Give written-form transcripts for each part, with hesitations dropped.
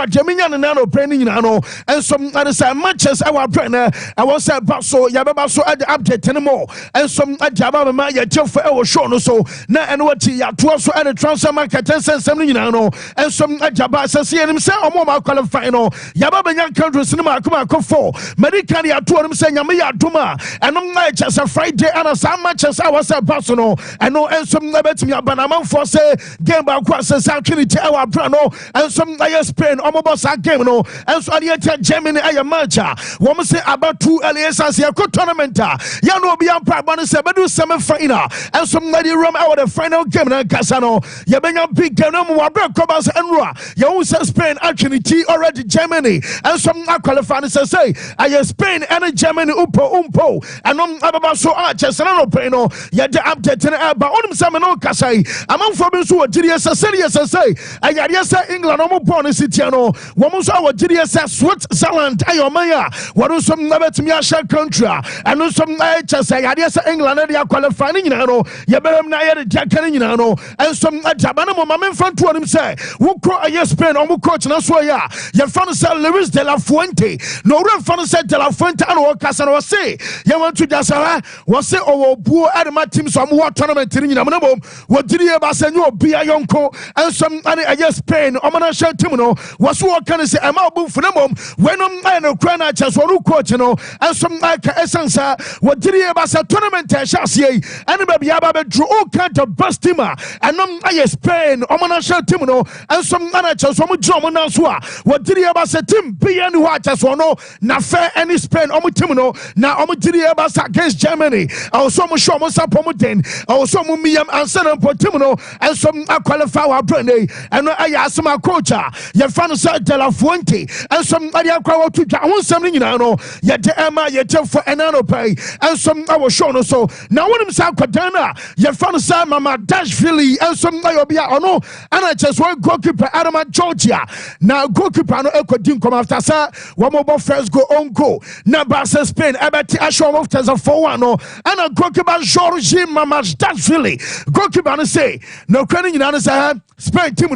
Jamina and Nano Penny Nano, and some other matches our trainer. I was said Basso, Yababaso at the update anymore, and some Jabba Maya Jeff our show no so now and what ya to also at the transfer market and something and some Jabba says himself or more qualifying Yababa young country cinema come for Medicani at to him saying Yamia Duma and on night as a Friday and some matches I was a personal and no and some bet me Banama for say game by Quasas actually our brano and some Spain almost a game no and so I Germany I am matcha woman say about 2 LAS as a tournament ya no be Prabana Sabadu semi final and some lady room out the final game na Casano Yabenya big game no Wabra Cobas and Ra you say Spain actually already Germany and some qualifiers say I Spain and Germany umpo and Ababa so arches and no peno ya the update about on some no Casai among for me so serious say I yes England no born Citiano woman so our serious Switzerland ayomaya what some never to me a share country and some just say yes England they are qualifying ya better na ya Jackani and some Jabana mama front to him say who call a Spain or coach na so ya fan say Luis de la Fuente no fan say de la Fuente and what Casano say ya want to just was say oh poor at my team some what tournament in what did you about say no be a yonko and some a Spain or man share team was what can I say I'm out for them when I'm no crana just one coach and some like essence what did you about say tournament chassis and baby Abba drew all kind of best team and I Spain or man share team and some managers some drum now what did you about say team be any what just one na fair any Spain or team now did you about against Germany I was so much sure most up I was so much and send up team and some qualify our brand and I asked my coach your fan said de la Fuente and some other crowd to down something yet the Emma yet for an anno pay and some I was shown so now when I'm South Cadena your fan said Mama Dash Philly and some Nayobia or no and I just want goalkeeper Adama Georgia now goalkeeper no Ekodin come after sir one more first go on go now Barca Spain Abati Ashon of Teza 4-1 and a goalkeeper Georgie Mama Dash Philly goalkeeper say no credit in say Spain team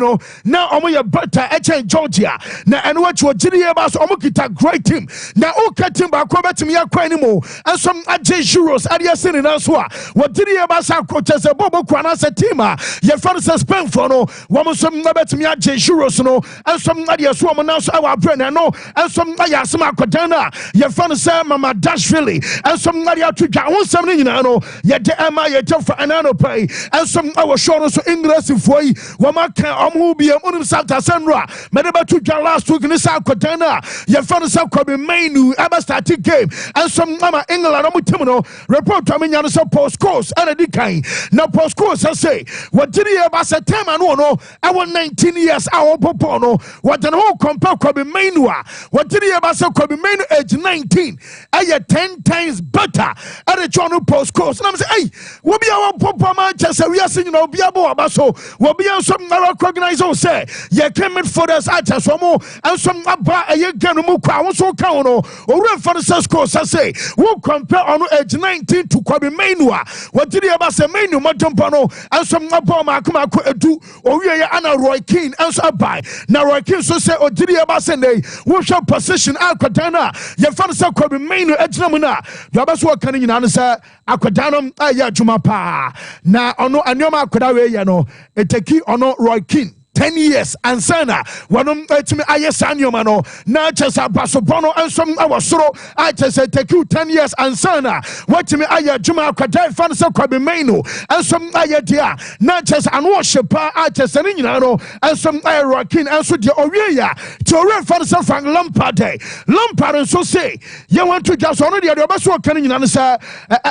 now omo better HN Georgia now and what you did about omo kita great team now okay team ba ko betimi yakwa anymore and some AJ Euros adia sin na so what did about sa coach say bobo kwana sa team your fan say Spain for no woman some na betimi AJ Euros no and some adia so omo now so our brand no and some aya some akwadana your fan say Mama Dashville and some adia to ja won some ni na no ye de ama ye to for anano pay and some our show so English for yi wama kan omo bi am South Sandra medeba to ja last week ni sa akwadana your fan say Kobe Mainu aba start game and some mama England omo team no report to me nya so post course and di kan na post course say what did you about September no I want 19 years our popo no what the whole compare Kobe Mainu what did you about Kobe Mainu age 19 I 10 times better at the John post course and I'm say hey we be our popo Manchester we are saying no be about so we be some recognize or say you came in for us at some more and some about a year can move kwa so count or for the course I say we compare on age 19 to Kobe Mainu what did you about say Mainu Matampano and some about Makuma do or we are Anna Roy Keane and so by now Roy Keane so say or did you about Sunday we shall position Akwadana your father say Kobe Mainu ejnamuna Yabaswa can in answer Akwadanum aya jumapa na ono anyoma akwadawe ya no eteki ono Roy Keane 10 years and sana wanum etimi ayesanyo mano na chesa basobono and some awasoro I just take you 10 years and sana watimi aya juma akwadai fan se Kobe Mainu and some aya dia na chesa an worship I just ni nyina no and some aya rocking and so the owie to ore fan se Frank Lampard so say you want to just ono the obaso kan nyina no say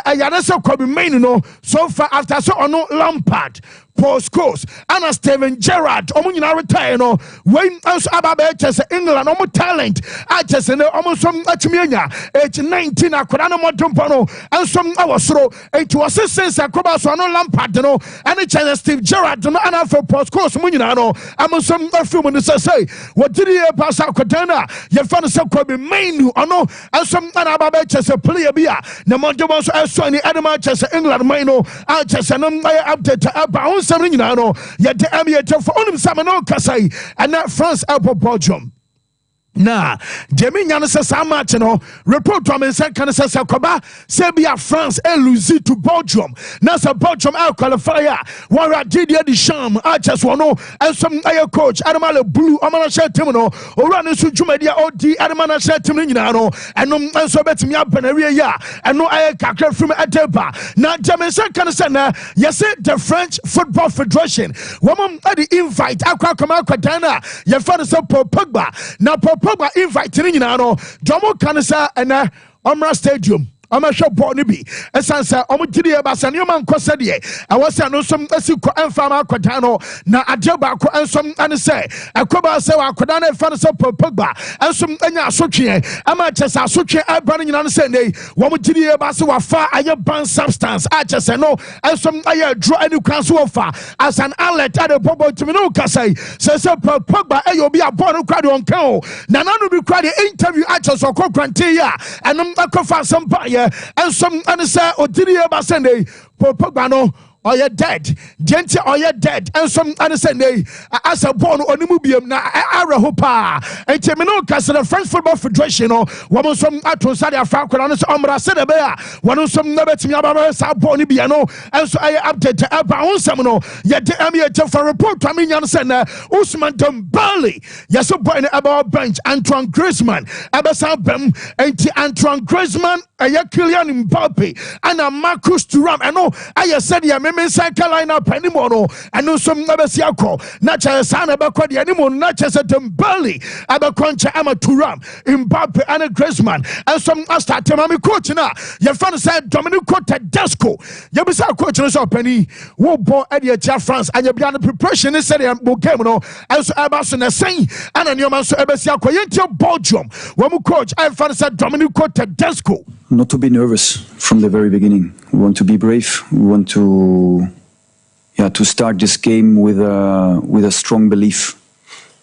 aya na se Kobe Mainu no so far after so ono Lampard post course and Steven Gerrard omunyina retire no when also ababe chese England omu talent I just know almost some atimianya age 19 akwara no modumpo no and some awosoro it was since akoba so no Lampard no and chese Steve Gerrard no and for post course munyina no am some film no say what did he pass akwadana ye fan say Kobe Mainu ono and some ababe chese player bia na modumpo so so any adama chese England Mainu I just no update about something you know, yet the Amiate for only Samano Kasai and that France Apple Belgium. na Jemi nyane se sa match no report to men se kan se koba se bia France lose to Belgium na se Belgium qualify one Didier Deschamps just one no and some coach Adamale Blue amana share team no ora ne so dwumadia odi Adamana share team nyina no enom enso betimi abenawie ya eno kakra from Ateba na Jemi se kan se na yes the French Football Federation woman the invite akwa kama akwadana ye fa se Pogba na Pogba invite ni nyina no Jomo Kanisa and Omra Stadium I'm a shop ball nibi. Esansa omutiri e basa ni man kwasa de. E wasa no som asiko emfama akwadano na adeba ko ensom ane se. Akoba se wa akwadano e fa no se Pogba. Ensom anya asotwe. Ama chesa asotwe aba no nyina no se nei. Omutiri e basa wa fa aye ban substance. A chesa no ensom aye draw any kwan so fa as an outlet at the bobo to me no kasai. Se Pogba e obi abon no kwade on kan o. Na nanu bi kwade interview a chesa ko kwante ya. Enom akofa Sompa and some answer or did you ever send a Pogba no or you're dead, gentle or you're dead, and some understand as a born on Mubium na Arahopa, and Temino Castle, the French Football Federation, or one of some Atosadia Falcones, Omra Sedabea, one of some Nabetiaba, Sabonibiano, and so I update about on Samino, yet the Amiator for report to me, Sender, Usman Dembele, yes, so boy about bench, Antoine Griezmann, Abasabem, and Antoine Griezmann, Kylian Mbappe, and a Marcus Thuram, and no, I said, Mensa line up anymore, and no some Nabasiako, Nacha Sana Bakwadi anymore, Nacha Dembele, Abaconcha Amaturam, Mbappe and a Griezmann, and some Asta Temami coach now. Your father said Dominico Tedesco, Yabisa coach us up penny, who bought Eddie France, and you began the preparation is said Bogamo, as Abason is saying, and a new man so Abasiako into Belgium, one coach, I father said Dominico Tedesco. Not to be nervous from the very beginning. We want to be brave. We want to start this game with a strong belief.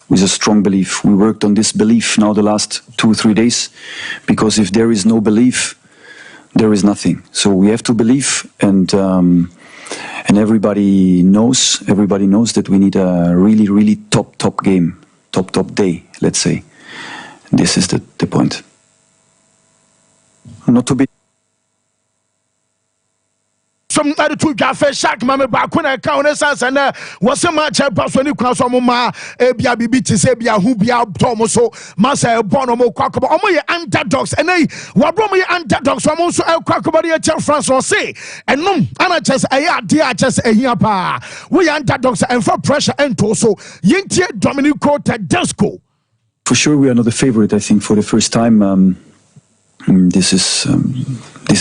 With a strong belief. We worked on this belief now the last 2-3 days, because if there is no belief, there is nothing. So we have to believe, and everybody knows that we need a really top game, top day. Let's say this is the point. Not to be. Some other two Jaffe Shak Mamma Bakuna Countess and was a match at Basoni Kwasoma, Ebia Bibiti Sebia, Hubia, Tomoso, Massa, Bonomo, Quacoba, Omo underdogs, and they were Romy underdogs from also El Quacobia, France or say, and no, Anna just a dear just a yapa. We underdogs and for pressure and torso, Yintia Dominico Tedesco. For sure, we are not the favorite, I think, for the first time. This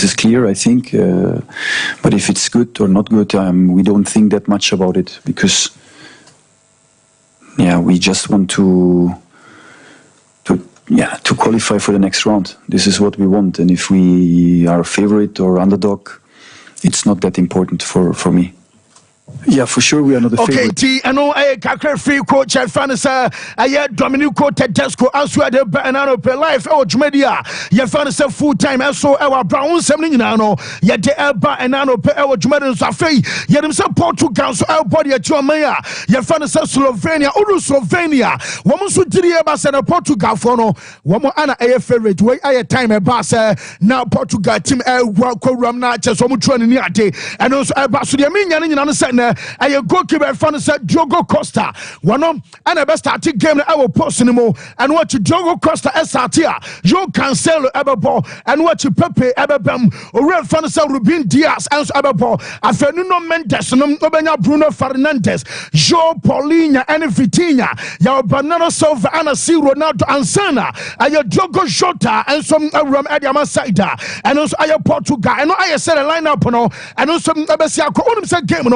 is clear, I think, but if it's good or not good, we don't think that much about it, because we just want to qualify for the next round. This is what we want, and if we are a favorite or underdog, it's not that important for me. Yeah, for sure we are not the favorite. Okay, I know I can't free coach and fans. I Dominico Tedesco answer the banana per life or media. Your fans full time and so our brown 70 nano. Yet the Elba and Nano per our Jumadans are free. Yet himself Portugal, so our body at your mayor. Your fans Slovenia, Uru Slovenia. Woman should do the Abbas and Portugal for no. Woman Anna a favorite way. I time a bass now Portugal team work Ramna just one training near day. And also Abbas to the Armenian in understand. A goalkeeper fan said Diogo Costa. One and a best starting game I will post anymore. And watch Diogo Costa Esatia, Joe Cancelo Eberball, and watch Pepe Ebebem, or Real fan said Rubin Diaz and Eberball, Afenuno Mendes, Nobena Bruno Fernandes, Joe Paulina and Vitinha, Yao Banana Silva, Anna C. Ronaldo Ansana, Aya Diogo Jota, and some Ram Adiama Saida, and also Aya Portugal. And I said a lineup, and also Abasia Coonum game,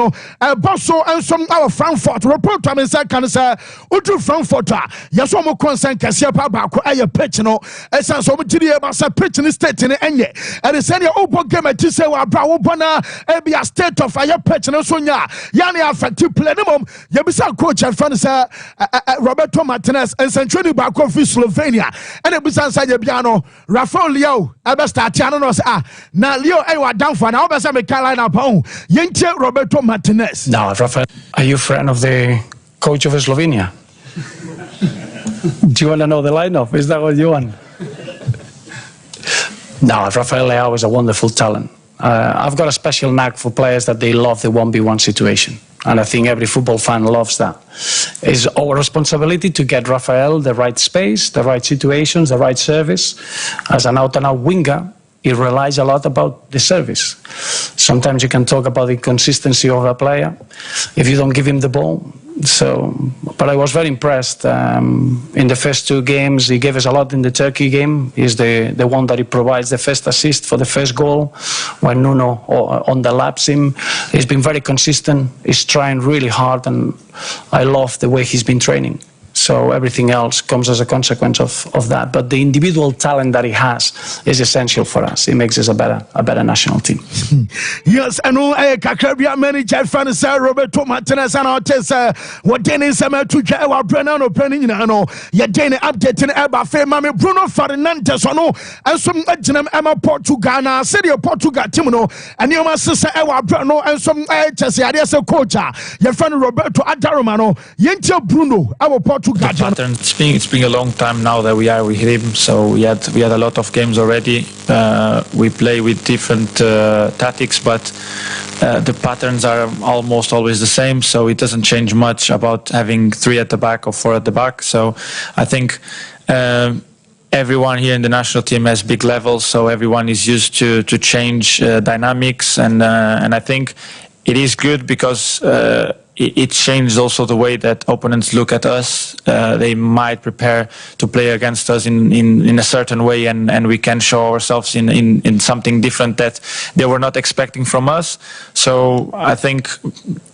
Basso and some our Frankfurt report to me say can say Utu Frankfurt yes omo concern kese pa ba ko aye pitch no esan so mutiri e ba say pitch ni state ni enye and say the obo game ati say wa bra wo bona e be a state of aye pitch no so nya ya na affect play no mom ye be say coach and fan say Roberto Martinez and Centroni ba ko fi Slovenia and e be say ye bia no Rafael Leo e be start ya no say na Leo e wa down for na wo be say me Carolina pa hu ye ntie Roberto Martinez. Now, Rafael, are you a friend of the coach of Slovenia? Do you want to know the lineup? Is that what you want? No, Rafael Leao is a wonderful talent. I've got a special knack for players that they love the 1v1 situation. And I think every football fan loves that. It's our responsibility to get Rafael the right space, the right situations, the right service. As an out-and-out winger, it relies a lot about the service. Sometimes you can talk about the consistency of a player if you don't give him the ball. But I was very impressed. In the first 2 games, he gave us a lot in the Turkey game. He's the one that he provides the first assist for the first goal when Nuno underlaps him. He's been very consistent. He's trying really hard, and I love the way he's been training. So everything else comes as a consequence of that. But the individual talent that he has is essential for us. It makes us a better national team. Yes, and Kakrabia manager fans Roberto Martinez and Arteta what Dennis to our Brennan or Brennan, your Dane updating about Fame Bruno Fernandes and some Emma Portugal, City of Portugal, Timono, and your sister Ewa Bruno and some Chelsea coach, your friend Roberto Adaromano, Yentio Bruno, our Portugal. Pattern. It's been a long time now that we are with him, so we had a lot of games already. We play with different tactics, but the patterns are almost always the same, so it doesn't change much about having 3 at the back or 4 at the back. So I think everyone here in the national team has big levels, so everyone is used to change dynamics, and I think it is good because it changes also the way that opponents look at us. They might prepare to play against us in a certain way, and we can show ourselves in something different that they were not expecting from us. So I think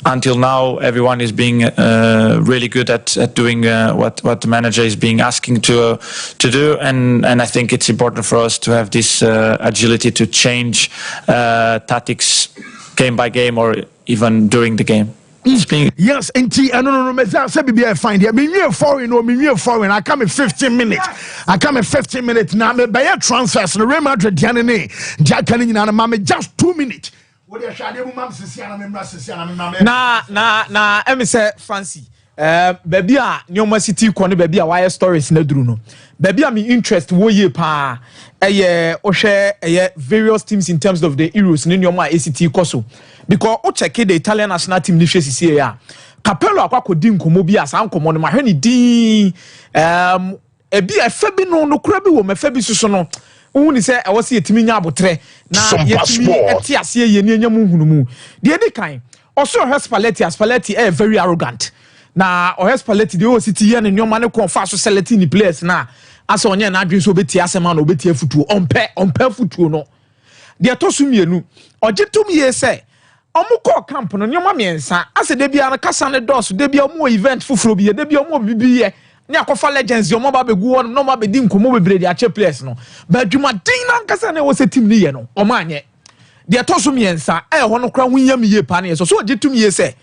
until now everyone is being really good at doing what the manager is being asking to do, and I think it's important for us to have this agility to change tactics game by game or even during the game. Yes, and no, I find here. Me foreign. I come in 15 minutes. Now me buy a transfers. The Real Madrid, Jack Canning, and just 2 minutes. What you shall do, mum? Na, I say Fancy. Baby, Nyoma City, Kone, baby, wire stories, no druno. Baby, I'm interest, wo ye pa. Share various teams in terms of the Euros, Nyoma ACT Koso. Because o check the Italian national team this year. Capello akwa din komo bi asan komo no mahwe ni din ebi efe bi no kura bi wo mefe bi suso no woni se e wose yetimi nya abotre na yetimi eti ase ye ni enya mu hunumu de edi kan also Spalletti very arrogant na Spalletti de o city ye ne nyoma ne kon fa so selecting the players na asa onye na adwen so obeti asema na obeti afutuo ompe futuo no de to so mienu ogitum ye se omuko camp no nyoma miensa ase de bia na kasa ne dos de bia omo event fufuro bi de bia omo bibiye ne akofa legends omo ba begu won no ma be di nkomo bebre de ache players no ba dwuma din na kasa ne wo se team ni ye no omo anye de to so miensa ho no kra hunyam ye pa ne so ogitum ye se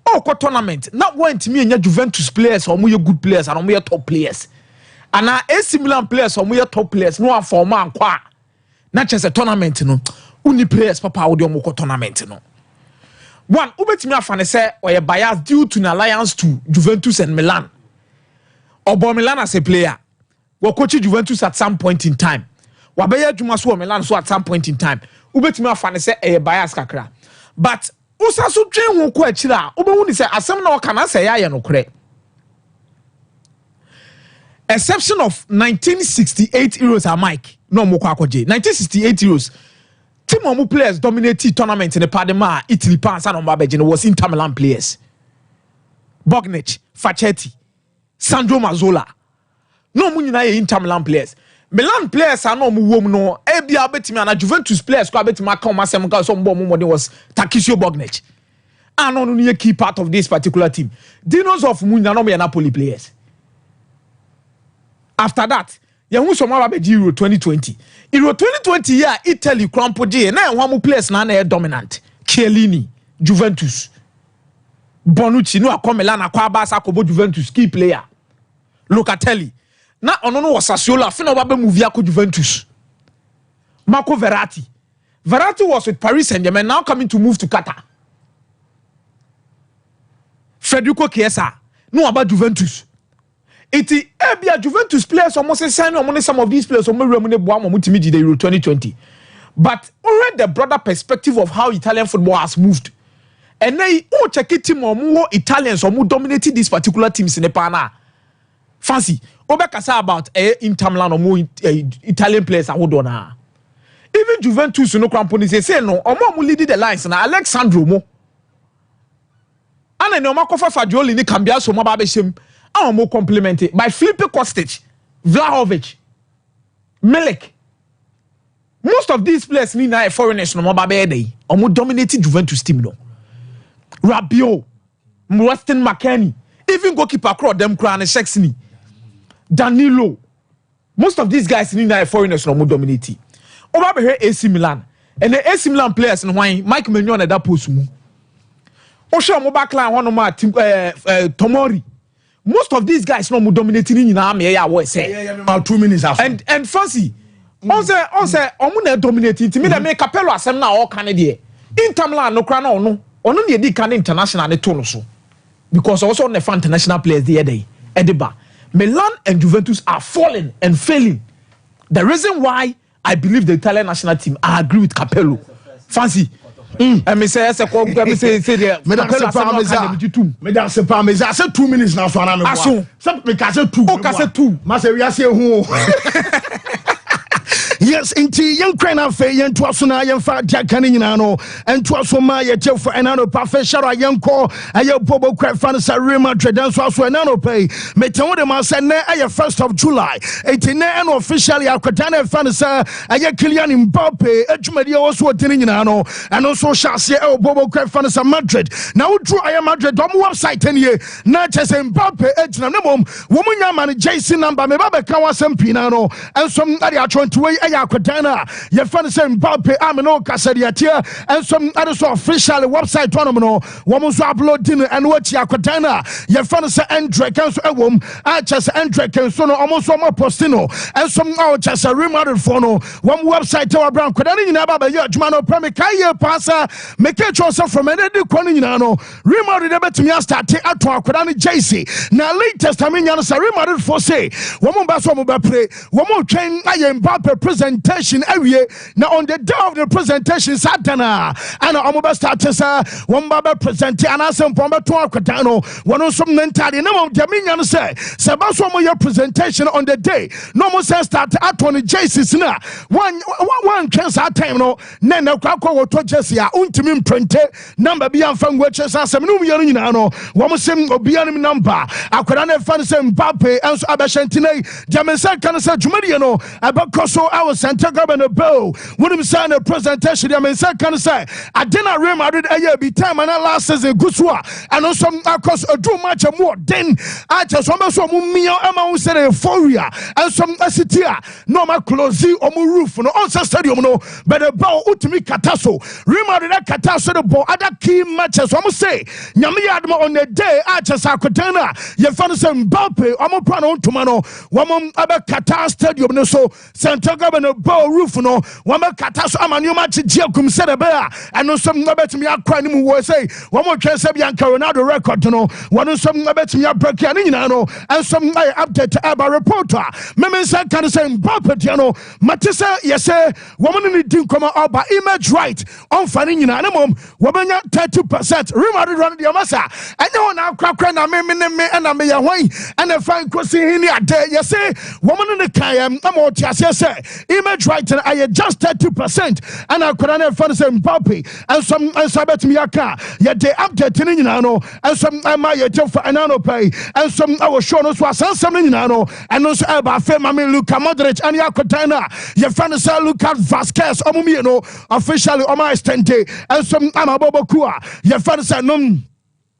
ko tournament na want me nya Juventus players omo ye good players and omo ye top players ana AC Milan players omo ye top players no afọ ma nkwa na chese tournament no uni players papa wo de omo ko tournament no. One, ubetimi afane say oye bias due to an alliance to Juventus and Milan. Obo Milan as a player, we coach Juventus at some point in time. Wabaya Juma so Milan so at some point in time. Ubetimi afane say oye bias kakra. But usa so twen wo ko akira, obehu ni say asem na o kana say ya no kore. Exception of 1968 Euros are Mike. No mo kwa akwaje. 1968 Euros. Team of players dominated tournament in the Padema, Italy, Pans, and Mabejin was Inter Milan players. Bognic, Facchetti, Sandro Mazzola. No Munina Inter Milan players. Milan players are no woman, no. Ebia Betimana, Juventus players, Betima, Masemka, some more was Takisio Bognic. And only a key part of this particular team. Dinos of Munanomi and Napoli players. After that, Yahu Somaba Euro 2020. Euro 2020 year Italy crumpled J na one players na dominant. Chiellini, Juventus. Bonucci no akọ Milan akọ Barca akọ Juventus key player. Locatelli. Na ono no was Sassuolo afina oba move akọ Juventus. Marco Verratti. Verratti was with Paris Saint-Germain now coming to move to Qatar. Federico Chiesa no about Juventus. Iti Ebia Juventus players almost sign on some of these players on the Euro 2020. But already the broader perspective of how Italian football has moved. And they check it more Italians or more dominated these particular teams in the Pana. Fancy. Obekasa about Inter Milan or more Italian players are done. Even Juventus no company say no, or more leading the lines na Alexandro Mo. And no makofa Fagioli ni Cambia so mababeshem. Are more complemented by Filipe Kostic, Vlahovic, Milik. Most of these players need a foreigners no more day. Or more dominated Juventus team no. Rabiot, Weston McKennie, even goalkeeper crowd them crown Shexney, Danilo. Most of these guys need a foreigners no more dominated. Over here AC Milan and the AC Milan players and why Mike Mignon at that post mu. Osha mo backline one of my team Tomori. Most of these guys no more dominating in army. Yeah, say. About 2 minutes after. And fancy. On say, dominating. To me, they make Capello as now all Canadian. Inter Milan no crown no. On only the can international ne tone so. Because also on the international players the day. Ediba. Milan and Juventus are falling and failing. The reason why I believe the Italian national team, I agree with Capello. Fancy. And me say there. Me that's a promise. I said 2 minutes now. So I'm some because 2. Okay, 2. Must we are saying who? Yes, inti young crane fe yen twasuna yen fa jakani nyina no entwasoma ye chefo enano professional yen ko aye bobo cry fan sa Real Madrid and so enano pay metewo de ma se na aye 1st of July etine en officially akwatana fan sa aye Kylian Mbappe adwumadi e so tini nyina no eno so shase e bobo cry fan sa Madrid na wodru aye Madrid dom website enie na chese Mbappe ejina ne mom wo munya man JC number me ba be kan wasem pina no ensom ade atwonto Yakotana, your friend saying Mbappe, Amino, Casadiatia, and some other official website tournament. Woman so uploading and watch Yakotana, your friend say Andre Canso, a woman, I just Andre Canso, almost some postino, and some out just a remodeled phono. One website to our brown Kodani, Naba, Yajmano, Premikaya, Pasa, make it yourself from any Koninano, remodeled a bit to me, start to Kodani JC. Now, latest, I mean, Yanasa remodeled for say, woman Basso Mbappe, woman train, I am Mbappe presentation area. Now on the day of the presentation Satana and Omoba starters one baba present and some pomba to Akatano one of some mentally no Dominion say Sabaso your presentation on the day no more says start at 20 JCs na one chance at time no Nana Kwako to Jessia untimim printe number beyond from which as some new no one sim obianim number Akwana fan sem Mbappe and so Abashantine Jamesa can say Jumadiano Abakoso our Santa Governor Bill wouldn't sign a presentation. I mean, can say I didn't Real Madrid a year be time and last season Guswa and also across a do much more. Then I just almost saw Mumia Emma said euphoria and some Asitia no ma closey or roof no on stadium no but the ball ultimate Catasso Real Madrid Catasso the ball other key matches almost say Nyamiadma on the day I just Akotana you found some Mbappe almost on tomorrow one about Qatar stadium no so Santa Governor Bow roof no one more Catasso Amanuma Chiakum said a bear and no some bet me a crying who say one more Tresabian Coronado record no one some bet me a breaking no and some update about reporter Memensa can say Mbappe no Matissa yes woman in the team come out by image right on fanning in an mom woman 32% Real run the Amasa I know now crack and I me and I may away and I find crossing in the day yes woman in the Kayam I'm all say image right and I just 32% and I couldn't find some Mbappe and some Sabet Miaka yet they update in Nano and some Maya for Anano pay and some our show was some in Nano and also about Femami Luka Modric and Yakotana your friend Lucas Vasquez Omumino officially on my stente and some Amabobo Kua your friend said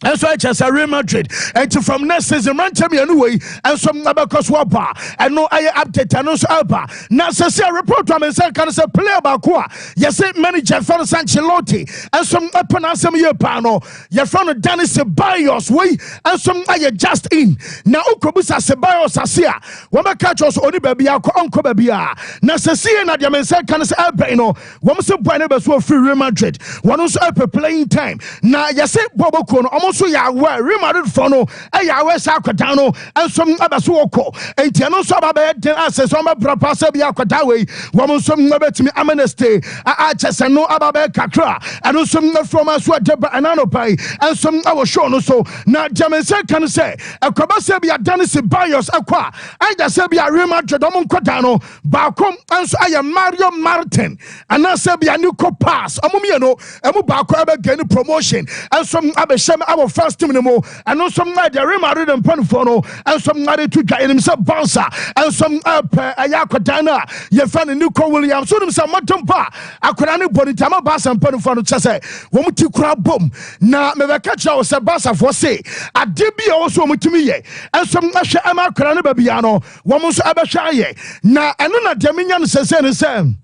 and so I just Real Madrid and from next season man tell me anyway and some Nabakos Wapa and no I update and also Alba now say report to me say can say play about Kwa yes manager for Sanchelotti and some upon some year pano your friend Dennis Ceballos way and some I just in now Ukobusa Ceballos asia one catch us only baby uncle baby now say na dia men say can say Alba no one so point be so free Real Madrid one also up playing time now yes Bobo Kono so ya aware Real Madrid for no aware sa akwada no ensom abaso woko enti no so aba be den access o ma bra pass bi akwada we wo so betimi amnesty chese no aba be kakra eno so from aso adeba anano pai ensom awo show no so na jamense kan say akwaba se bi adane se bios akwa aja se bi Real Madrid o mo nkwada no ba kom enso aye Mario Martin ana se bi Nico Pass omumie no emu ba akwa be gain promotion ensom abeshem our first team no mo eno som na the Real Madrid mpanfo no ensom na de tudwa enim se bouncer ensom aya akwada na ye fa Nico Williams so nim se motompa akwada ne bonita ma ba sam mpanfo no chese wo muti kura bom na mebeka cha wo se bouncer for say ade bia wo so mutimi ye ensom ahwe ama akwada ne ba bia no wo mo so abehwa ye na eno na deminya no sese ne se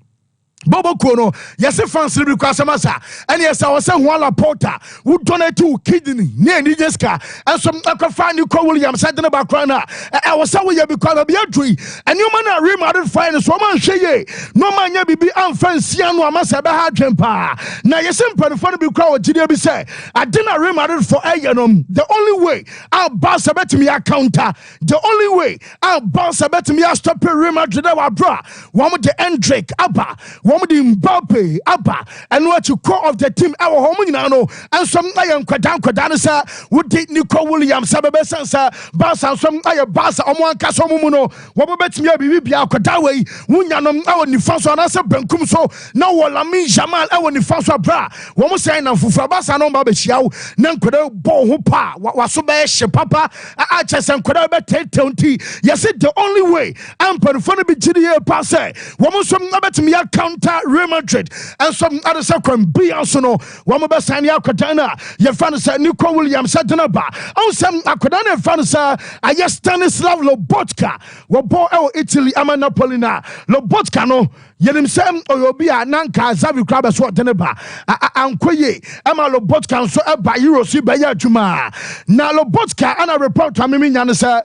Bobo Kono, yes, a fancy because Massa, and yes, I was saying Walla Porter, who donate to kidney, near Nijeska, and some I can find you call William sat in the background. I was saying you because of your tree, and you man are remodeled fine, so man say, no man, you be unfancy, and one must have a hard temper. Now, you simple for the crowd, GDB say, I didn't remodel for Ayanum. The only way I'll boss a bet me a counter, the only way I'll boss a bet me a stop a remodel our bra, one with the Endrick, Abba. Womdi Mbappe Abba and what you call of the team our home no and some iron kwadan sir would take Nico Williams Sababe Sansa Basa some iron Basa Omwan Kasomumuno Wobet me bibia kwadawe Wunyanom our Nifaso and Asa Benkum so now Walami Jamal our Nifaso bra womo say na fufa Basa no Babeshiao Nankwada bo hopa waso be papa a chess and kwada be tonti yes it the only way I'm performing be GDA pass womo some nabet me account Real Madrid and some other second be also no one more sign Yakatana your fan said Nico Williams said Tanaba on some Akadana fan sir I just Stanislav Lobotka were born Italy Amanapolina Lobotka no yenim sem oyobia nanka Zavi Krabas what Tanaba Ankoye Ama Lobotka so eba Euro si be ya juma na Lobotka ana report to me nyane sir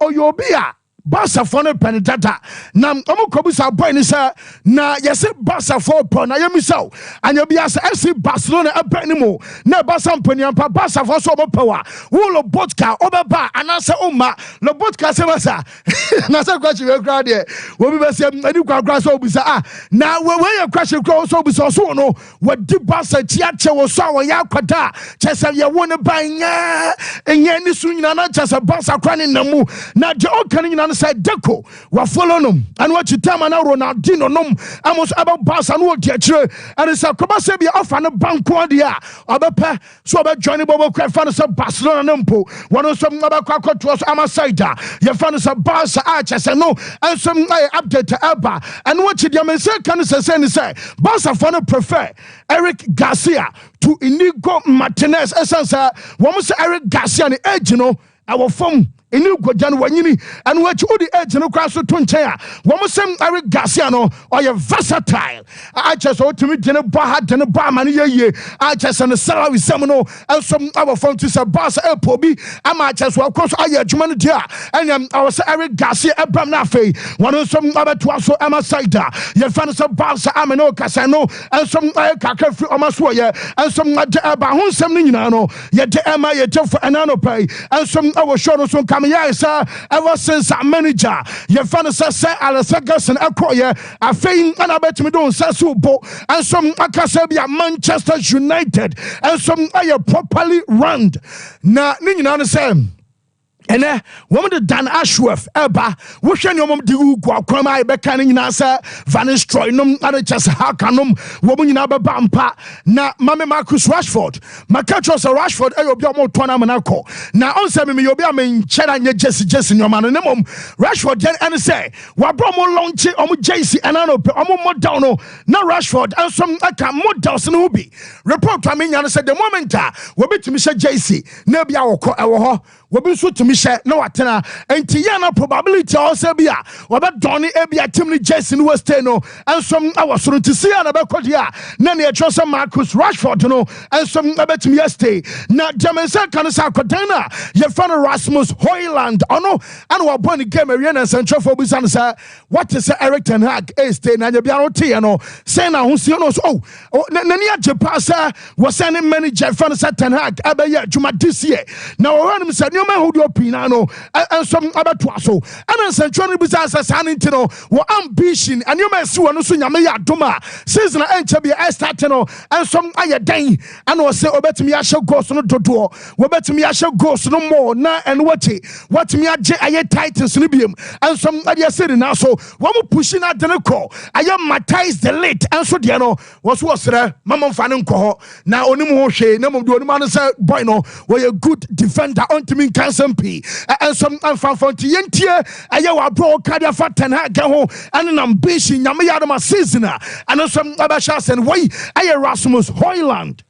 oyobia Basa for no penitata. Nam Omokobusa boy ni sir. Na yesi Basa for pon. Na yemi so. And you be as FC Barcelona a penimo. Na Basa mpanyampa Basa for so power. Wo Lobotka obeba anasa umma. Lobotka se basa. Nasa kwachi we crowd there. Wo be basa eni kwa kwa so bisa ah. Na we ye kwachi kwa so bisa so no. We di Basa tiache wo so wo ya kwada. Chese ye wo ne banya. Enye ni su nyina na chese Basa kwa ni namu. Na je okani nyina said Deco wa follow them and what you tell now Ronaldinho nom amos about Barca and what teacher and it's a Kobase be off and a bank one dia obepe so about Johnny Bobo cry fan of Barcelona numpo one of some about Kwako to us Amasaida your fan of Barca archers and no and some update to Elba and what you say can say Barca fan prefer Eric Garcia to Inigo Martinez essence one say Eric Garcia and edge you know our form Inu Gojan Wanyini and what you the edge no cross to Tunchea. One sem Eric Garciano or your versatile. I just ought to meet dinner bar dinner bar money ye. I just and the salary seminal and some our phone to say Boss Elpobi. I might just well cross I humanity and I was Eric Garcia Abraham Nafe. One of some other to also Amasaida. Your fans of Boss Amino Casano and some Kaka free Omaswaya and some Bahun Seminano. Yet Emma yet for anano pay and some our show some sir, ever since our manager, your fan says, Alasagas and Akoya, a fame and I bet me don't say so, and some Akasabia Manchester United, and some are properly run. Now, you understand? And woman Dan Ashworth Eba woshan your mom do go kwama be kan nyina sa Van Stroy num ade chese hakanum woman nyina be bampa na mame Marcus Rashford makatro so Rashford e obi omo tona manako na onse me obi am nchera nye Jesse nyoma no mom Rashford and say wa bro mo launch omo Jesse anano omo model no na Rashford and some aka models no bi report to me nyana say the moment we betimi she Jesse na bia wokọ ewo ho wobi so tumi hye na watena enti ya na probability also be a wobedone ebia team ni jersey no stay no ensom awosoro nti sia na bekodi a na ne etwa Marcus Rashford no ensom abetumi stay na Jamensa kan sa akodan na ye fan Rasmus Højlund ono and wa born game area na central for busan sa what is Eric ten Hag stay na nya bia no tie no say na ho no so na ni agye pass was sending manager fan sa ten Hag abaya juma this year na wo ran say nyoma hodi opina no ensom abeto aso and central no busan sa saninti no wo ambition and nyoma si wo no so nyame ya doma season enche bia start no ensom aye dan and wo say obetumi ahye goals no dodo wo betumi ahye goals no more na and what me agye aye titles no biem ensom ade say na so wo mo pushing na de ko aye matize the late enso de no wo so sere mama mfa ne nko na onim ho hwe na mom de onim an say boy no we a good defender ontimi cancel p ensom amfanfonti yentie aye wa bro kadia fa ten ha ga ho an ambition nyame ya ma season and ensom abasha sen way aye Rasmus Højlund.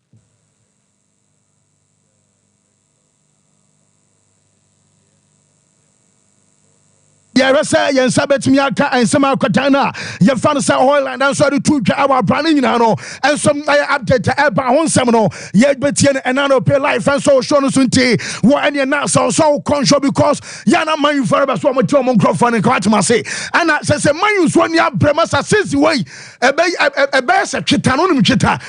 Yeah, say yen sabet mi aka and some akotana ye fan say Højlund and so the two our brand nyina no and some update eba honsem no ye betie and no pay life and so show no sunti wo any na so conscious because ya na man you forever so mo tell mo microphone and kwat ma say and say man you so ni abrema sa since way ebe se tweta no nim tweta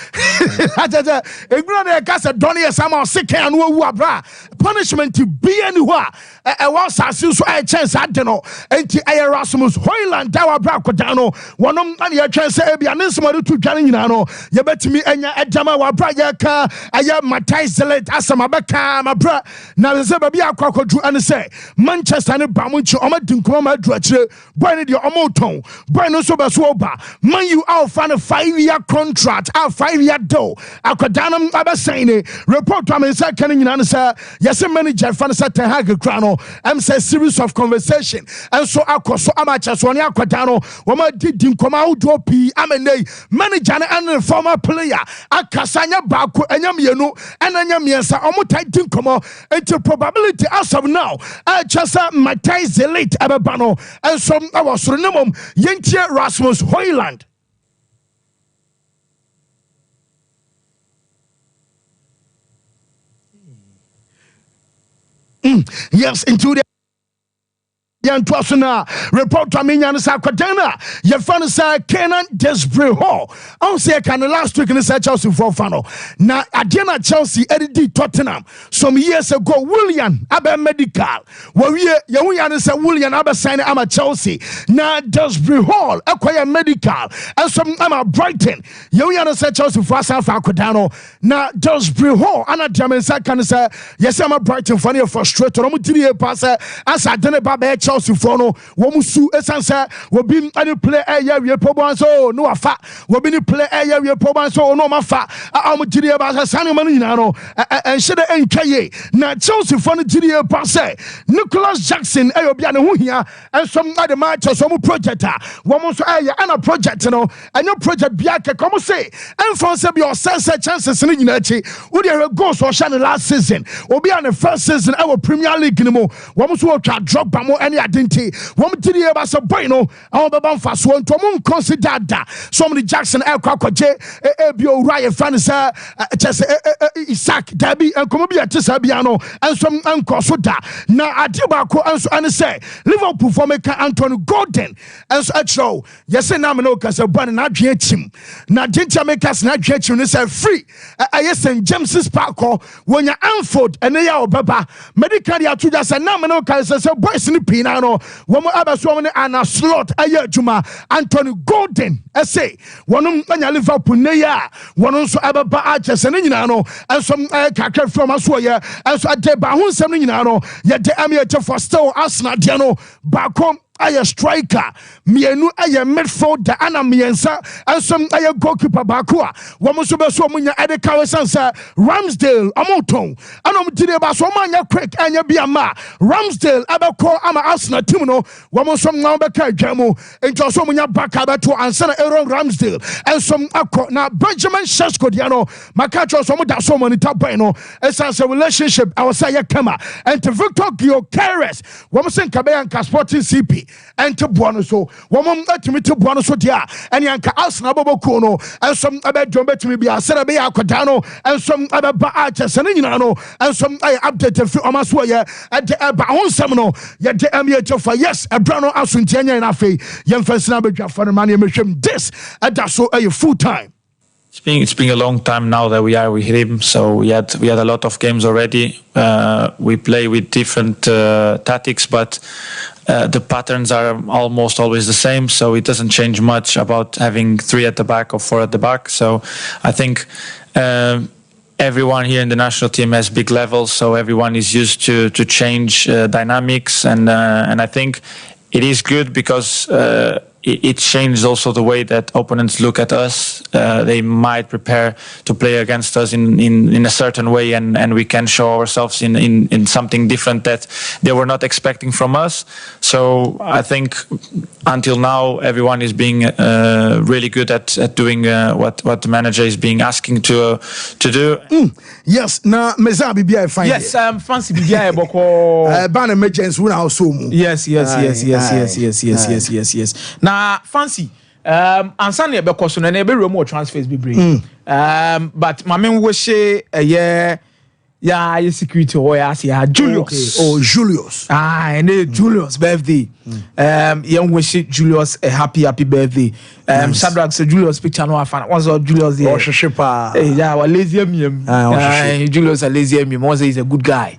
ajaja egura na ka se don ye sama sick and wu abra punishment be anywhere e was as so a chance ade no enti aye Rasmus Højlund dawa bra kodan no wonom an ye twen se ebia ne nsomado tu dwane nyina no ye betimi enya edama wa bra ye ka aye matize asama beka ma bra na se ba bia akwakodu an se Manchester ne ba mo nchi o ma dinkoma ma adu akire boy ne de o mo ton boy no so be so oba man you out fan a 5-year contract a 5-year deal akodanam abasaine report am se kan nyina ne se yes manager fan se ten Hag kra no am say series of conversation and so akoso amacha so ne akoda no wo ma didi nkoma awdo pi amenei manager and former player akasanya baako enyam yenu enanyam yensa omutai din komo into probability as of now chasa matize late abeba no and so awosoro nemom yentie Rasmus Højlund. Yes, into the Yantuasuna report to me and Sakadana. Your fan say Kenan Desbray Hall. I say can last week in the Chelsea for Fano. Now Adriana Chelsea edited Tottenham some years ago. William Abba Medical. Well, you say William Abba sign I'm a Chelsea. Now Desbray Hall acquire medical and some I'm a Brighton. You say Chelsea for San Fakadano. Now Desbray Hall and a German can say yes I'm a Brighton funny frustrated. I'm to pass as I didn't Baba Chelsea for no womusu esanse wobi any play area we proban so no afa wobi ni play area we proban so no mafa amutiri ba sanu manu nyina no enhede entwaye na Chelsea for no tiri pa say Nicholas Jackson obi ane ho hia ensom ade match so mu project a womo so ana project no enyo project bia ke come say enfonse bi o sense chances ni nyina chi wo de goals o sha last season obi ane first season our Premier League ni mo womo so twa drop ba mo identity wom tiri e ba so boy no awon beba mfa so nto mo consider da some the Jackson akwakoje bi owura ye fan say chese Isaac Dabi enkomo bi atisa bia no ensom enkoso da na adiba ko enso an say Liverpool for make Anthony Gordon enso achro yes na me no kase ban na adwe achim na Ginger makers na adwe achim no say free St James's Park wonya Anfield ene ya obeba medical ya to just na me no kase say boys ni pina no womo abaso ne ana slot aye adwuma Anthony Gordon say wono anya Liverpool ne ya wono so ababa achese ne nyina no enso kakra from aso ye enso ade ba ho nsem ne nyina no ye de ame for still Arsenal de no ba kom aya striker mienu aya midfielder ana miensa and some aya goalkeeper bakua womo so be so munya ade kawe sansa Ramsdale amoton anom tire ba so manya quick anya biama Ramsdale abeko ama Arsenal team no womo so na be ka dwamu ento so munya baka beto ansana Aaron Ramsdale and some akọ na Benjamin Sesko dia no makacho so mo da so monitor boy no essence relationship I was say kama and to Victor Gyökeres womo sen kabeyanka Sporting CP and to Buono so womo atimi to Buono so dia and yanka Arsenal boboku no and some abedwom betimi bia sere be akoda no and some abeba arches and nyina no and some update fi omaso ye ade eba honsam no ye de amiato for yes ebra no asuntianya na afei yemfasina bedwa for man yemhwem this ada so full time. It's been a long time now that we hit him. So we had a lot of games already. We play with different tactics, but the patterns are almost always the same. So it doesn't change much about having 3 at the back or 4 at the back. So I think everyone here in the national team has big levels. So everyone is used to change dynamics, and I think it is good because it changes also the way that opponents look at us. They might prepare to play against us in a certain way, and we can show ourselves in something different that they were not expecting from us. So I think until now everyone is being really good at doing what the manager is being asking to do. Yes, na meza bibia fine. Yes, fancy bibia boko. Ban emergency we now so mu. Yes. Na fancy ansa na be so na be romo transfers be bring. But mamen wo she ya security o ya say Julius. Okay. Oh, Julius. And Julius birthday. Young wish Julius a happy birthday. Shadrach say Julius picture no afan. What's all Julius there? Oh, shepa. Yeah, wa lazy meme. Julius a lazy meme. One say he's a good guy.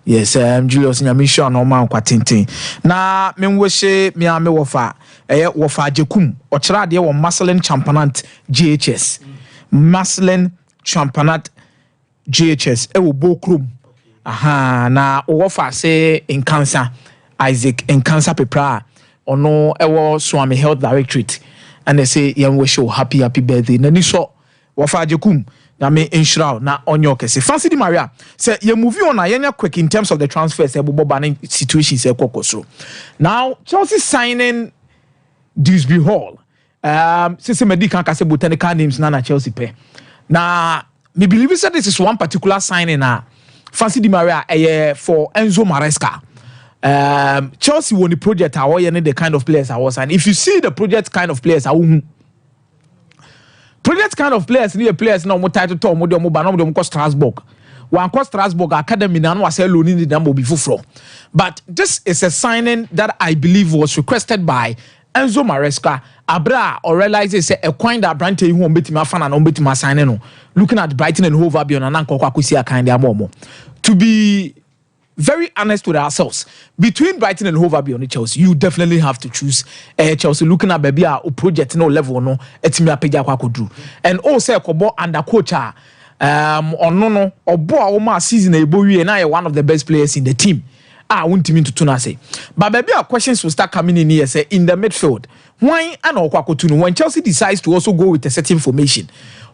Yes, Julius nyamisha no man kwatintin. Na me wish me ame wofa wofa Jekum ochra de wo Marcelin Championat GHS. Marcelin Championat GHS wo Bokrum. Aha na wofa say in cancer Isaac in cancer pepra ono ewo Swami Health Directorate and they say yam wish you happy birthday na ni so wofa Jekum na me inshra na onyo kese Fancy Di Maria say you move on na yenya quick in terms of the transfers ebobo banning situations ekokosro. Now Chelsea signing Dewsbury Hall since medical kase botanical names na Chelsea pay. Now me believe that this is one particular signing Fancy Di Maria for Enzo Maresca. Chelsea won the project the kind of players I was, and if you see the project kind of players project kind of players need players now more title to more no Strasbourg. One cost Strasbourg academy now was loaning the number before. But this is a signing that I believe was requested by Enzo Maresca. Abra or realizes a coin that Brante who bet my fan and bet my signing. Looking at Brighton and Hove Albion and Uncle Kwakusia kind of momo. To be very honest with ourselves, between Brighton and Hove Albion Chelsea, you definitely have to choose Chelsea. Looking at baby a project no level no etimia peja kwakodru. And also kobo under coach no obo a ma season e bowie na one of the best players in the team. Won't mean to tuna say. But maybe our questions will start coming in here say in the midfield. Why and Okwakotunu when Chelsea decides to also go with a certain formation?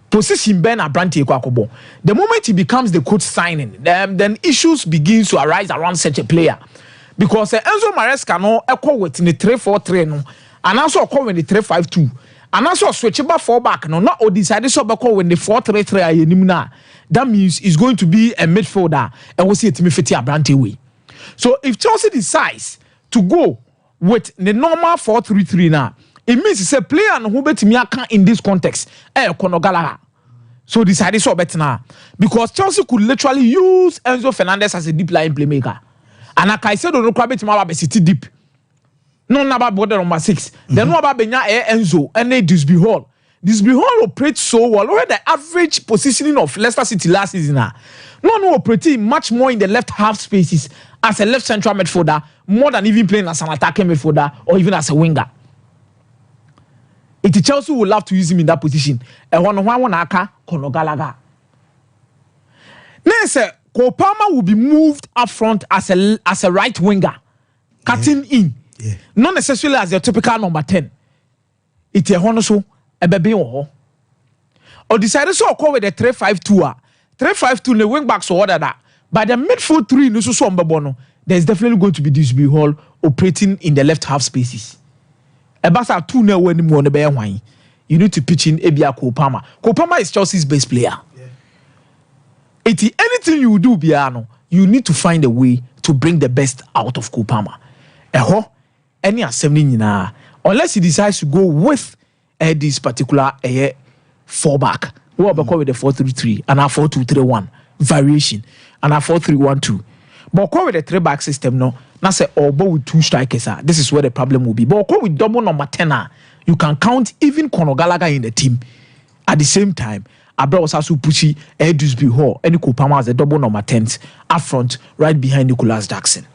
Position Ben Abranti Kwakobo. The moment he becomes the coach signing, then issues begins to arise around such a player. Because Enzo Maresca no echo with in the 3-4-3 no, and also echo with the 3-5-2. And also switch back 4 back no, not or decided so back when the 4-3-3 that means he's going to be a midfielder and we'll see it me fit Abranti way. So if Chelsea decides to go with the normal 4-3-3 now, it means it's a player who bet me in this context. Konogala. So decided so better now. Because Chelsea could literally use Enzo Fernandez as a deep line playmaker. And like I said, don't know about City deep. No about border number 6. Then no about Benya Enzo and they Dewsbury Hall. Dewsbury Hall operates so well. Look at the average positioning of Leicester City last season. No operating much more in the left half spaces as a left central midfielder, more than even playing as an attacking midfielder or even as a winger. It Chelsea would love to use him in that position. And one aka Konogalaga. Next, Cole Palmer will be moved up front as a right winger, cutting in. Not necessarily as your typical number 10. It's a honoso, a baby or decided so call with the 3-5-2. 3-5-2, the wing backs or that. But the midfield 3, no so bono. There's definitely going to be this big hall operating in the left half spaces. A basa 2 no when you the bear wine. You need to pitch in Ebia Kopama. Kopama is Chelsea's best player. Anything you do, Biano, you need to find a way to bring the best out of Kopama. Any assembly unless he decides to go with this particular 4-back. What about with the 4-3-3 and a 4-2-3-1 variation and a 4-3-1-2. But call with the 3-back system, no. Now say or with 2 strikers. This is where the problem will be. But call with double number 10. You can count even Conor Gallagher in the team. At the same time, Abra was also pushing Dewsbury Hall and Kopama as a double number 10th up front, right behind Nicholas Jackson.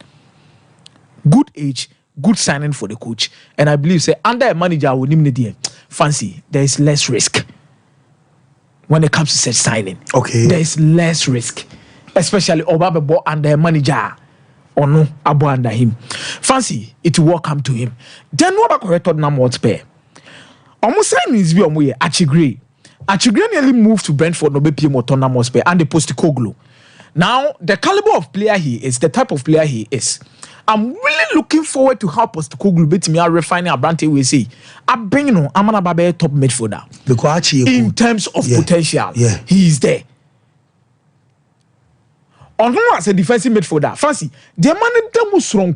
Good age, good signing for the coach. And I believe, say, under a manager, fancy, there is less risk when it comes to such signing. Okay. There is less risk, especially Obabebo under a manager. Or no, Abo under him. Fancy, it will come to him. Then what about correct Tottenham Hotspur? Almost signings be on way. Achigre nearly moved to Brentford, no BPM or Tottenham Hotspur, and the Postecoglou. Now, the caliber of player he is, the type of player he is. I'm really looking forward to how Postecoglou beat me out refining a brand we say. I'm bringing on Amana Babe top midfielder. Because in terms of potential, he is there. On who as a defensive midfielder, fancy, the man in terms strong,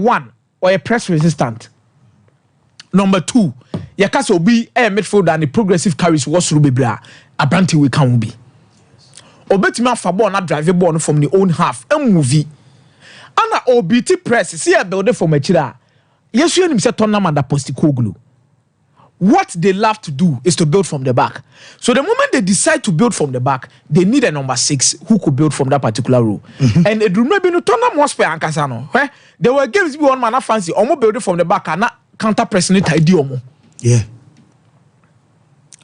one or a press resistant. Number 2, Yakaso be a midfielder and the progressive carries was Rubibra, a branty we can be. Obetima Fabon not drive a ball from the own half, a movie. Anna OBT press, see a builder for Machida. Yes, you himself Tottenham and Postecoglou. What they love to do is to build from the back. So the moment they decide to build from the back, they need a number 6 who could build from that particular role. And it remember no Tottenham Hotspur and Casano. There were games be one man fancy, almost building from the back and not counter pressing it idiomo. Yeah.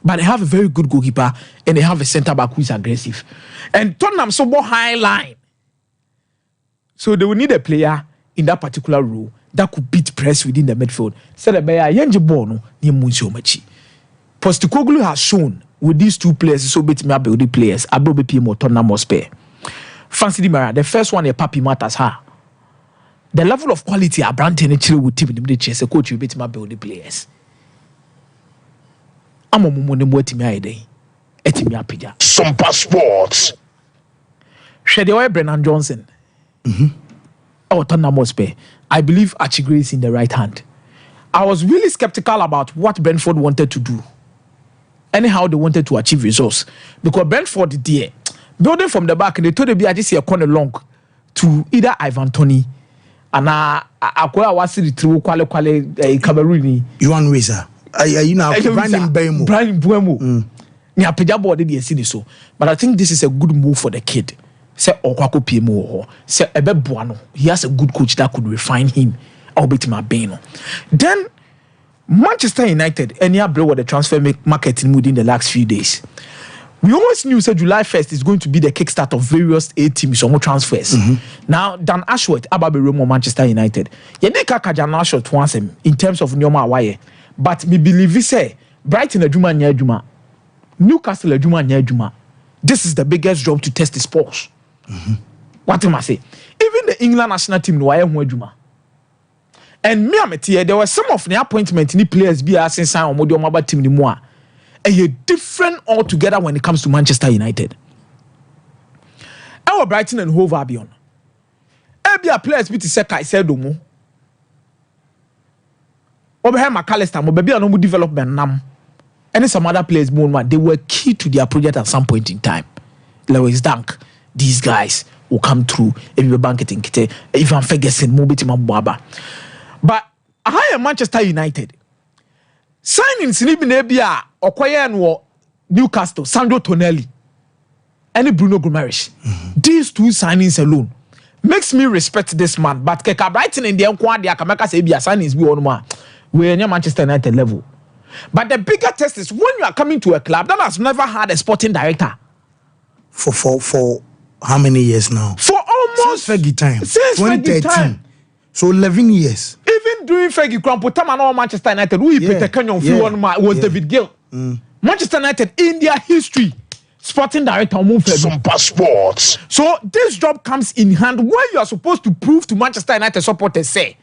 But they have a very good goalkeeper and they have a centre back who is aggressive. And Tottenham so more high line. So they will need a player in that particular role that could beat press within the midfield. Said the Bayer Yenji Bono near Muncio Machi. Postecoglou has shown with these 2 players, so bit me building players, Abobe Pimo Tottenham Hotspur. Fancy the Mara, the first one a Papi matters her. The level of quality a brand actually with team in the chase, a coach you bit my building players. I'm a mummy what me a day. Etimia Pija. Sompa Sports. Shedeoy Brennan Johnson. Tottenham Hotspur. I believe Achigre is in the right hand. I was really skeptical about what Brentford wanted to do. Anyhow, they wanted to achieve results. Because Brentford there, building from the back, they told the BID see a corner long to either Ivan Toney and Aqua was the true quale Cameroon. Yuan Weza. You know, Brian Buemo. Nya Pejabo did see so. But I think this is a good move for the kid. Say Okwako PMO. Say Ebe Buano. He has a good coach that could refine him. I'll bet him a beno. Then Manchester United and yeah, bro, the transfer market in within the last few days. We always knew that July 1st is going to be the kickstart of various A teams or more transfers. Now, Dan Ashworth, Ababe Romo, Manchester United. Yedeka Kajan Ashworth once in terms of Nyoma Waye. But me believe we say Brighton Ajuma Nyajuma, Newcastle Ajuma Nyajuma. This is the biggest job to test his pulse. What am I say? Even the England national team no Waye Juma. And me ametie there were some of the appointment in players be as sign on modi omaba team ni mu a different altogether when it comes to Manchester United. Our Brighton and Hove Albion. Ebia players be to say Caicedo mo. Oberham McAllister mo baby no development nam. And some other players more they were key to their project at some point in time. Lewis Dunk, these guys will come through. If banketing kite, Ivan Ferguson, Mobiti Mababa. But I am Manchester United. Signings in Ebia, Okoye and Newcastle, Sandro Tonelli, and Bruno Guimaraes. These 2 signings alone makes me respect this man. But Keka Brighton in the Enquad, Yakamaka say Ebia signings be on one. We're near Manchester United level. But the bigger test is when you are coming to a club that has never had a sporting director. For how many years now? For almost since Fergie time. Since 2013. So 11 years. Even during Fergie Krampotama and Manchester United, who Peter Kenyon was David Gill. Manchester United in their history, sporting director Sompa Sports. So this job comes in hand where you are supposed to prove to Manchester United supporters say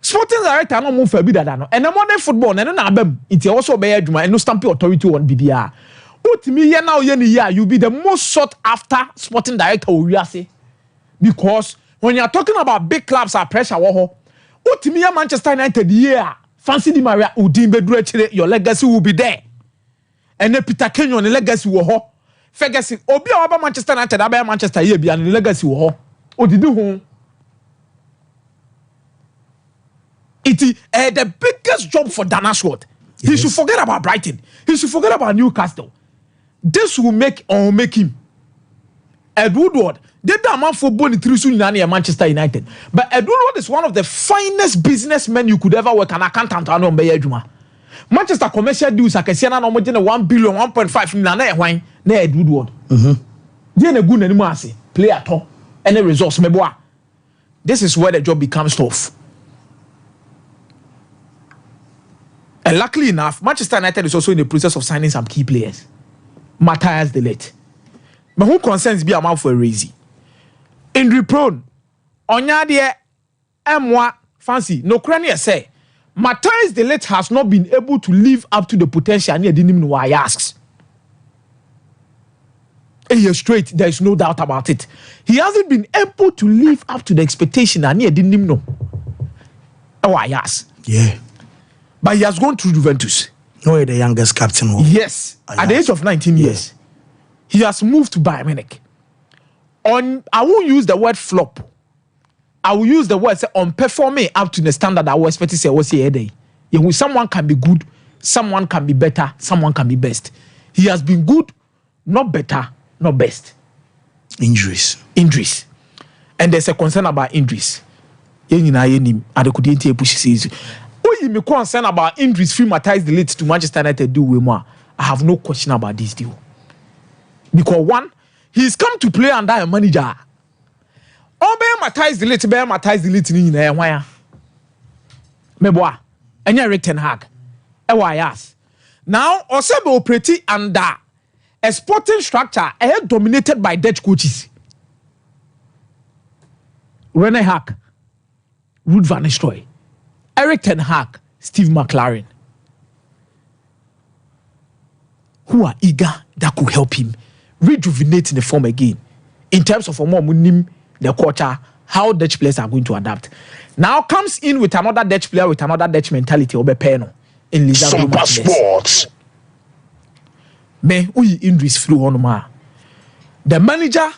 sporting director no move forbid that no. And the modern football and na abem it also be adwuma and no stamp authority on BBA. Utimi ye now ye ni year you be the most sought after sporting director we say. Because when you are talking about big clubs are pressure wo utimi ye Manchester United year fancy di Maria udin beduru chire your legacy will be there. And then Peter Kenyon the legacy wo ho. Ferguson obi a wa Manchester United aba Manchester ye bia the legacy wo ho. Odidi ho. It is the biggest job for Dan Ashworth. Yes. He should forget about Brighton. He should forget about Newcastle. This will make him. Ed Woodward, they don't man for Bonnie Trisu in Manchester United. But Ed Woodward is one of the finest businessmen you could ever work an accountant on Bayajuma. Manchester commercial deals are Cassiana no more than 1 billion, 1.5 million wine. Ne Ed Woodward. Then a good anymore play at all. Any resource meboa. This is where the job becomes tough. And luckily enough, Manchester United is also in the process of signing some key players. Matthias De Ligt. But who concerns be a man for a raising? Injury prone. Onya de M1 fancy. No crania say. Matthias De Ligt has not been able to live up to the potential and he didn't even know why he asks. A year straight, there is no doubt about it. He hasn't been able to live up to the expectation and he didn't even know. Oh, I ask. Yeah. But he has gone through Juventus. No, the youngest captain. Yes. At the age of 19 years. He has moved to Bayern Munich. I won't use the word flop. I will use the word say unperforming up to the standard I was expecting to say was here day. Someone can be good, someone can be better, someone can be best. He has been good, not better, not best. Injuries. And there's a concern about injuries. Me concern about injuries free Matthias De Ligt to Manchester United do with more. I have no question about this deal. Because one, he's come to play under a manager. Obe Matthias De Ligt ni na why? Meboa. Enya Erik ten Hag. Yes. Now, Osebe operate under a sporting structure dominated by Dutch coaches. Rene Hack, Ruud van Nistelrooy, Erik ten Hag, Steve McLaren, who are eager that could help him rejuvenate the form again in terms of the culture, how Dutch players are going to adapt. Now comes in with another Dutch player with another Dutch mentality, Obepeno in Sompa Sports. Me, we injuries through Onuma. The manager,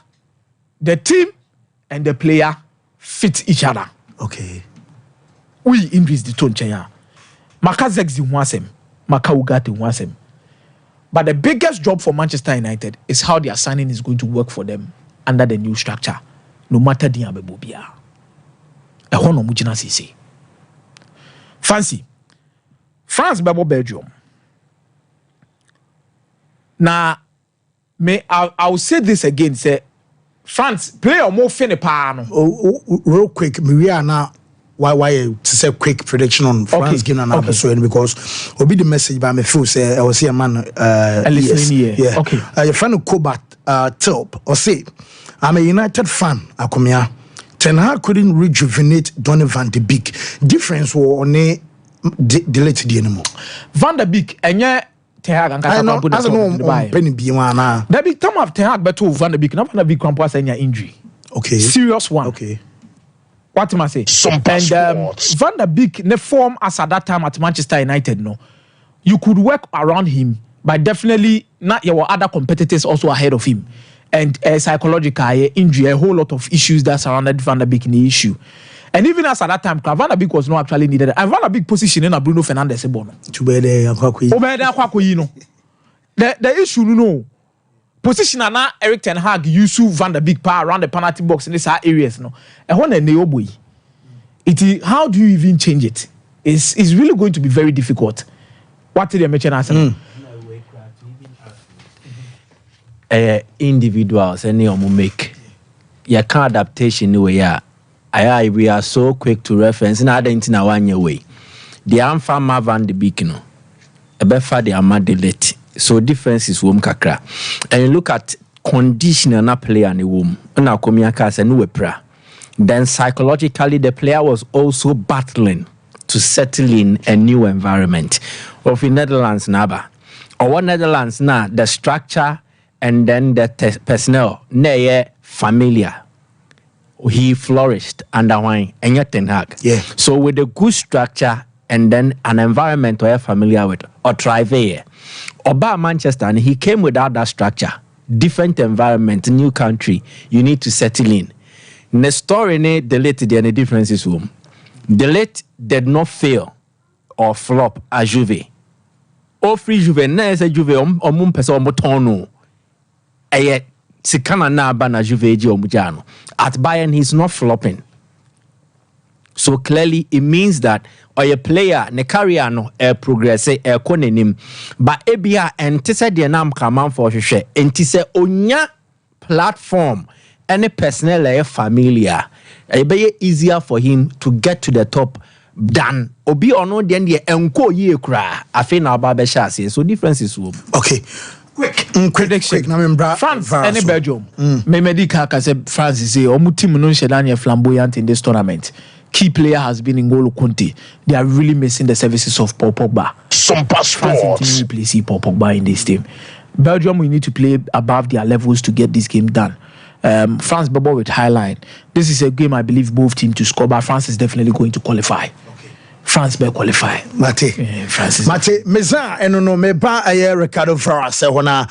the team, and the player fit each other. Okay. We injuries the tone chaya. Maka Zegzi wansem, Maka Ugati wansem. But the biggest job for Manchester United is how their signing is going to work for them under the new structure. No matter the abebobia. A hono mujina sisi. Fancy. France bebo Belgium. Now, I will say this again. Say France play or more finny pan. Real quick, Maria now. Why to say quick prediction on France game and episode because will be the message by me feel say I was see a man yeah. Okay. Your friend Kobat Tilp or say I'm a United fan akomia. Ten Hag couldn't rejuvenate Donny van de Beek. Difference was on a delete the anymore. Van de Beek and yeah Ten Hag and I know penny be one now. That big time of Ten Hag better Van de Beek. Not Van de Beek crampas any injury. Okay. Serious one. Okay. What am I say? And Van der Beek ne form as at that time at Manchester United, no. You could work around him, but definitely not your other competitors also ahead of him. And psychological injury, a whole lot of issues that surrounded Van der Beek in the issue. And even as at that time, Van der Beek was not actually needed. And Van der Beek position in a Bruno Fernandes bono. The issue, no. Position na Erik ten Hag Yusuf Van der Beek around the penalty box in these areas no. And when it how do you even change it? It's really going to be very difficult. What did you mention answer? Individuals any make. You can adaptation way we are so quick to reference na identity one year way. The Amfa Van de Beek no. Ebefa de Amadelete. So difference is wom kakra. And you look at condition na player ni wom. Na komiaka se no pra. Then psychologically the player was also battling to settle in a new environment. Of in Netherlands naba. Or what Netherlands na the structure and then the personnel na familiar. He flourished under wine and yet Ten Hag. Yeah. So with a good structure and then an environment where you're familiar with, or thrive here. Or by Manchester, and he came without that structure. Different environment, new country, you need to settle in. The story deleted any differences room. Delete did not fail or flop as Juve. Or free Juve, na say Juve or mum person or motono. Yet Sikana na bana Juve omujano. At Bayern, he's not flopping. So clearly, it means that or a player ne career no progress konenim, but ebia entise de nam kaman for hwehwe entise onya platform any personnel familiar. It be easier for him to get to the top than obi ono de enko ye kra afi na ba be sha ase. So differences wo. Okay. Quick prediction. France and Belgium. Medica said France is a team no shedania flamboyant in this tournament. Key player has been in N'Golo Conte. They are really missing the services of Paul Pogba. Sompa France need to play Paul Pogba in this team. Belgium, we need to play above their levels to get this game done. France bubble with high line. This is a game I believe both teams to score, but France is definitely going to qualify. France may qualify. Mate, Meza, and no me ba a Ricardo Ferras, wana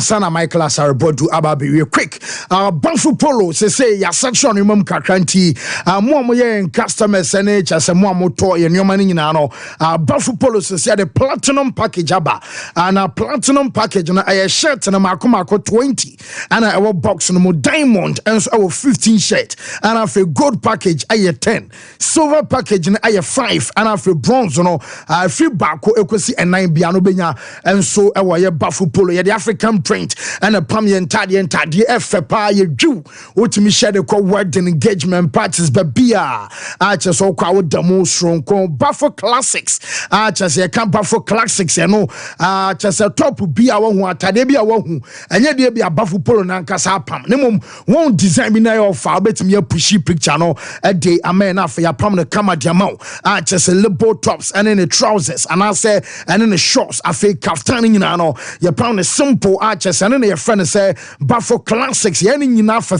Sana Michael Asarbodu Ababi. Quick, Banfu Polo, say, ya section, Mum Kakranti, Momoye and customers and as a Momoto and your money nano. Banfu Polo says, the platinum package aba, and a platinum package, and a shirt and a Makomako 20, and a box and a diamond, and so 15 shirt, and I feel gold package, I 10, silver package, and I 5. And after bronze, free bako ekwesi and 9 biano benya, and so a wire Bafu Polo, the African print, and a Pamian Tadi and Tadi Fepa, ye Jew, what me share the wedding engagement parties, babia, archers all crowd the most strong, Buffalo Classics, archers, a camp Buffalo Classics, and no, archers a top be our one, Tadebia one, and yet there be a Bafu Polo Nankasa Pam, Nemum won't design me now for a bit me a pushy picture, no, a day a man after your permanent come at your mouth, archers. A liberal tops and then the trousers and I say and then the shorts I feel kaftan you know you pound a simple archers and then your friend say Buffalo Classics you ain't enough for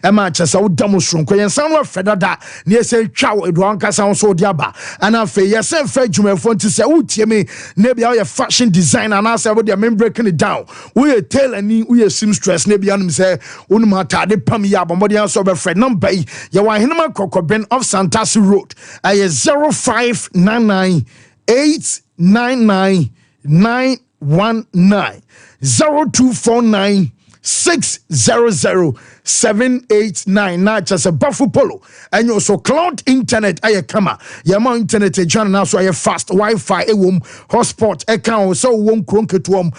matches out demonstration ko yen sanwa feda da ne say twa edwan kasa so diaba and I feel yes say jume phone to say utie me ne bia your fashion designer and I say we dey breaking it down we tailor ni we seamstress ne bia am say unum atade pam ya bomodi an so be friend number ya wa hinema kokoben of Santasi Road 0599 899 919 0249 600 789 not just a Buffalo Polo and you also cloud internet aye kama yama internet e join now so aye fast Wi-Fi e wom hotspot e kan so wom kronketom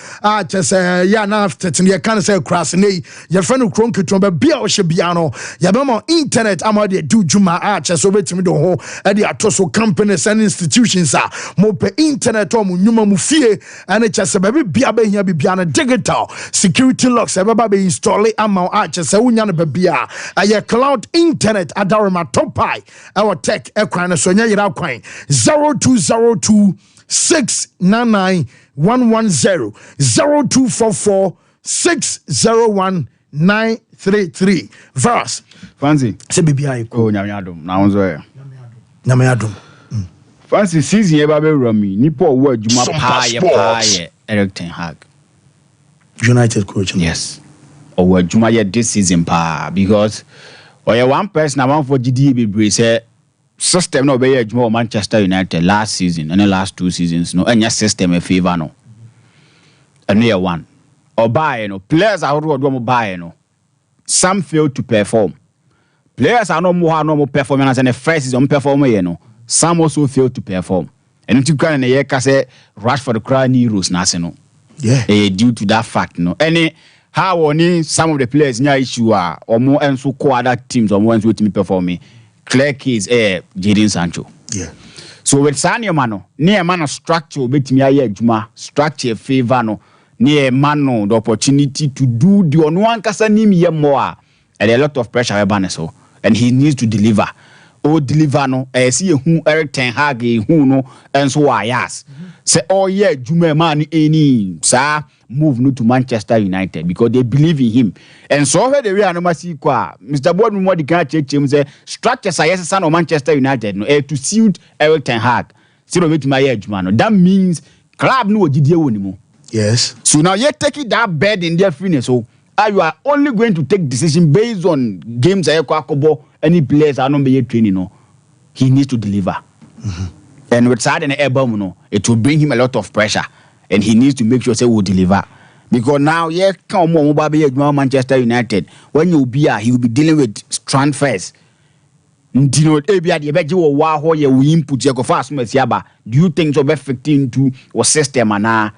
just ya na after you can say cross ne your friend kronketom be bia o she bia no ya be mo internet ama de do juma just so betimi do ho e de atoso companies and institutions mo pe internet o mo nyuma mu fie and just be bia be hia bia na digital security locks e be ba be install ama just babia aye cloud internet adarama topai our tech ekwan so nya yira kwan 0202 699 110 0244 601 933 verse fancy se bibia oh nyamiadum na wonzo nyamiadum fancy season e ba be rami nipo wo adwuma paaye Eric Ten Hag United coach yes or Juma this season pa because or one person I want for GDA be say system no be Juma Manchester United last season and the last 2 seasons no any system a favor no and year one or buy no players are what buy no some fail to perform players are no more performance and the first season performer you know some also fail to perform and you can say rush for the crown heroes national yeah due to that fact no any how only some of the players near issue are or more and so co other teams or more and so to me performing. Clear case Jadon Sancho. Yeah. So with Sanyo Mano, near man of structure bet me a juma, structure favor no, near mano the opportunity to do the on one casanim ye more and a lot of pressure so and he needs to deliver. Oh deliver no see who Eric Ten Hag who no and so I ask. Say oh yeah Juma man any sir move no to Manchester United because they believe in him. And so where the way anomasi kwa Mr. Board mo di kan check him say structures are yes son of Manchester United no to suit Eric Ten Hag. See no with my edge man. That means club no gidie woni mo. Yes. So now you're taking that bed in their fitness. So you are only going to take decision based on games any players are not be training no. He needs to deliver. And with Sad and Ebom, no, it will bring him a lot of pressure. And he needs to make sure he will deliver. Because now, come on, Manchester United. When you be he will be dealing with transfers. Do you think so be fitting to or system and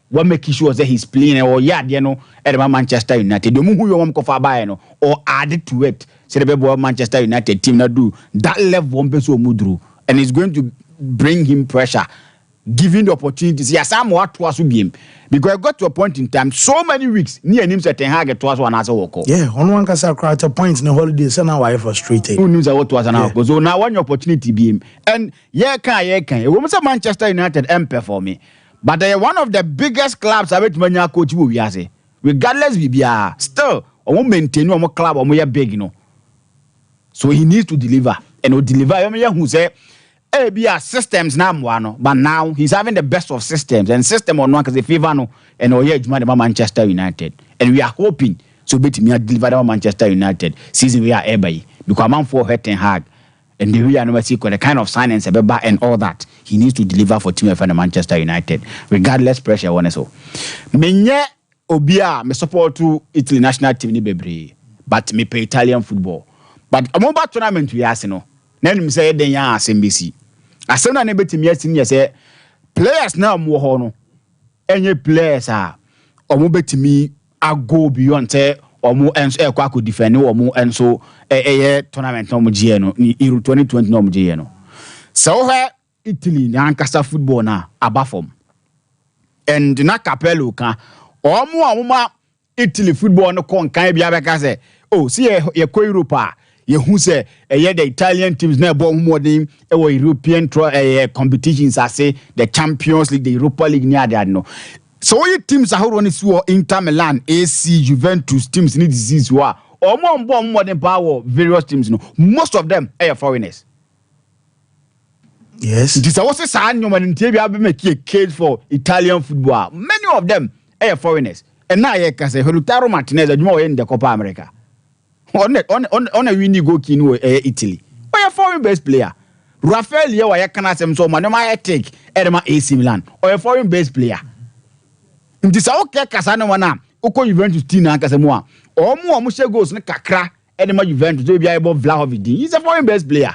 what make sure that he's playing or at Manchester United? The who you want to buy or add it to it. Say the Manchester United team not do that level one person mudru. And it's going to bring him pressure, giving the opportunities. Yes, I'm what was game because I got to a point in time, so many weeks near him said Ten Hag was one as a walk. Yeah, on one case I cried points in the holidays, and now I frustrated. Who knew what was an hour? So now one opportunity be him. And can. It was Manchester United empire for me. But they are one of the biggest clubs I bet many coach will be regardless we be still I won't maintain no more club or more big, So he needs to deliver. And will deliver who say be systems now but now he's having the best of systems and system on one because the favor no and Manchester United and we are hoping so bet me deliver Manchester United season we are able because man for Ten Hag and the real the kind of signings and all that he needs to deliver for team and Manchester United regardless pressure one so menye obia me support to Italy national team ni bebre but me pay Italian football but among tournament we ask no na nim say den ya asembesi asem na betimi asini say players na mo ho no enye players omo betimi go beyond say omo enso ekwa defend omo enso tournament no mo gie no Euro 2020 no mo gie no so Italy na ankasa football na abafom and na Capello kan omo Italy football no kon kan bia be ka say oh see ye ko Europe who say the Italian teams now more than European competitions I say the Champions League, the Europa League near that no. So all teams are running through Inter Milan, AC, Juventus teams need disease or more than power various teams no. Most of them are foreigners. Yes. This is also sign no man in make a case for Italian football. Many of them are foreigners. And now I can say Lautaro Martinez is more in the Copa America. On a winning goal in Italy. Why a foreign based player? Rafael Leo, I can ask him so man, I take Edema AC Milan or a foreign based player. This is okay, Casano Wana, Oko Juventus Tina Casamoa, or more Musha goes Nakakra, Edema Juventus, to be able Vlahovic. He's a foreign based player.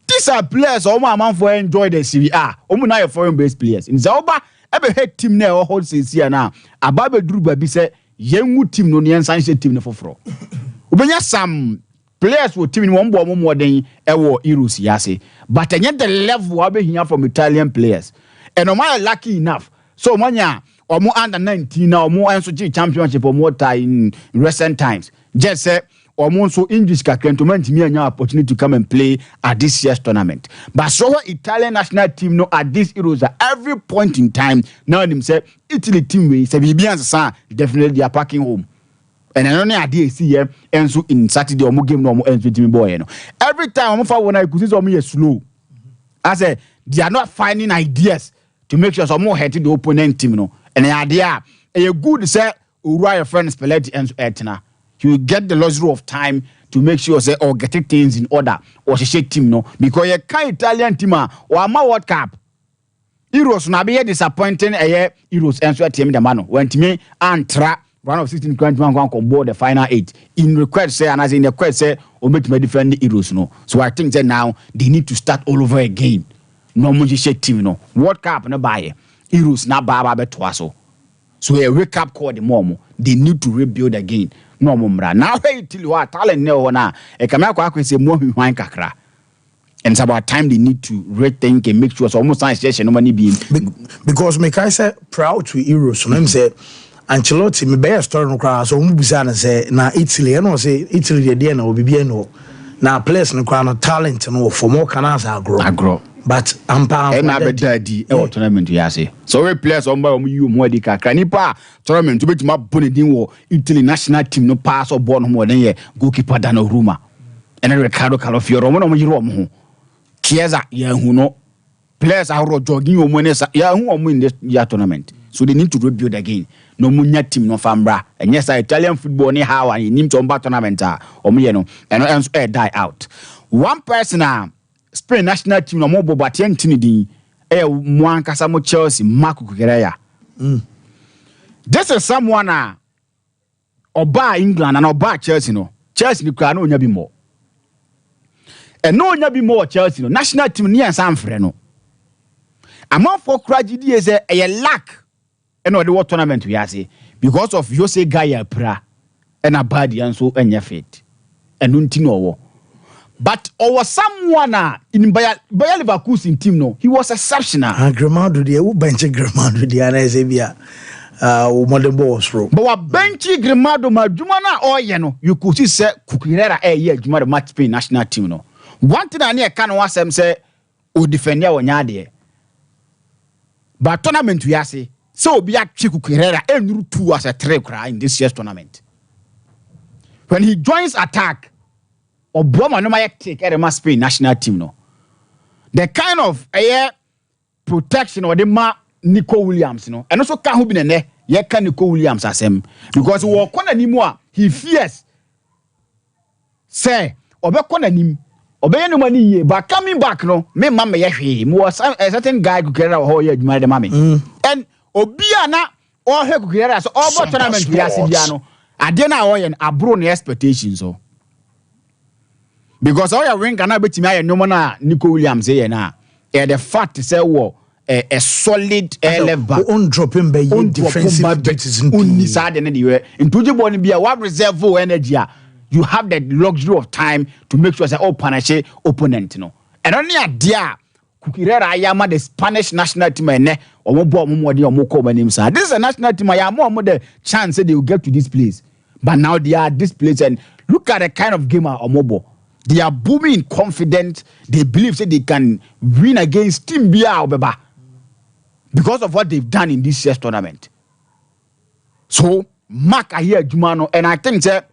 These are players, all my man for enjoy the CVR, Omuna foreign based players. In Zauba, ever head team now, hold since here now. Ababe Drew Baby said, Young team no nyan sanse team no foforo. Ubenya some players will team in one more than ewo Euros yase. But yet the level we be here from Italian players. And am lucky enough. So manya or more under 19 now more NSG championship or more time in recent times. Just say or more so English can to me an opportunity to come and play at this year's tournament. But so Italian national team no at this Euros at every point in time now them say Italy team we say definitely they are packing home. And I don't know idea see here and so in Saturday or more game no more team boy. Every time I'm for when I could see me slow. I say they are not finding ideas to make sure some more head to the opponent team no. And the idea a good say Uriah friend Spalletti and Etna. He will get the luxury of time to make sure say or getting things in order or shake team no because you can't Italian team or a World Cup. Euros na be disappointing Euros and so team the man when to me and tra round of 16 21 go board the final 8 in request say and as in the request say o make me defend the Euros no. So I think that now they need to start all over again. No more shake team no. World Cup no buy Euros na ba beto so So a wake up call the mom. They need to rebuild again. No mumra. Now hey till you are talent no na. E kama kwa say more wine kakra. And it's about time they need to rethink and make sure it's almost nice just no money being because me kai say proud to Euros. So them say Ancelotti me be a story no crowd so mbusa na say na Italy and no say Italy dey na obi no na players no crowd no talent no for more canals agro but ampa na be daddy e tournament ya say so we players on ba you mo di kakra nipa tournament to betima bonedin wo Italy national team no pass or born mo den ye goalkeeper Donnarumma and Ricardo Calafiori mo no yiro mo ho Kieza ya hu no players are jogging o mo nesa ya hu o mo in this year tournament so they need to rebuild again no munya team no fambra and yes Italian football ni how and nim to mba tournament o mo ye no and die out one person Spain national team no mo bobate ntini din mo ankasa mo Chelsea Marco Cucurella this is someone oba England and oba Chelsea no Chelsea ni kra no nya bi mo and no nya bi mo Chelsea no national team ni ansa mfre no among for tragedy is a lack and no the tournament we are say because of Jose Gaya pra and a bad and so enya fit and untino but our someone in Bayer Leverkusen team no he was exceptional Gramado dey who bench Gramado dey na Ezebia modern balls bro but wa bench Gramado madwuma na oye no you could see say Cucurella ye adwuma the match Spain national team no one thing I near can wasem say o defend ya wonya de but tournament we say so obi a Cucurella enuru 2 as a 3 cry in this year's tournament when he joins attack Obama no may take the Spain national team no the kind of protection or the Nico Williams no and also can who be ne ye can Nico Williams asem because we walk on anymore he fears say obekona nim obey no money ye but coming back no me mama ye hwe was a certain guy who carry how ye adwuma de mama and obia na o he ku carry so all tournament we asibia no ade na o ye abro no expectations so because all your ring kana betimi aye no na Nico Williams ye na the fact say wo a solid level on dropping by defensive duties in side na the way into the ball bia wa reserve energy you have the luxury of time to make sure say punish opponent no and only a dia Cucurella ayama the Spanish national team ene omo bo omo de omo call name sir this is a national team ayama the chance they will get to this place but now they are this place and look at the kind of game omo they are booming in confidence they believe that they can win against team bia obeba because of what they've done in this year's tournament so mark here Jumano and I think that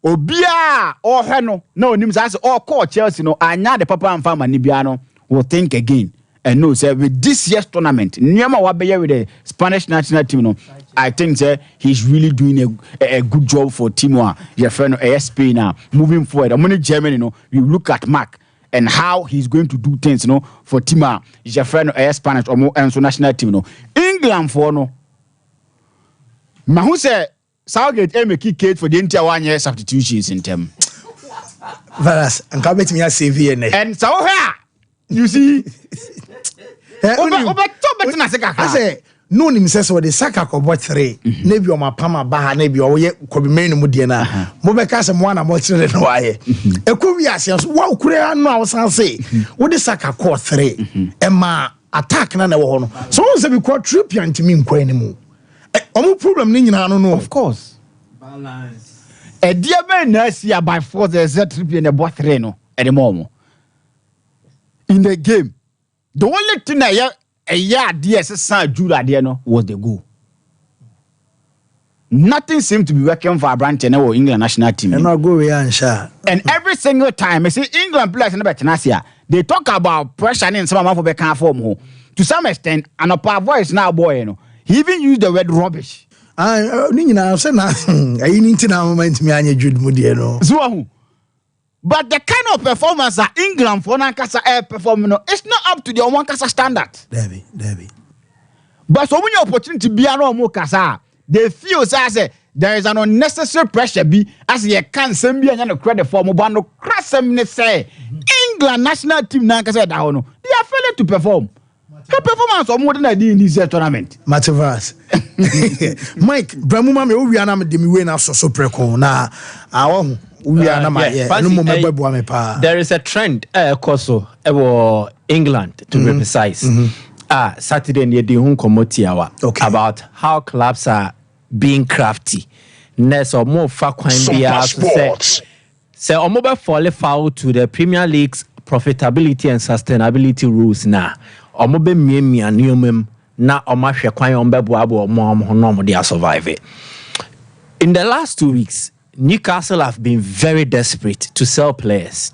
obia or heno no names as all call Chelsea no anya the papa and farmer nibiano will think again and no say with this year's tournament Nyama Wabeye with the Spanish national team no I think that he's really doing a good job for Timor your friend Spain now moving forward I'm Germany no you look at Mark and how he's going to do things for Timor your friend Spanish or national team no England for no Mahu say Southgate make case for the entire 1 year substitutions in them. Varas, and come with me a CV and so you see, I say, no, him says what the Saka bought 3. Maybe on my Pama Baha, maybe or ye could be made Mudiana. Mobecas and one about than why. A curious, what could I know? I say, what the Saka caught 3 Emma attack none one. So once we call Trippier to me anymore. No problem, I don't know. Of course. Balance. A dear man, Nessia by force there's a trip in the Botreno at the moment. In the game, the only thing a year DSS Judah Diano was the goal. Nothing seemed to be working for Branton or England national team. And I'll go and share. And every single time I see England players in the Betanasia, they talk about pressure in some amount of a form. To some extent, and a power voice now, boy, he even used the word rubbish. I said nothing. I need to know moment me and Jude Mudiano. But the kind of performance that England for Nankasa air performing, it's not up to their one Kasa standard. Debbie. But so many opportunity be no more Kasa, they feel say there is an unnecessary pressure be as you can send me and credit for Mobano crass say England national team Nankasa down. They are failing to perform. Her performance or more than I did in this tournament. Matevas. Mike, Bramuma, we are not the winner so preco. Now, our we are not there is a trend, Koso, England, to be precise. Saturday near the home about how clubs are being crafty. Ness or more Sompa say Omoba fall foul to the Premier League's profitability and sustainability rules now. Omobe miemi anumem na omahwe kwan ombeboabo omo they are survive it. In the last 2 weeks, Newcastle have been very desperate to sell players.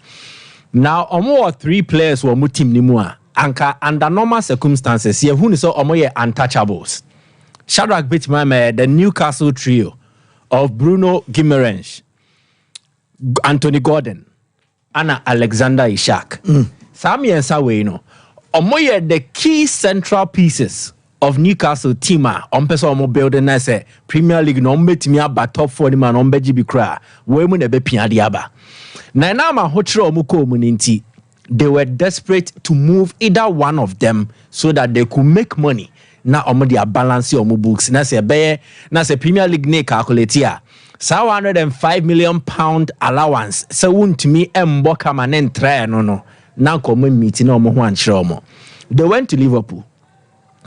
Now, omo 3 players were team nimua. Anka under normal circumstances, ye who so omo ye untouchables. Shadrach Bitmame, the Newcastle trio of Bruno Guimaraes, Anthony Gordon, Anna Alexander Ishak. Sami and Saweno. Omo the key central pieces of Newcastle team on person omo building na say Premier League no mbetimi aba top 4 man on beji bi kra we mu na be pia de aba na na ma hochre omo ko mu nti they were desperate to move either one of them so that they could make money na omo dia balance omo books na say be na say Premier League ne calculate here so 105 million pound allowance so wuntimi embo kama na ntra no na komo meeting na omo ho anchre omo they went to Liverpool.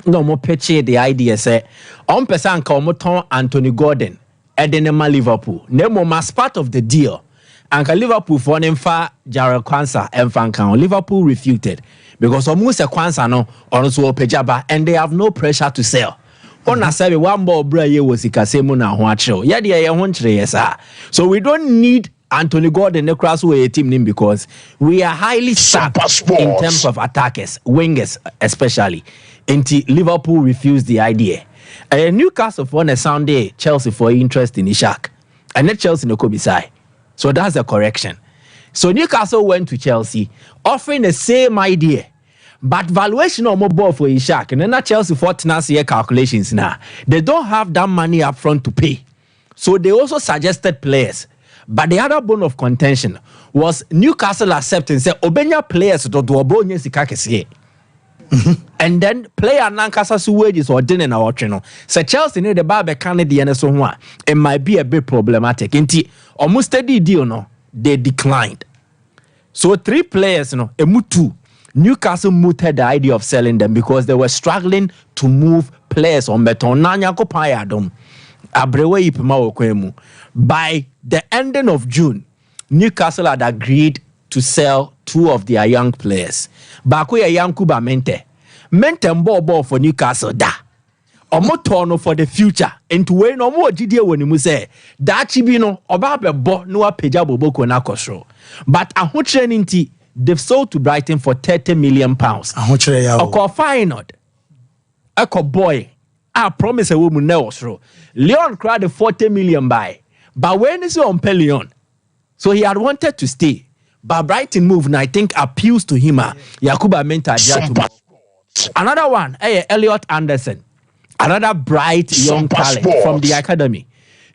No more pitchy the idea say on person ton Anthony Gordon Edenema Liverpool. Nemo as part of the deal. Anka Liverpool for nemfa Jarrell Kwanzaa and Fankan. Liverpool refuted because almost a Kwanzaa no on so pejaba and they have no pressure to sell. On a say one ball braye was ikasemu na ho achiro. Ya dia ye ho nchire yesa. So we don't need Anthony Gordon the crossway team name because we are highly stacked in terms of attackers, wingers especially. Until Liverpool refused the idea. Newcastle for a Sunday, Chelsea for interest in Ishak. And not Chelsea no Kobisai. So that's the correction. So Newcastle went to Chelsea, offering the same idea. But valuation of more ball for Ishak. And then not Chelsea for year calculations now. They don't have that money up front to pay. So they also suggested players. But the other bone of contention was Newcastle accepting say Obenya players do obonye sikakese. And then player nankasa wages or dinner na watching. So Chelsea need the bar Canadian so one. It might be a bit problematic. Inti almost steady deal no, they declined. So 3 players no, two. Newcastle mooted the idea of selling them because they were struggling to move players on beton. Nanya ko payadom. Abrewe ipima okwemu. By the ending of June, Newcastle had agreed to sell 2 of their young players. Bakuya Yankuba Mente. Mente ball for Newcastle da. Omotono for the future. And to win no more GD when you say that chibino obabe bo no peja boboko na kosro. But ahotre they've sold to Brighton for 30 million pounds. Ahotre ya. Oko final. Eko boy. I promise a woman no osro. Leon cried the 40 million buy. But when is on Leon? So he had wanted to stay. But Brighton move, and I think appeals to him. Yakuba Menta. Another one, Elliot Anderson. Another bright young talent from the academy.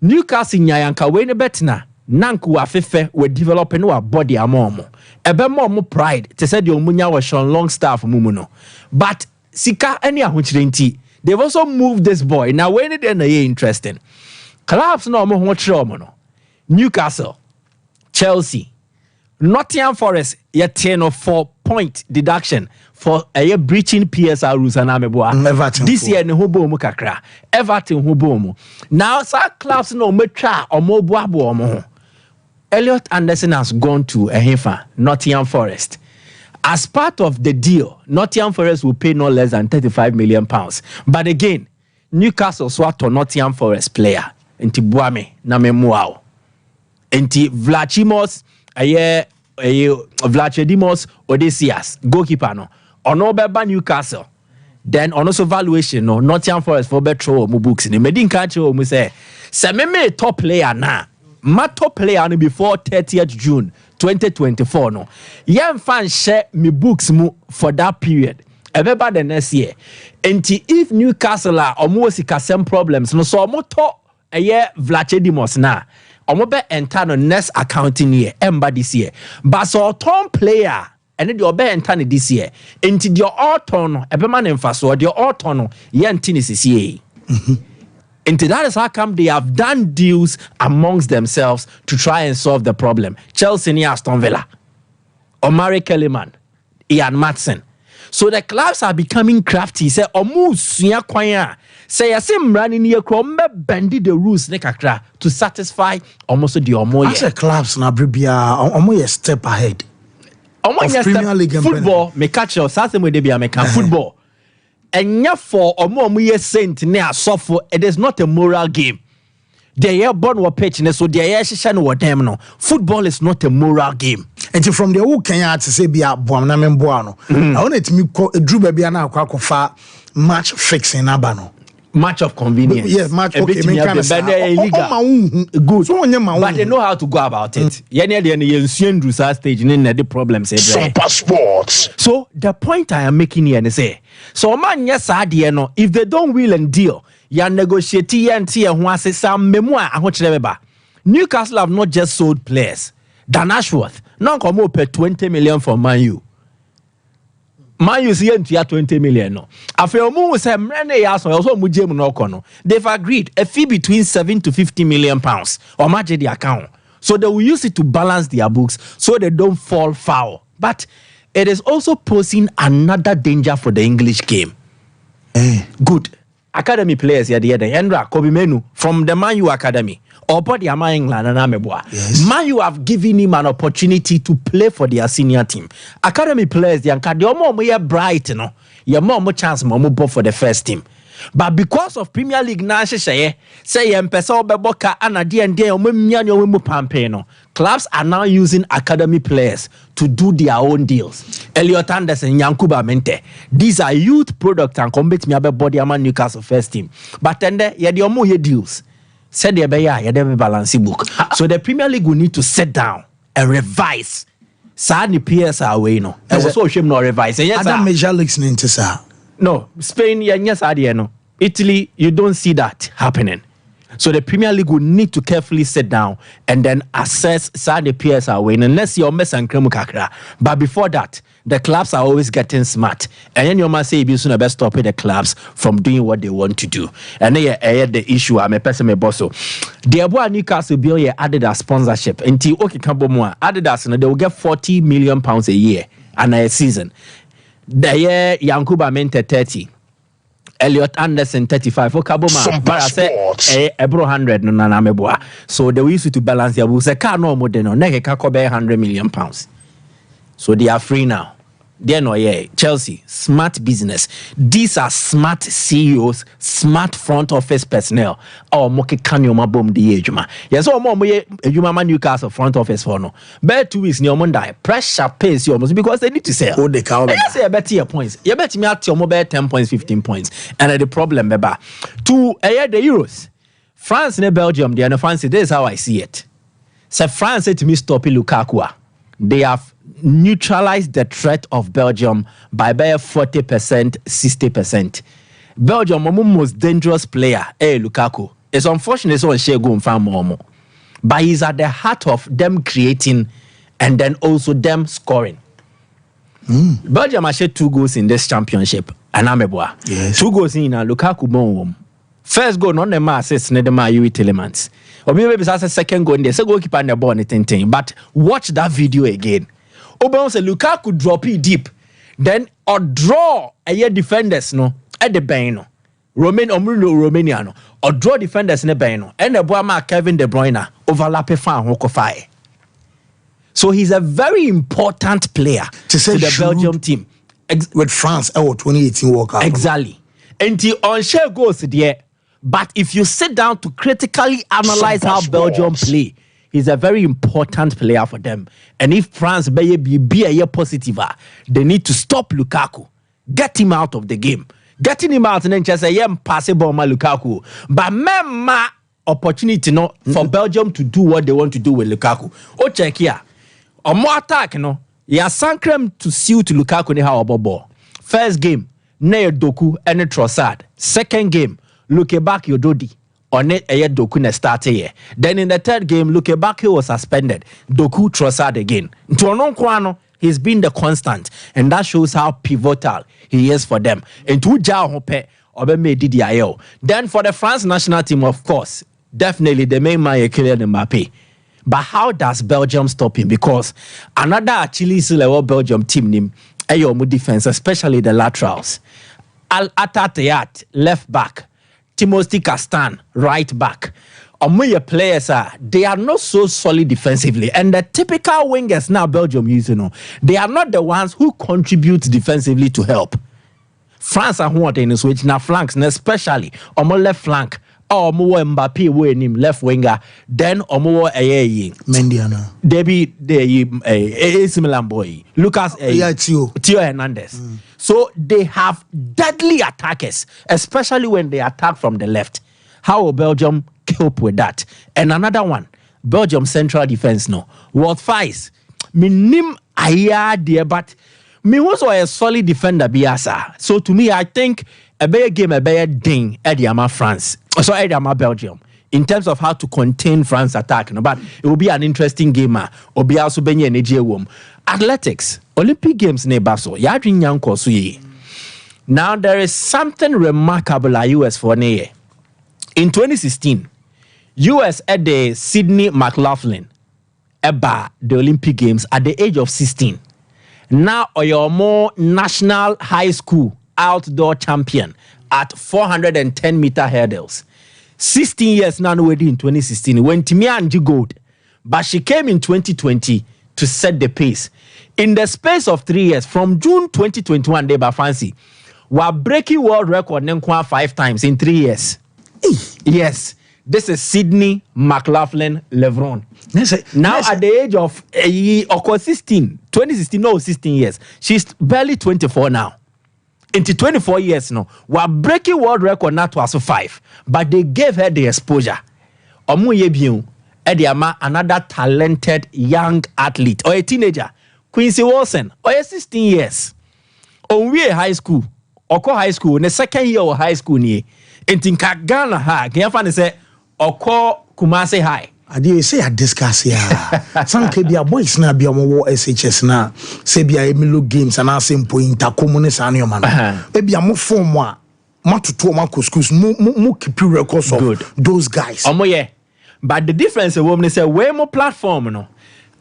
Newcastle Nyanka Wayne Betna. Nanku Afefe were developing our body amomo. Ebe mo pride. Te said the Omunya was shown long staff mumuno. But Sika any ahunchirenti. They've also moved this boy. Now when it end interesting. Clubs no mo Newcastle, Chelsea, Nottingham Forest, yet 10 or 4-point deduction for a breaching PSR rules and Ameboa. This year, no hobo kakra. Everton hobo. Now, some clubs no metra or more boabo or more. Elliot Anderson has gone to Ehefa, Nottingham Forest. As part of the deal, Nottingham Forest will pay no less than 35 million pounds. But again, Newcastle swat to Nottingham Forest player. Enti Buame na memuao. Enti Vlachimos Vlachedimos Odysseus goalkeeper no ono beba Newcastle then ono so valuation no Nottingham Forest for betro mu books ni medin ka che o mu say se me top player na ma top player no before 30th June 2024 no yem fan share me books mu for that period ebeba the next year enti if Newcastle are almost some problems no so omo to Vlachedimos na omo be enter no next accounting year emba this year but so top player and the obey and tani this year. Into the autumn, a man in fast or the autumn, yan tennis is ye. And that is how come they have done deals amongst themselves to try and solve the problem. Chelsea near Aston Villa, Omari Kellyman, Ian Matson. So the clubs are becoming crafty. Say, Omusia Kwaya. Say, I say, running here, bend the rules to satisfy almost the Omoye. I say, clubs na Bribia, Omoye step ahead. Omoye Premier League football, me catch your Saturday with the American football. And for Omoye Saint near software, it is not a moral game. They are born or pitching, so they are shan or them no. Football is not a moral game. And from the whole Kenya to say be a Buana Membuano. I want to me Drew Babiana Kwakofa match fixing Abano. Match of convenience. Yes, match okay. Good. But they know how to go about it. Yeah, stage the problems. Sompa Sports. So the point I am making here is say, so man, yes, if they don't will and deal, you negotiate and see some memoir. Newcastle have not just sold players. Dan Ashworth, non come up 20 million for Man U. Man U see 20 million no. After mu say mrene ya so also mu jemu no kono. They've agreed a fee between 7 to 50 million pounds or match the account. So they will use it to balance their books so they don't fall foul. But it is also posing another danger for the English game. Good. Academy players here the other Endra Kobe Menu from the Man U Academy. Or body Ama England and Ameboa. Yes. Man U have given him an opportunity to play for their senior team. Academy players, the more bright, you know, you more chance more for the first team. But because of Premier League now, say Mpesa Beboka and Pampeno, clubs are now using academy players to do their own deals. Elliot Anderson, Yankuba Mente, these are youth products and compete me about body Ama Newcastle first team. But then there, you deals. Said the balance book. So the Premier League will need to sit down and revise. Sadly, PS are away no. And was so shame not revise. Yes, Adam major leagues into sir. No, Spain, yes, no. Italy, you don't see that happening. So the Premier League will need to carefully sit down and then assess Sadly, PS are away unless you're mess and kremukakra. But before that, the clubs are always getting smart. And then you must say, you best stop the clubs from doing what they want to do. And then the issue, I'm a person, my boss. The Abu Newcastle bill added a sponsorship. Until Kambomoa added us, they will get 40 million pounds a year and a season. The year Yankuba Mente 30. Elliot Anderson 35 for Kaboma. But I say ebro 100 no na meboa. So they used to balance their books. A car no more than no neke kakobe 100 million pounds. So they are free now. They know Chelsea, smart business. These are smart CEOs, smart front office personnel. Or moke kanyo mabom di ejuma. Yes, or more ejuma Newcastle front office for no. But 2 weeks near Monday. Pressure pays you almost because they need to sell. Oh, they count. Yes, you bet your points. You bet me at your mobile 10 points, 15 points. And the problem, beba. To the Euros. France and Belgium, they are no fancy. This is how I see it. So France said to me, stop Lukaku. They have neutralized the threat of Belgium by about 40%, 60%. Belgium, most dangerous player, Lukaku. It's unfortunate so Shego and Famomo. But he's at the heart of them creating and then also them scoring. Belgium has shed 2 goals in this championship. And Ameboa. Yes. 2 goals in Lukaku bon. First goal, not the mass, it's not the Mayu elements. Or maybe it's a second goal in the second goalkeeper and the ball anything. But watch that video again. Oban say Lukaku drop it deep, then or draw a defenders no at the bano. Romaniano or draw defenders in the bano and the boy Kevin De Bruyne overlap a fan Hokofai. So he's a very important player to the Belgium team. With France, 2018 World Cup. Exactly. And he on share goes there. But if you sit down to critically analyze how Belgium play, he's a very important player for them. And if France be a year positive, they need to stop Lukaku. Get him out of the game. Getting him out and then just say, possible my Lukaku. But mema opportunity no for Belgium to do what they want to do with Lukaku. Oh, check here. Or more attack, no. Yeah, Sankrem to suit Lukaku ni how ball. First game, ne Doku and Trossard. Second game, look back your Dodi. On it, Doku ne started here. Then in the third game, Luke Bakio was suspended. Doku Trossard again. Tonon Kwano, He's been the constant, and that shows how pivotal he is for them. And to then for the France national team, of course, definitely the main man is Kylian Mbappe. But how does Belgium stop him? Because another Achilles level Belgium team name, Ayomu defense, especially the laterals. Al-Atatayat, left back. Timothy Castan, right back. Your players they are not so solid defensively. And the typical wingers now Belgium use, they are not the ones who contribute defensively to help. France are what in switch now flanks, especially on my left flank. Or more Mbappe winning left winger, then or more Mendiana. Debbie AC Milan boy. Lucas Tio Hernandez. So they have deadly attackers, especially when they attack from the left. How will Belgium cope with that? And another one, Belgium central defense World Fies. Minim aya dear, but me also a solid defender biasa. So to me, I think a better game, a better ding Ediama France. So Ediama Belgium. In terms of how to contain France attack, but it will be an interesting game. Obi also benye energy wom. Athletics, Olympic Games nebaso. Yadrin yanko suye. Now there is something remarkable at US for ne. In 2016, US at the Sydney McLaughlin about the Olympic Games at the age of 16. Now your more national high school outdoor champion at 410-meter hurdles. 16 years now already in 2016 when Timia Anji gold, but she came in 2020 to set the pace. In the space of 3 years, from June 2021, they by fancy, we're breaking world record 5 times in 3 years. Yes, this is Sydney McLaughlin Levron. Now at the age of 16 years, she's barely 24 now. Into 24 years now, we're breaking world record now to also 5, but they gave her the exposure. Another talented young athlete or a teenager, Quincy Wilson, or 16 years. On we high school, Oko high school, in the second year of high school, in Ghana, can you find say Oko Kumasi High? I did say I discuss here. Some could be a boys now be a more SHS now. Say be a Emilio games and I same point a communist and your man. Maybe a more form one. Matu Marco schools, more keep you records of good. Those guys. But the difference is women say way more platform, no.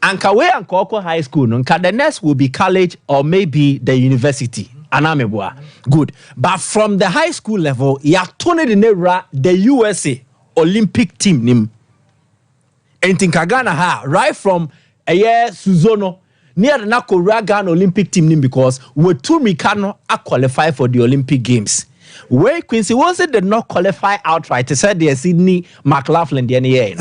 And Kawe and Koko High School, no. The next will be college or maybe the university. Anamebua. Good. But from the high school level, you are turning the USA Olympic team name. And Ghana ha right from a year Suzono near the Nako Ghana Olympic team name because we two Mikano are qualified for the Olympic Games. Where Quincy Wilson did not qualify outright, they said the Sydney McLaughlin the year.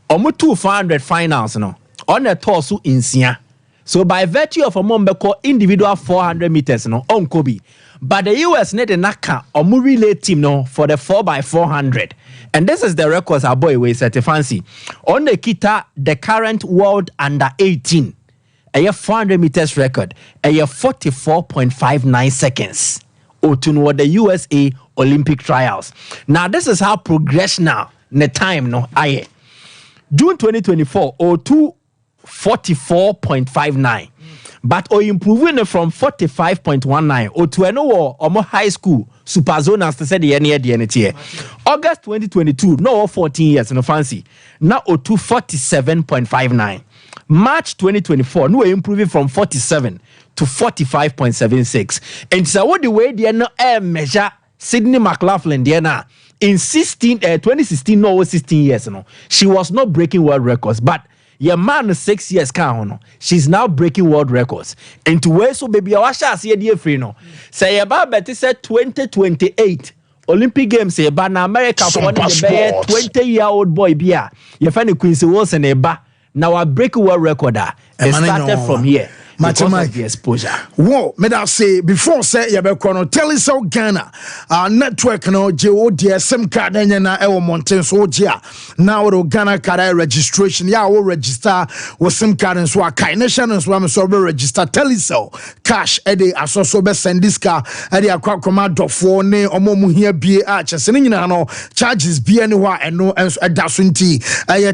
Omu 200 finals no on the torso in Sia. So by virtue of a Mombeko individual 400 meters no on Kobe. But the US need a Naka Omu relay team no for the 4x400. And this is the records our boy we set fancy. On the Kita, the current world under 18, a 400 meters record, a 44.59 seconds. Otun the USA Olympic trials. Now this is how progressional the time no aye. June 2024, 44.59. But or improving from 45.19 or to or more high school super zoners to say the NTA. August 2022, no 14 years no fancy. Now or to 47.59. March 2024, no improving from 47 to 45.76. And so what the way they no measure Sydney McLaughlin there in 2016, no 16 years no. She was not breaking world records, but your man 6 years count. She's now breaking world records. And to where so baby I see dear free no. Say about Betty said 2028 Olympic Games say ba na America for the 20-year-old boy bia. You find Quincy Wilson eba. Now I break world record. It started from here. Because of the exposure. Whoa, me that say before say you be kono tell us how Ghana network no je SIM card na e wo monten so je now the Ghana card registration ya wo register wo SIM card so akai national so am so be register tell us how cash e dey asoso be send this car e dey akwa dofo ne omo mu hia bie a chese ne nyina no charges bie ne wa eno enso da so nti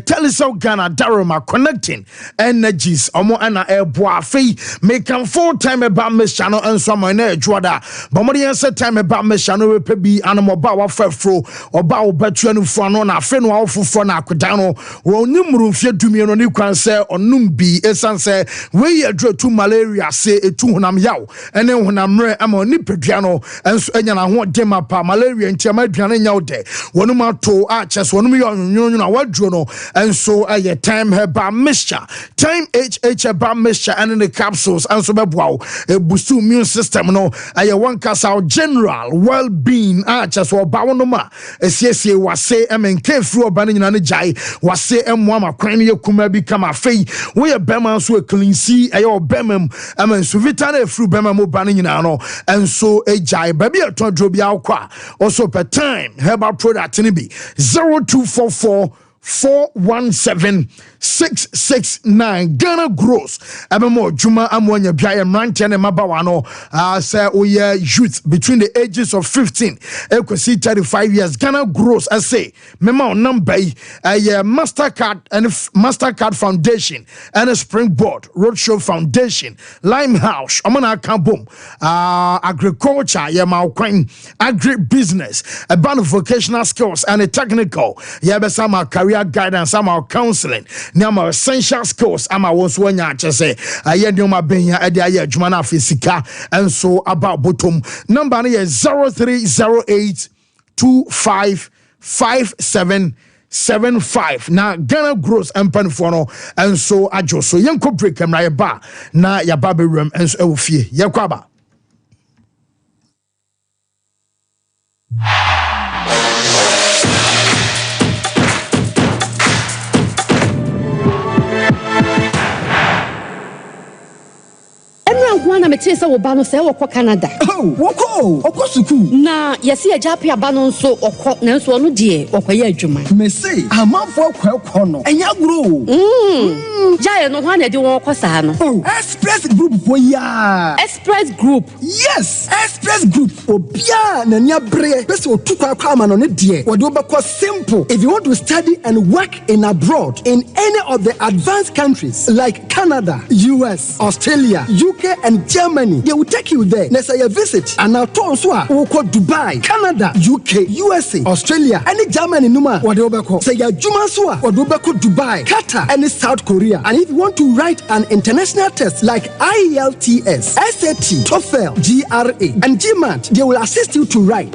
tell us how Ghana Daroma connecting energies omo ana e boa fe yi make am full time about mixture no enso am na edwoda but mo dey say time about mixture no we pe bi anamo ba wa fafro oba obetu anufo no na afe no awofofo na akodan no wo nyimru fie dumie no ni kwan se onum bi esan se we yedro tu malaria se etu hunam yaw ene hunam re ama ni pedua no enso enya na ho de mapa malaria ntiama aduane nya ode wonum ato a chese wonum yo nwunwu na wadro no enso aye time herbal mixture time HH herbal mixture and the capsules enso beboa boost immune system no aye one cast general well-being a chese oba wonuma esiesie wase emenke fru oba nyina ne jai wase emwa makwan ye kuma bi kama fei we bema so cleansi aye obemam amanso vitana fru bema mo ba nyina no enso ejai ba bi atodro bi akwa also per time herbal product ni bi 0244 417-669 Ghana gross abemo juma amwanya bia mrante ne mabawa no say oye youth between the ages of 15 equasi 35 years Ghana gross I say mema number Mastercard Foundation and a Springboard Roadshow Foundation Limehouse amana kambom agriculture ma kwan agri business a band of vocational skills and a technical besama career guidance, I'm our counseling, now essential skills, I'm our once one ya say, I had no my benya at the Jumana Physica, and so about bottom number is 0308 255775. Now Ghana gross and panfono, and so I just so young could break and ba na ya baby room and so fear yakwaba. One me tell say obano say okọ Canada. Oh, okọ suku. Na yesi ejape abano nso okọ na nso no de okoye adwuma. Me say amanfo akọ no. Enya gro. Jaye no hwan na de won okọ saa no. Oh, Express Group for ya. Express Group. Yes, Express Group. Obia na nya bre. Pese otukwa akwa ama no ne de. Wo de obekọ simple. If you want to study and work in abroad in any of the advanced countries like Canada, US, Australia, UK and Germany, they will take you there. Let's say a visit. And now to also Dubai, Canada, UK, USA, Australia, and Germany numa wadobeko. Say ya Juma Swa wadobeko Dubai, Qatar, and South Korea. And if you want to write an international test like IELTS, SAT, TOEFL, GRA, and GMAT, they will assist you to write.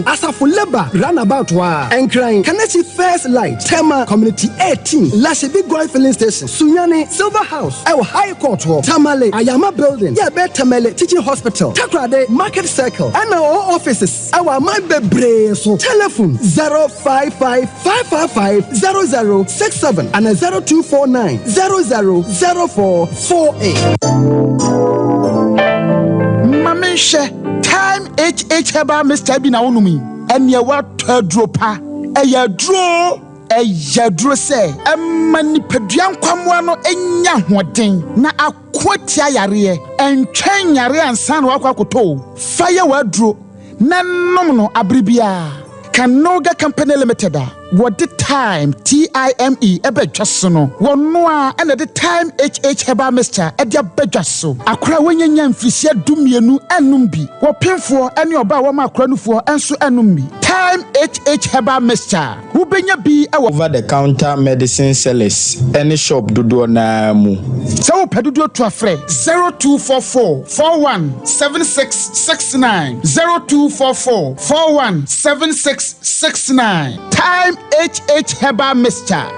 Asafo Labor, Runabout wa, and crying. Kanachi First Light, Tema Community 18, Lashibi Goy Filling Station, Sunyani, Silver House, our High Court, Tamale, Ayama Building, Tamale Teaching Hospital, Takrade Market Circle, and our offices. Our my bebre so telephone 055-555-0067 and 0249-000448. Mamisha, time HH Heba Mr. Bina Unumi, and your what dropa, a ya draw. Yadro say mani peduan kwamwa enya hoden na akwatia yare entwen yare ansan wakwakoto fire wadro na nom no abribia Kanoga Company Limited what the time TIME ebetwaso no wono a na the time HH Heba Mr. edia bedwaso akra wanyanya mfisia dumienu enum bi wopemfo ene oba wo makra nufo enso enum bi time HH Heba Mr. who benya bi over the counter medicine sellers any shop dodo na mu so pedodo to afre 0244 417669 0244 417669 time HH Heba Mr.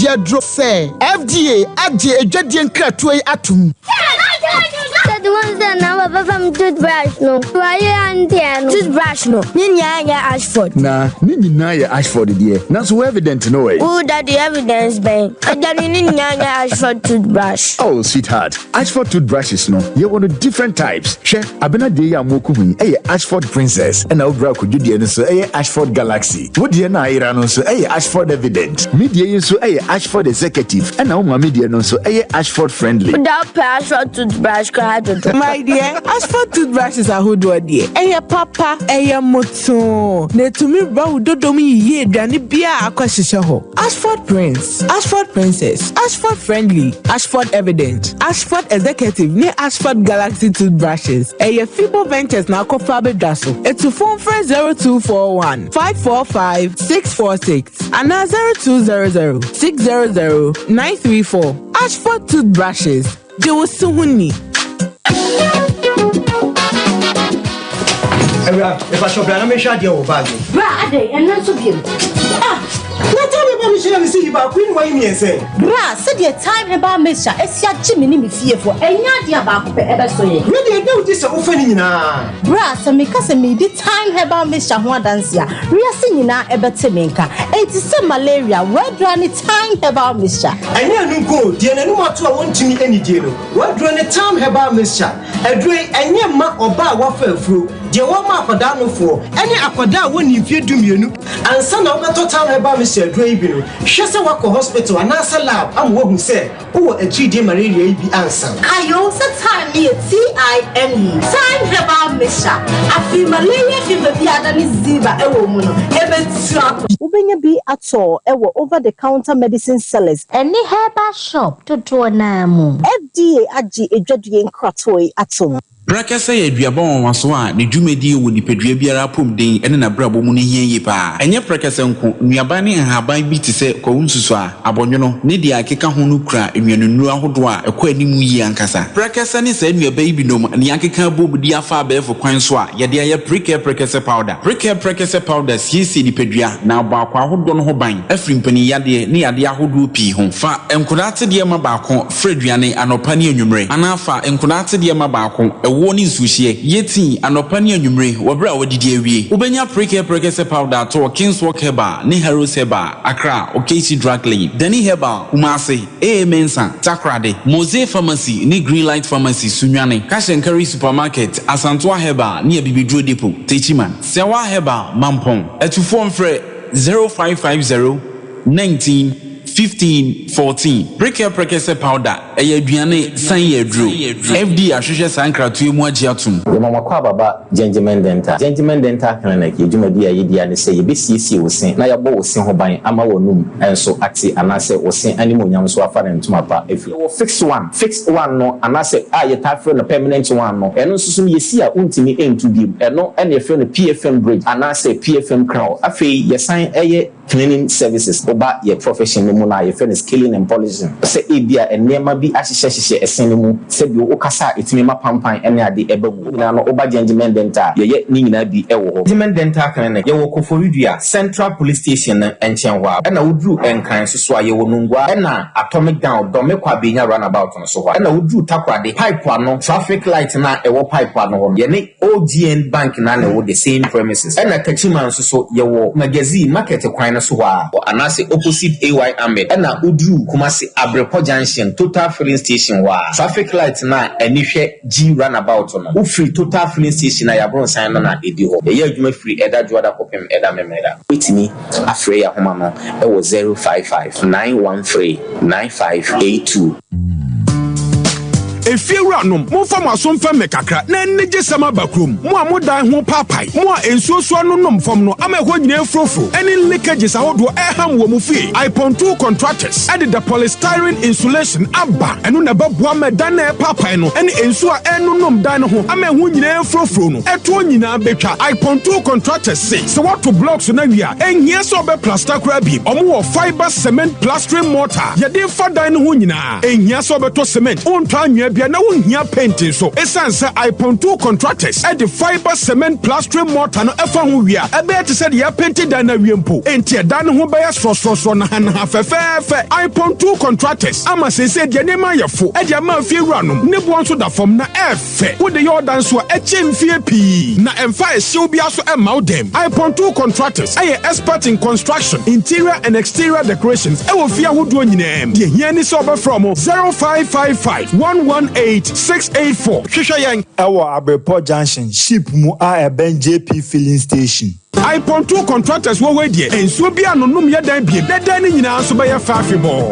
Yadro say FDA adje edwadie nkratoe atum. The ones that now from toothbrush no. Why you toothbrush no? Ninya Ashford. Nah, Ninya Ashford dear. Not so evident no way. Who that the evidence bang? I don't Ninya Ashford toothbrush. Oh sweetheart, Ashford toothbrushes no. You want different types. She abena de ya moku hu. Ashford Princess. And now bra could you dear so Ashford Galaxy. What dear na ira no so Ashford Evident. Media so Ashford Executive. And now my media no so Ashford Friendly. Without Ashford toothbrush card dodo. My dear, Ashford toothbrushes are who do dear. Eya papa, eya moto. Ne to me bra dodo mi ye dani bia akwashisha ho. Ashford Prince, Ashford Princess, Ashford Friendly, Ashford Evident, Ashford Executive, ne Ashford Galaxy toothbrushes. Eya Fibo Ventures na kofabe daso. It's phone for 0241 545 646 and 0200 600 934. Ashford toothbrushes. They will soon need. If I shop, I'm sure you'll buy me. Brad, and not to him. Not tell me about Michelle, see about Queen Wayne and say, Brad, said your time about Misha, as your Jimmy fearful, and not the about ever so. Maybe I know this offending now. Brad, and me cousin me the time about Misha one dance here. We are singing now about Timinka. It is some malaria. Where do any time about Misha? I never go, dear, and no matter what to me any deal. What do any time about Misha? A drink and your mark or bar waffle through. Dear, one mark for down for any aquada when you fear do me, and son of the time about Mr. Draven. She's a walk hospital and answer lab. I'm what who said, oh, a 3D malaria be answer. I also time me a TIME. Time about Misha. I feel malaria fever the other is Ziba, a woman. Ubenya be at all, over the counter medicine sellers. Any herbal shop to draw namu. FDA aji a judging crotoi at home. Prakasa ye duabon waso a ne dwumadi wo nipadua biara pom den ene na brabo mu ne hia yi pa enye prakasa nko nuaban ne haban bi tise kwunsusu a abonwono ne dia akeka ho no kura enwanunu ahodo a ekwa animu yi ankasa prakasa ne sa nuaban bi nom ne akeka bobudi afa abefo kwan so a ye de ye prakasa powder siesi nipadua na abakwa ahodo no ho ban afri mpani yade ne yade ahodo pi ho fa enkodate de ma baako freduane anopa ne anwumre anafa enkodate de ma baako woni suhie yeti anopa ne anwumre wobra wodidi awie ubenya prakasa powder to Kingswalk Herbal ne Heroes Herbal Accra Okesi Drug Lane Dani Herbal Kumase Mensa Takrade Mose Pharmacy ne Greenlight Pharmacy Sunwane Kashenkari Supermarket Asantwa Herbal ne Bibidro Depot Techiman Sewa Herbal Mampong etufo mfre 0550 19 15 14 prakasa powder aduane san yedru FD ahwehwe sankratu mu agiatum mama kwa baba gentleman dental clinic yedumadi ayedi ane say yebesiesie wosen na yabo wosen ho ban ama wonum enso ati anase wosen animonyam so afa na ntuma pa efi wo fix one no anase yetafre no permanent one no eno susu yesi a untimi entu bi eno ene efe no PFM bridge anase PFM crown afi yesan cleaning services oba ye profession mu na ye finish cleaning and polishing se ebia enema bi ahyehyehye esen mu se bi okasa etimi mapampan ene ade ebagu na no oba gentleman dental ye ni nyina bi ewo ho gentleman dental clinic ye wo Koforidua Central Police Station enchenwa na wodru enkan so ye wo nungwa na atomic down dome kwa benya runabout no so ho na wodru takwade pipe ano traffic light na ewo pipe ano ho ye ni OGN bank na wo the same premises na kachiman so ye wo magazine market kwan so wa anase opposite AY Ahmed na udru Kumasi Abrepo Junction Total Filling Station wa traffic light na enihwe G runabout no u free Total Filling Station na yabron san na edi ho ye adwuma free eda juada kopem eda memeda wetimi afre ya homa no e wo 055 913 9582 Efiewura nom mo fam asomfa mekakra na enje sama bakrom mo amodan ho papai mo ensuoso no nom fam no ama ho nyina frofro any leakages ahodo eham wo mu fie iPon2 contractors added the polystyrene insulation aba eno na babua medan na papai no ene ensu a eno nom dan no ho ama ho nyina frofro no eto nyina betwa iPon2 contractors say what to blocks na wia enhia so be plaster kra bi omo wo fiber cement plastering mortar ye dey fa dan no ho nyina enhia so be to cement ontwa anwa bia na wonhia painting so esanse Iphone2 contractors at the fiber cement plastering mortar no efa ho wia ebe te se ya painting dan na wiempo enti dan ho be so na ha fefefe Iphone2 contractors ama sese de ne ma yefo e de ma fie wuranom ne bo nso da fom na efe wo de your dan so e chemfie pi na emfa ehyew bia so e ma dem Iphone2 contractors aye expert in construction interior and exterior decorations e wo fie ahodo nyinem de hia ni so be from 0555 118684 hwehweyen ewo Abrepo Junction ship mu a eben JP filling station Iphone2 contractors wo we die enso bia no nom yedan bie dedan ni nyina so be ye fafe bo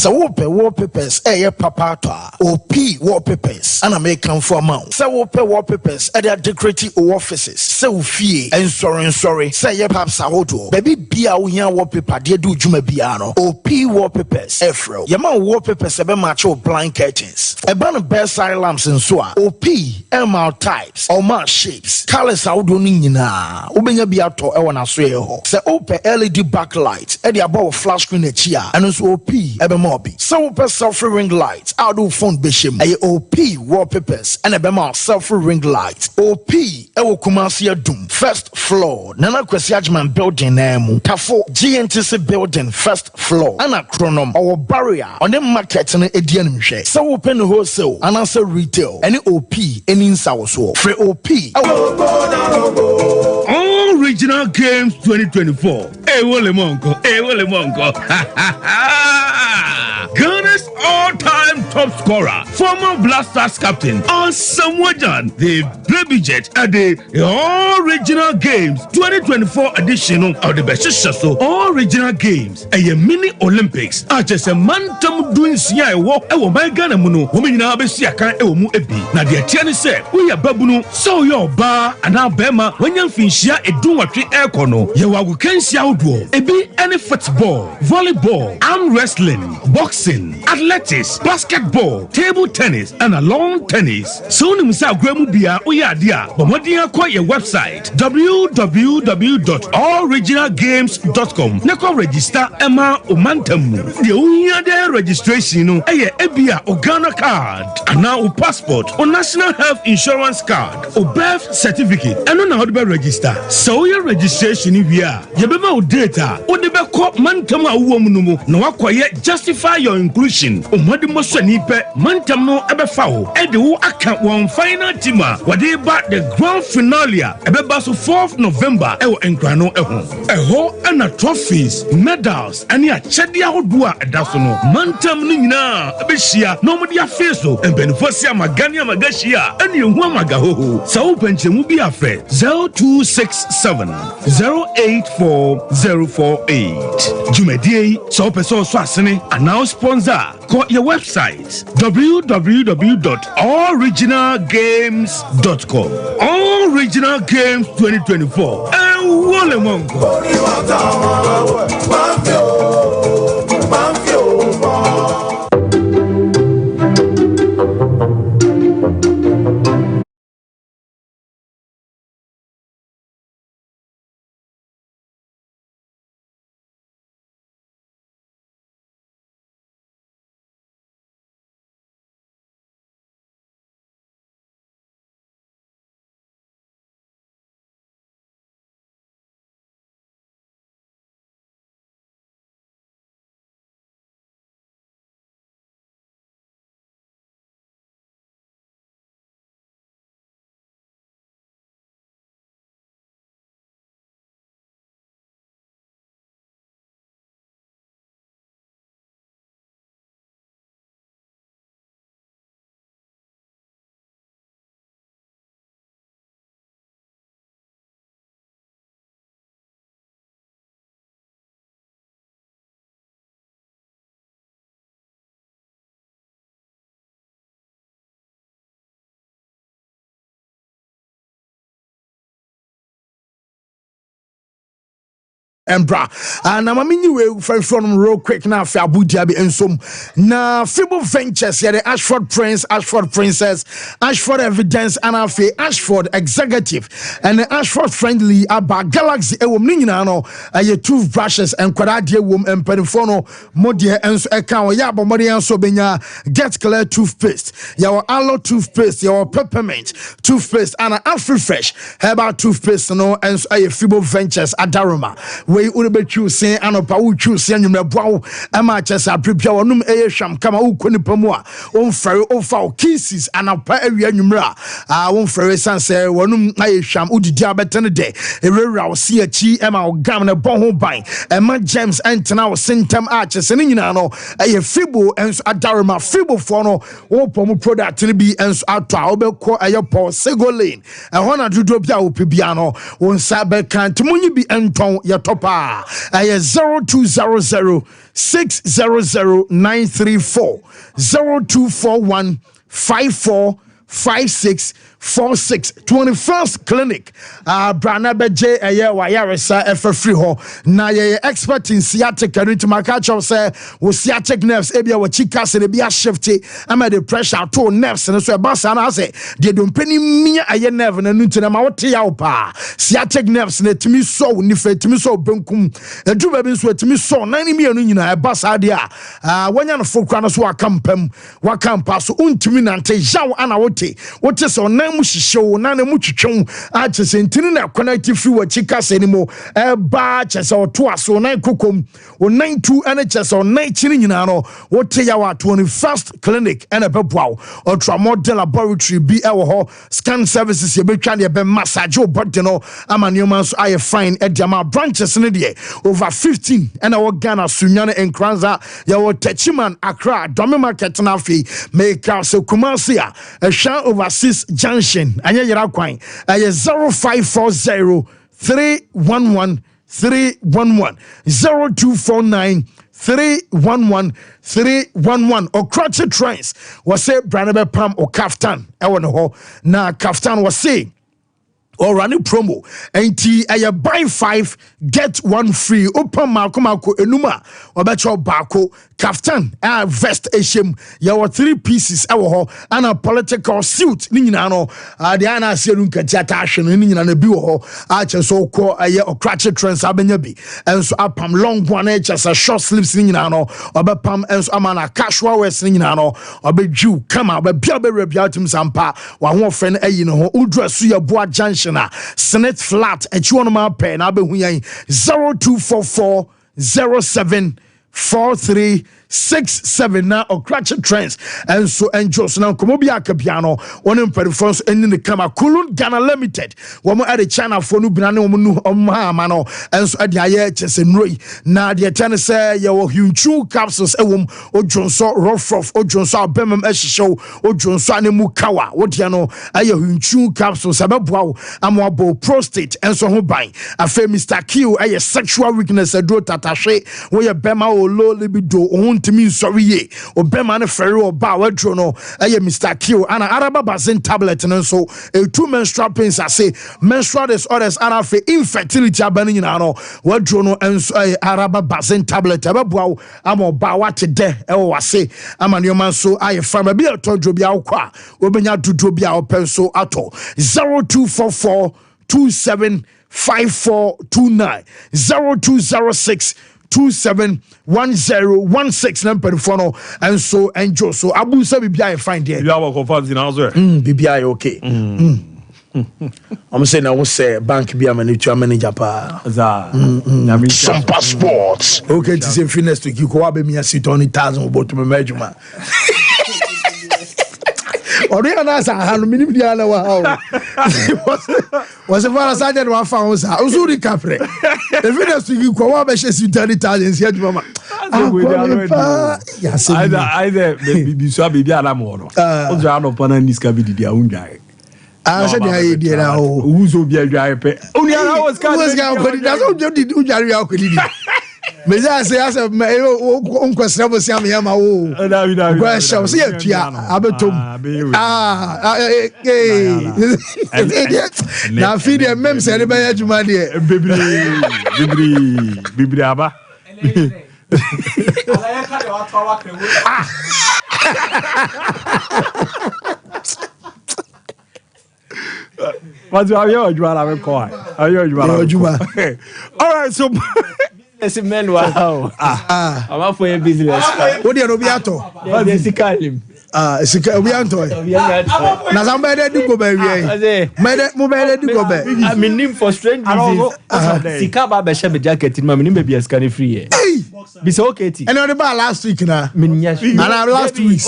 sɛ wopɛ wallpapers ɛyɛ papa to a OP wallpapers ana meka mfo ama wo sɛ wopɛ wallpapers ɛde decorate o offices sɛ wo fie nsɔre sɛ ɛyɛ paps ahodoɔ baabi bia wo hia wallpaper deɛ de dwuma bia no OP wallpapers ɛfrɛ yɛma wallpapers ɛbɛmatch wo blind curtains ɛba no bedside lamps nso a OP ɛma types ɔma shapes colors ahodoɔ no nyinaa wobɛnya bi atɔ ɛwɔ n'aso yɛ hɔ sɛ wopɛ LED backlight ɛde abɔ wo flash screen akyi a ɛno nso OP ɛbɛma obi sɛ wopɛ selfie ring light a wode wo phone bɛhyɛ mu ɛyɛ OP wallpapers ɛna ɛbɛma selfie ring light OP ɛwɔ Kumasi Adum first floor Nana Kwesi Ajman building na mu Tafo GNTC building first floor ana Chronom or barrier on the market no edian hwɛ sɛ wopɛ no wholesale anaasɛ retail ɛne OP ɛni nsa wo so frɛ OP Original Games 2024 Wole Monko Ghana's all-time top scorer, former Blasters captain, Asamoah the Baby Jet at the Original Games 2024 edition of the Beshishaso Original Games, a mini Olympics. Just a mantam doing Sia walk, my Ghana Muno, woman now be Siaka, Ewomu Ebi. Now the Tiani said, we are Babuno, so your bar and now Bema, when you finish here, a Dumatri Aircono, Yawagu Kensia Udwo, Ebi any football, volleyball, arm wrestling, boxing, athletics, basketball, table tennis, and a lawn tennis. So nimsa gwemu bia oyadia. Bomodia kwa your website www.alloriginalgames.com. Neko register Emma Omantamu. The unya de registration no eye ebia Ghana card. And now o passport or national health insurance card or birth certificate. And no how to register. So your registration if you are yebema o data o de be ko mantam a wo munumu na wakoye justify your inclusion. Omodi mo so nipe mantam no ebefa wo e de wo aka won final team a wade ba the grand finale ebeba so 4th November e wo enkrano eho na trophies medals ani a chede ahodo a eda so no mantam no nyina ebehia na omodi afeso embenfo sia magani amagashia ani ehu amagahoho sa wo penchemu bi afre 0267 084048 Jumedie so person so asene announce sponsor. Call your website www.alloriginalgames.com. Original Games 2024 and Wole Monko. Embra and I'm we from real quick now for Abu Dhabi and some na Fibo Ventures here the Ashford Prince, Ashford Princess, Ashford Evidence and Ashford Executive and the Ashford Friendly about Galaxy no a toothbrushes and kwadadia wom and perifono modia and account ya but modia so benya Get Clear toothpaste your aloe toothpaste your peppermint toothpaste and Afri Fresh herbal toothpaste no and a Fibo Ventures Adaroma we ube choose anopa u choose nyumre bwa ama chese aprepia wonum ehwam kama ukoni pamu a wonfare ofa kisses anapa awia nyumre a wonfare sanse wonum ayehwam udidi abetene de ewura wo se achi ema ogam ne bon ho ban ema James entena wo sentem a chese ne nyina no eye Fibo enso Adaroma Fibo fo no wo pom product ne bi enso ato a obekọ ayepo Segolane ehọ na dodo bia wo pebia no won sa be kan timunyi bi enton ye top 0200 600-934 0241-545646 21st clinic brana beje eye wa yaresa efa free ho na ye expert in sciatic and to makacho say wo sciatic nerves ebia wa chika se bia shifty ama the pressure to nerves no so e basa na say de dompani mia aye nerve na ntina ma wote ya opa sciatic nerves na timi so ni fa timi so benkum edu ba bi so timi so na ni mia no nyina e basa de a wanya no fokra no so akampam wakampa so untimi nante yaw ana wote so na mu hihyew na na mu twetwem a chesentini na connect free wa chika senimo ba chese oto aso na kokom o 92 ana chese o 9 nyina no wote ya wa 21st clinic ana beboa ultramodel laboratory bi ewo ho scan services ye betwa de be massage o body no amanioma so aye fine ediama branches ne de over 15 ana wo Ghana sunyane enkranza ya wo Techiman Accra Dome Market na fi make so Kumasi a overseas junction anya yira kwan 0540 311 311 0249 311 311 or crutch trains was say Branabe Pam or Kaftan ewo no ho na Kaftan was say or running promo and I buy 5 get 1 free open malkomako enuma obecho bako kaftan vest eshim ya 3 pieces ewo ho and a political suit ni nyina no de ana asielu nkatiata ahwe no ni nyina na bi wo ho a cheso ko aye okrache trends abenya bi enso apam long one e chesa short sleeves ni nyina no obepam enso amana casual wears ni nyina no obedwu kama obebia berabia tim sampa wa ho ofre no ayi no ho udresu ya boa junction Senate flat echiwonoma pe na abehu yan 0244 074367 na okrache trends and so enjoys na komo bia kabiano onim performance eni ne kama Kulun Ghana Limited womo ade China for no bina ne womo nu omha no and so ade aye chese nroi na de tane say ye wo hunchu capsules ewom ojonso rough ojonso abemem ehyew ojonso anemu kawa wode no aye hunchu capsules abeboa amwabo prostate and so ho ban afa Mr. Q aye sexual weakness adro tatahwe wo ye bema o low libido ontimi sorry ye obema na ferry oba wadro no aye Mr. Q ana araba bazin tablet no so 2 menstrual pains ase menstrual disorders ana fe infertility abani nyina no wadro no enso araba bazin tablet ababua ama oba wate de ewo wase ama nioma so aye farma bi atodro bi akwa obenya dudro bi a openso ato 0244 275429 0206 271016 number phone and so enjoy so abu say bibia find there you are confirmed in answer bibia okay I'm saying I will say bank be a manager pa za Sompa Sports okay to say fitness to you ko be me sit on 1,000 about me majuma ori ana sa hanu minim dia na wa was far sergeant wa fa on sa usuri kapre evidence to you ko wa be she 20,000 sia juma ma either be so be bia na mo no o ja no pana niska bi dia unja said the idea now who's be a drive pe only I was can that's all you do jari akodi me say as on question bo siam ya ma wo question say atua abetom na fi de mem say le ba adwuma de bibri aba ala ya ka de wa tawa krewo What's your Juara? All right, so men wow. I'm up for your business. What do you know? Yes, you call him. Obianto. Na somebody do go be we. Mobile do go be. I mean him for strange reasons. Sika ba be shebe jacket ma me be scan free. Be so okay ti. And on the bar last week na. And last week.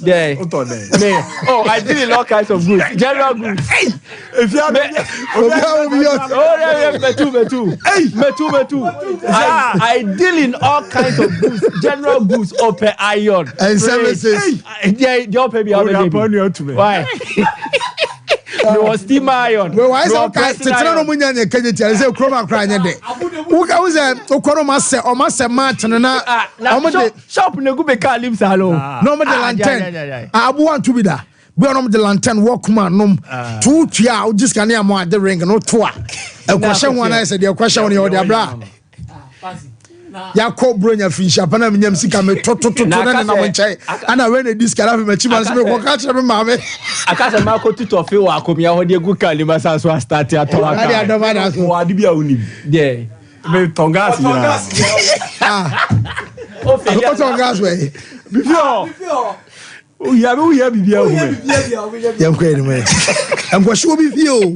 Yeah. Oh, I did all kinds of goods. General goods. If you me too. I deal in all kinds of goods. General goods open iron. And services. Yeah, your baby out there. Why? Me was steam iron. We why say okay tetra no munya ne kanye ti say kroma kra nya de wo ka wo say okoro ma se o ma se match no na o mo de shop na gu be ka lim salo no mo de lantern abu want to be da we on the lantern walk man nom two tia o just kan ya mo ade ring no to a e question one I said the question one you dey bra ya ko bronya finsha pana mnyam sika me to na mo nchai ana we na diskara me chi man se me ko ka chere me ma me akasa ma ko tuto fe wa akomia ho de gu kalima sa so start ato aka ade adoma na so wa de bia uni de me tongas ya o fe ya tongas we before o ya bibia o me ya ko eni me am ko show bi fi o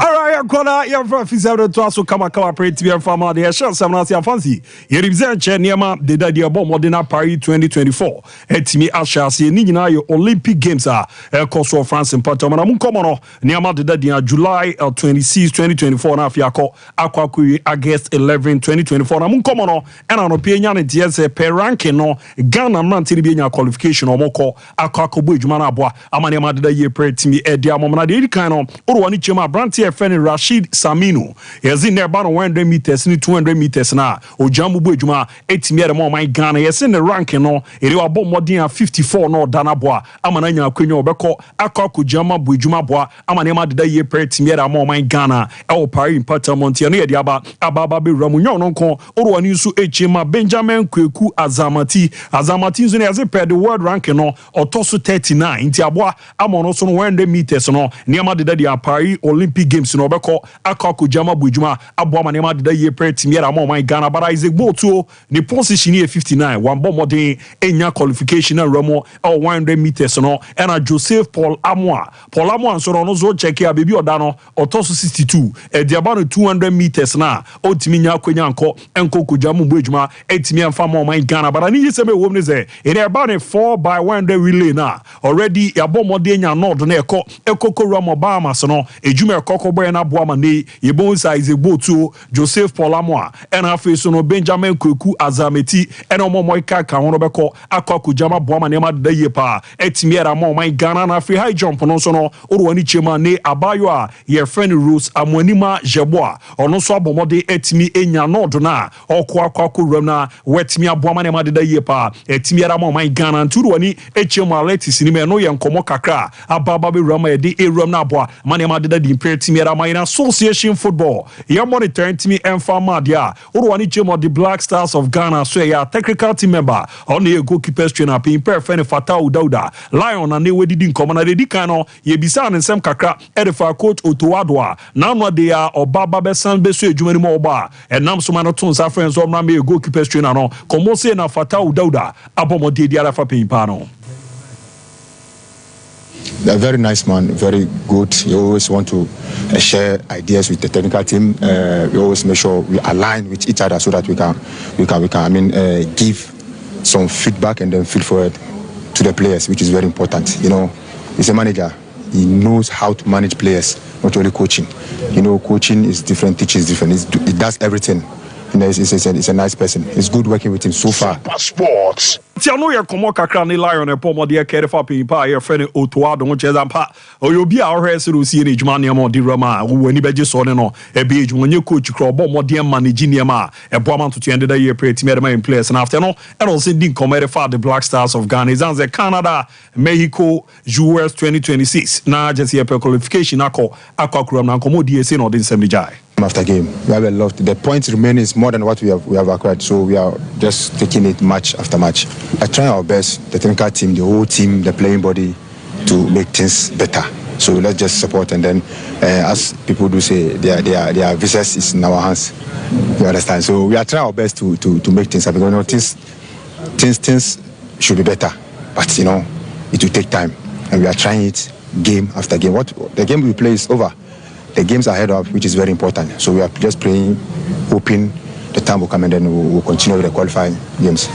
all right, I'm gonna your physical to also come pray to be from the show some na fancy you represent Cheniama the daddy about modern Paris 2024 etimi ashase ni nyina yo Olympic Games course of France in Porto na mun come no niama the daddy July 26 2024 na afia akwa August 11 2024 na mun come no and no pia nya ne DS per ranking no Ghana man ti bi nya qualification omoko akwa bo edwuma na aboa amane ma the year pray to me e dia mom na the kind no oro ni chema brand FN Rashid Saminu yezi ne ba no 100 meters ni 200 meters na ojamu bu edwuma etimi ere mo man Ghana yesi ne ranking no ere wa bom modern 54 no dana boa amana nya akwenye obekọ akọ jama bu edwuma boa amana ma deda ye pre etimi ere mo man Ghana e o Paris Important no ye dia aba be ramu nyon no ko oro ni nso echema Benjamin Kweku Azamati nso ne yezi per the world ranking no otoso 39 nti aboa amono so no 100 meters no ne ma deda dia Paris Olympic Games no obekọ akọ jama bu edwuma aboa ma ne ma deda ye pre etimi ere mo man Ghana but Isaac Boto the position here 59 one bomb modern enya qualification and ramo 100 meters no and Joseph Paul Amoa so no zo check ya baby odano otoso 62 e dia ba no 200 meters na otimi nya kwenya enko kujamu bwejuma etimi amfa mo man Ghana but ani yise me wo ne ze e ba ne 4x100 relay na already ya bomb modern nya nod na ekoko ramo ba ma so no ejuma ekoko boy na boa ma ne ye bon size Boto Joseph Paul Amoa and afi so no Benjamin Kweku Azameti and omomoika ka hono beko akọ jama boama ne ma da ye pa etimi era mo man Ghana na free high jump no so no orwani chema ne abayo a ye friend Rose Amonima Jeboa ono so abomode etimi enya nod na akọ ram na wetimi aboama ne ma da ye pa etimi era mo man Ghana nturwani echema letis ni me no ye nkomo kakra ababa be ram e de eram na aboa mane ma da di etimi era man Association Football ye monitor etimi emfa madia orwani chema the Black Stars of Ghana so ya technical team member on the goalkeeper trainer pin perfect Fatau Dauda Lion and they we didn't come na dey kan no ye bisa ne nsem kakra edefa coach Otowadoa now no they are obaba besan beso edwumani mo oba enam so man to nsa friends of na me goalkeeper trainer no komo say na Fatau Dauda abomode di ara fa pin pa no. They're a very nice man, very good. You always want to share ideas with the technical team. We always make sure we align with each other so that we can give some feedback and then feed forward to the players, which is very important. You know, he's a manager. He knows how to manage players, not only coaching. You know, coaching is different, teaching is different. He does everything. You know, he's a nice person. It's good working with him so far. Sports. Ti ano ye komo kakra ni Lion e pomo de kere fa pin pa ye friend Otoado mo cheza mpa oyobi a ohwe se ro sie ni djuma ne mo di rama wo ani beje so ne no e be djuma nye coach kro bo mo de manage ne ma e bo am to end the year pre team in players and after no and also din come fa the Black Stars of Ghana is answer Canada Mexico US 2026 na just here qualification akwa na komo die se no din sem jai after game. We have a lot. The points remaining is more than what we have acquired. So we are just taking it match after match. I try our best, the technical team, the whole team, the playing body, to make things better. So let's just support, and then as people do say, their visas is in our hands. You understand? So we are trying our best to make things happen. You know, things should be better, but you know, it will take time, and we are trying it game after game. The game we play is over. The games are ahead of, which is very important. So we are just praying, hoping the time will come, and then we'll continue with the qualifying games.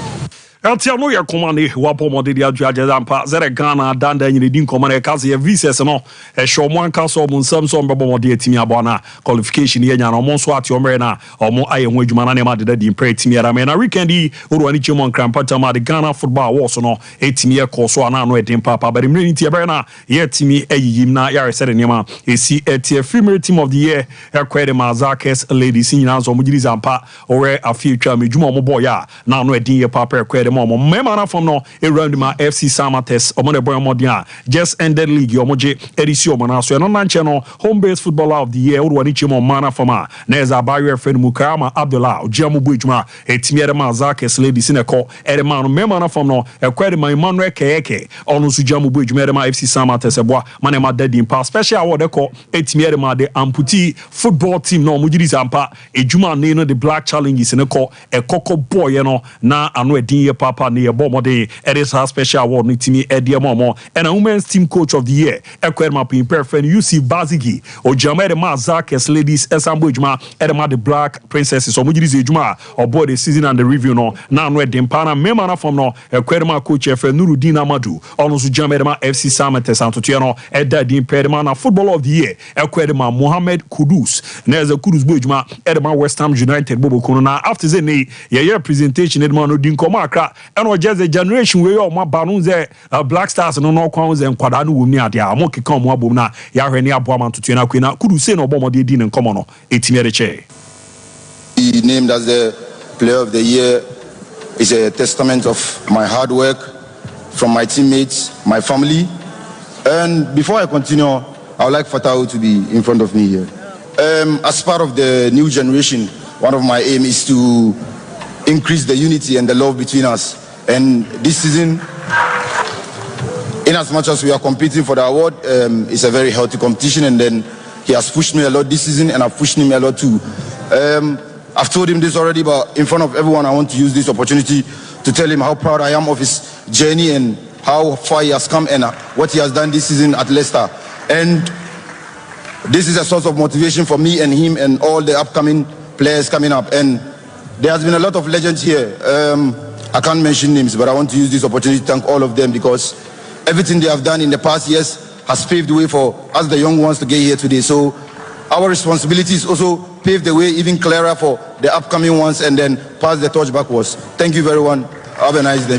Eltia no ya komane wapo mode dia dwaje zampa zere Ghana danda nyine din komane kaze ye visas no e show mo anka so mo nsam so mbebo mode etimi abona qualification ye nya no mo so ati omre na omo aye ho adwuma na ne ma de din pre etimi ara me na weekend yi oro ani chemo nkrampata ma de Ghana football awards no etimi ye ko so ana no edin papa but mre ni ti ebe na ye etimi ayiyim na yare sere ne ma esi etie female team of the year ekwede Mazakes ladies nyina so mo giri zampa ore afi twa medwuma mo boy ya na no edin ye papa ekwede mo mema na from no around my FC Samates omo de boy modia just ended league omoje edisi omo na so no nanche no home based footballer of the year oro ni chemo mana fama na eza barrier friend Mukama Abdullah ojiamu buijuma etimiere Mazakes ladies ne ko edema no mema na from no ekwede my Emmanuel Keke onu su jiamu buijuma edema FC Samates eboa mane ma dadin pa special award ko etimiere ma de amputee football team no mujiri zampa ejuma ne no the black challenges ne ko ekoko boy no na ano edin ye papa ne ye bomode it is a special award ni timi edie momo and a women's team coach of the year ekwema pin perfect UC Bazigi ojama de Mazakes ladies esambo ejuma edema the black princesses omujiri ze ejuma obo the season and the review no na ano edin pana mema na from no ekwema coach efe Nurudin Amadu ono su jama de FC Samates antoto no eda din pedema na football of the year ekwema Mohammed Kudus na eza Kudus bo ejuma edema West Ham United bobo kono na after ze ne ye presentation edema no din koma akra eno just a generation we o ma banu ze Black Stars no kwan ze nkwada no wumi ade a mo keka mo abom na ya hwene abo ama ntoto na kwena Kudus se no obo mode din nkomo no etimi che. He named as the player of the year is a testament of my hard work from my teammates, my family. And before I continue, I would like Fatau to be in front of me here. As part of the new generation, one of my aim is to increase the unity and the love between us. And this season, in as much as we are competing for the award, it's a very healthy competition, and then he has pushed me a lot this season, and I've pushed him a lot too. I've told him this already, but in front of everyone, I want to use this opportunity to tell him how proud I am of his journey and how far he has come and what he has done this season at Leicester. And this is a source of motivation for me and him and all the upcoming players coming up. And there has been a lot of legends here. I can't mention names, but I want to use this opportunity to thank all of them, because everything they have done in the past years has paved the way for us, the young ones, to get here today. So our responsibility is also pave the way even clearer for the upcoming ones and then pass the torch backwards. Thank you, everyone. Have a nice day.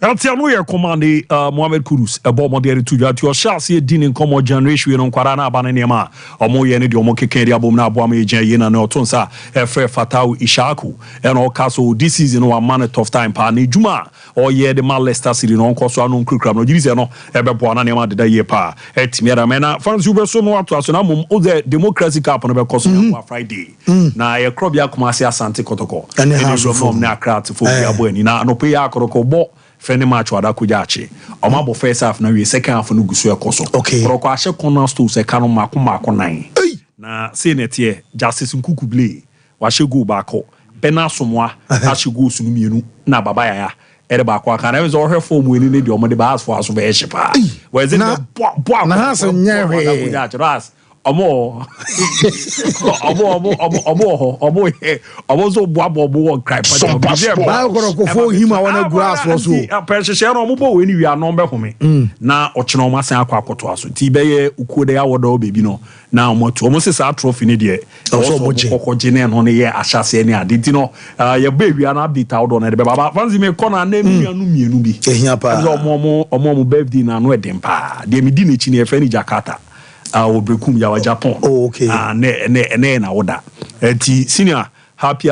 Eltia no ye commande Mohammed Kudus ebo modere tu ya ti o shase din nkomo generation we no kwara na abane ne ma omo ye ne de omo keke de abom na abo am ejan ye na no tonsa efe Fatau Ishaku and o kaso this season no man a tough time pa na juma o ye de Leicester City no nkoso anu nkrukra no jiri se no ebebo na ne ma de da ye pa etimiera me na fans ube so no ato aso na mum o the democracy cup no be koso na Friday na ye krobia kuma se Asante Kotoko and the from na Accra for abo ani na no pe ya koroko bo friendly match wada kujachi omabo first half na we second half no gusu ekoso proko ahye corner stool se kanu mako nan na senetie Justice Nkuku Blay wa hye goal baako Bena Somwa ahye goal sunu mienu na baba yaya ere baako aka na we zo hwe form we ni de omo de baas for aso be hye pa we ze na na haso nyewe omo so boabo cry Sompa ba ko fo hima wana grass for so appreciate no mo bo we ni wi anon be home na ochena o masan akwa akoto aso ti be ye ukuo de awodo bebi no na omoto omo se sa trophy ni de so mo gene no ne ye ahyase ni ade ti no ye be wi ana update awodo na de be baba fancy me corner na enu mienu bi ehia pa omo birthday na no edem pa de me di na chi ne e fa ni Jakarta Obrekum ya wa Japan. Oh, okay. Ne na woda. Ti senior happy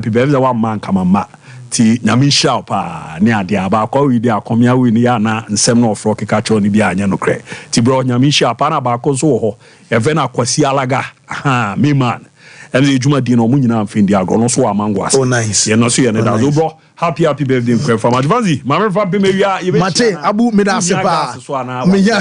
be one man kama ma. Ti nyame hia pa ne ade aba kwa wi de akomia wi ni ya na nsem na ofro keka cho ni bia anya no kre. Ti bro nyame hia pa na ba ko so ho. Even akwasi alaga. Aha, me man. Emze juma di no mu nyina amfindi agro no so amango ase. Oh nice. Ye no so ye ne da zo bro. Happy birthday nkwe from Advanzi. Mama fa be me wia ye be. Mate abu me da se pa. Me ya.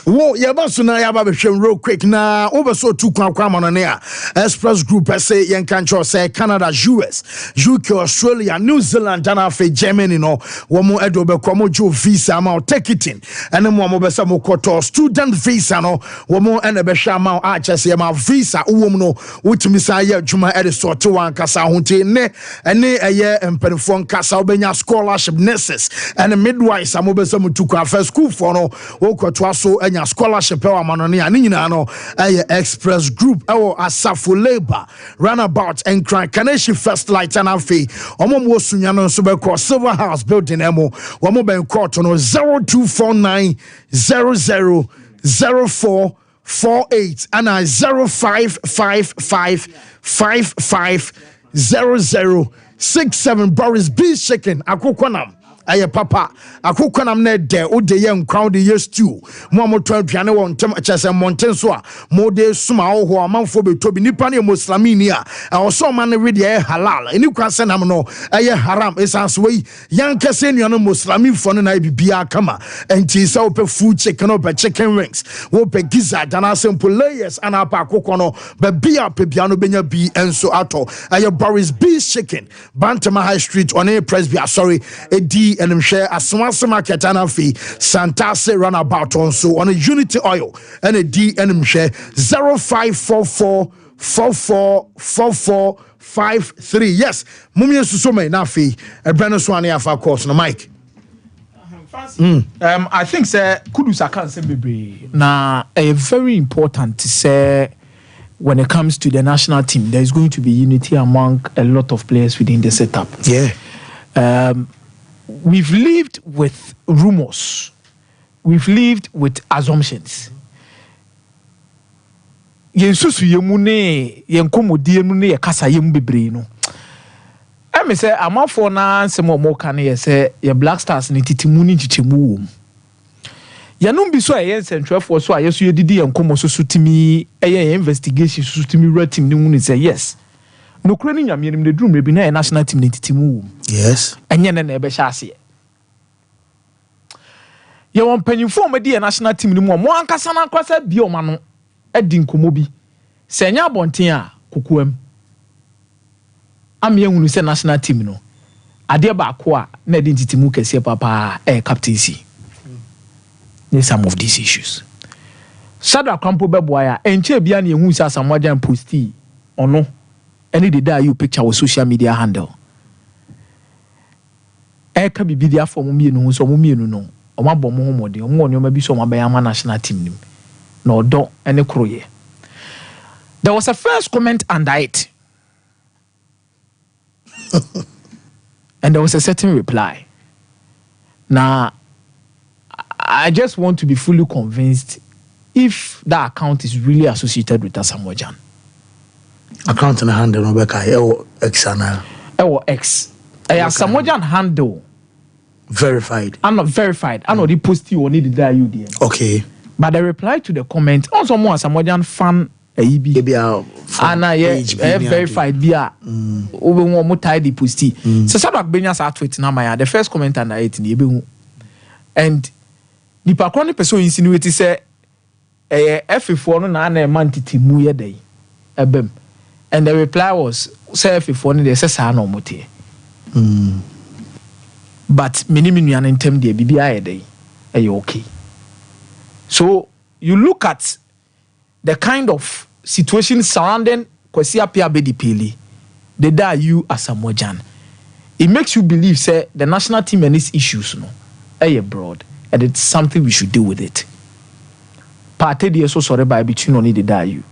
wo yeba so na yaba behwem real quick na wo be so tu kwa ma no ne a Express Group say yen kan cho say Canada, US, UK, Australia, New Zealand and afa Germany no wo mo edo be ko mo jo visa ma ticketing ene mo be say mo koto student visa no wo mo ene be hwa ma a chese ma visa wo mo no wotimi sa ye adwuma e de sort wan kasa honte ne ene eye empenfo kasa obenya scholarship nurses and midwives am be say mo tu kwa first school for no wo koto so enya scholarship e wa manone a ni nyina no eye Express Group e Asafo Labor Runabout and Kaneshi First Light and afi omo mo sunya no so be cross Silver House building emo wo mo ben court no 0249 000448 and 0555550067 Boris B Chicken Akokonam aye papa akokwanam na de ode ye nkwan de ye stew mo amoto aduane won tem chese monten so a mo de suma ho amanfo betobi nipa ne muslimini a oso man ne we de halal eni kwase nam no aye haram esans we yankase nuano muslimi fo no na bibia kama enti se ope food chicken ope chicken wings ope gizzard and simple layers and apa akokọ no be bia pe bia no benya bi enso ato aye Boris B Chicken Bantama High Street on a Presbyterian sorry edi and I'm share a small market and fee Santase Runabout on so on a Unity Oil and a D and I'm share 0544444453. Yes, Mumia Susome Nafi a Brandon Swanee of course no Mike. I think sir Kudusa can say baby na a very important to say when it comes to the national team there is going to be unity among a lot of players within the setup. Yeah. We've lived with rumors. We've lived with assumptions. Yensusu yemune yenkomodie mu ne yakasa yem bebre no. Me say amafo na nsemo mo kan ye say ye Black Stars ne titimu ni chichemu wom. Yanum bi so ayen centralfo so ayeso yedidi yenkomo so sutimi eye investigation sutimi red team ni mu say yes. No kure ni nyame nim de drum rebi na national team ne titimu wom. Yes. Enye na ebe sha ase. Ye won panyimfo ma di national team ni mu mo ankasa na kwasa bi o ma no edi nkomo bi. Se nya bonten a kokoam. Am yehunu se national team no. Ade ba ko a na edi titimu kese papa captaincy. Some of these issues. Sada Krampo Beboya enche bia na ehun sa Samoja posti ono any the day you picture with social media handle. Eka bibidia for mumienu so mumienu no. Oma bom ho mode, omo onyo bi so ma ba yama national team nim. Na odo ene kroye. There was a first comment under it. And there was a certain reply. Now I just want to be fully convinced if that account is really associated with Asamoah. Account and handle no beka X ana. X. Asamoah handle verified. I'm not verified. I'm not the post you need the UDM. Okay. But the reply to the comment also more Asamoah fan EB. And I verified via over more tidy posty. So Sadak Benyas at tweet na my the first comment and I and the Pakoni person insinuated say F4 no na man titi mu ye dey ebem and the reply was say F4 no dey say sa na omote but minimum nuan intem dey bibia ye dey okay. So you look at the kind of situation surrounding Kwesi Appiah Bedipili the day you Asamoah, it makes you believe say the national team and its issues no broad. And it's something we should deal with it. Party de so sorry by between only the die.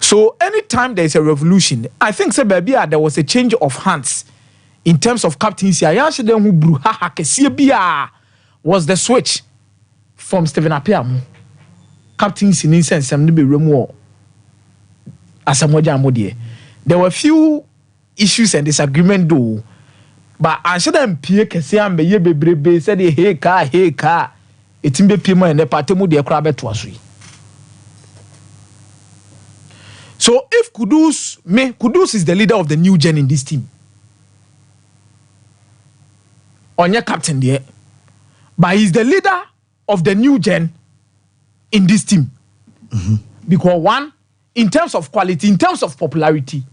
So anytime there is a revolution, I think say baby there was a change of hands in terms of captaincy. I asked them who brew was the switch from Stephen Appiah. Captaincy in sense some be remo Asamoah Modie. There were few issues and disagreement though. But I should them pie kese am be ye bebrebe said hey car etimbe pima and the party mu de kra beto aso. So if Kudus is the leader of the new gen in this team. Onye captain there. But he's the leader of the new gen in this team. Because one, in terms of quality, in terms of popularity,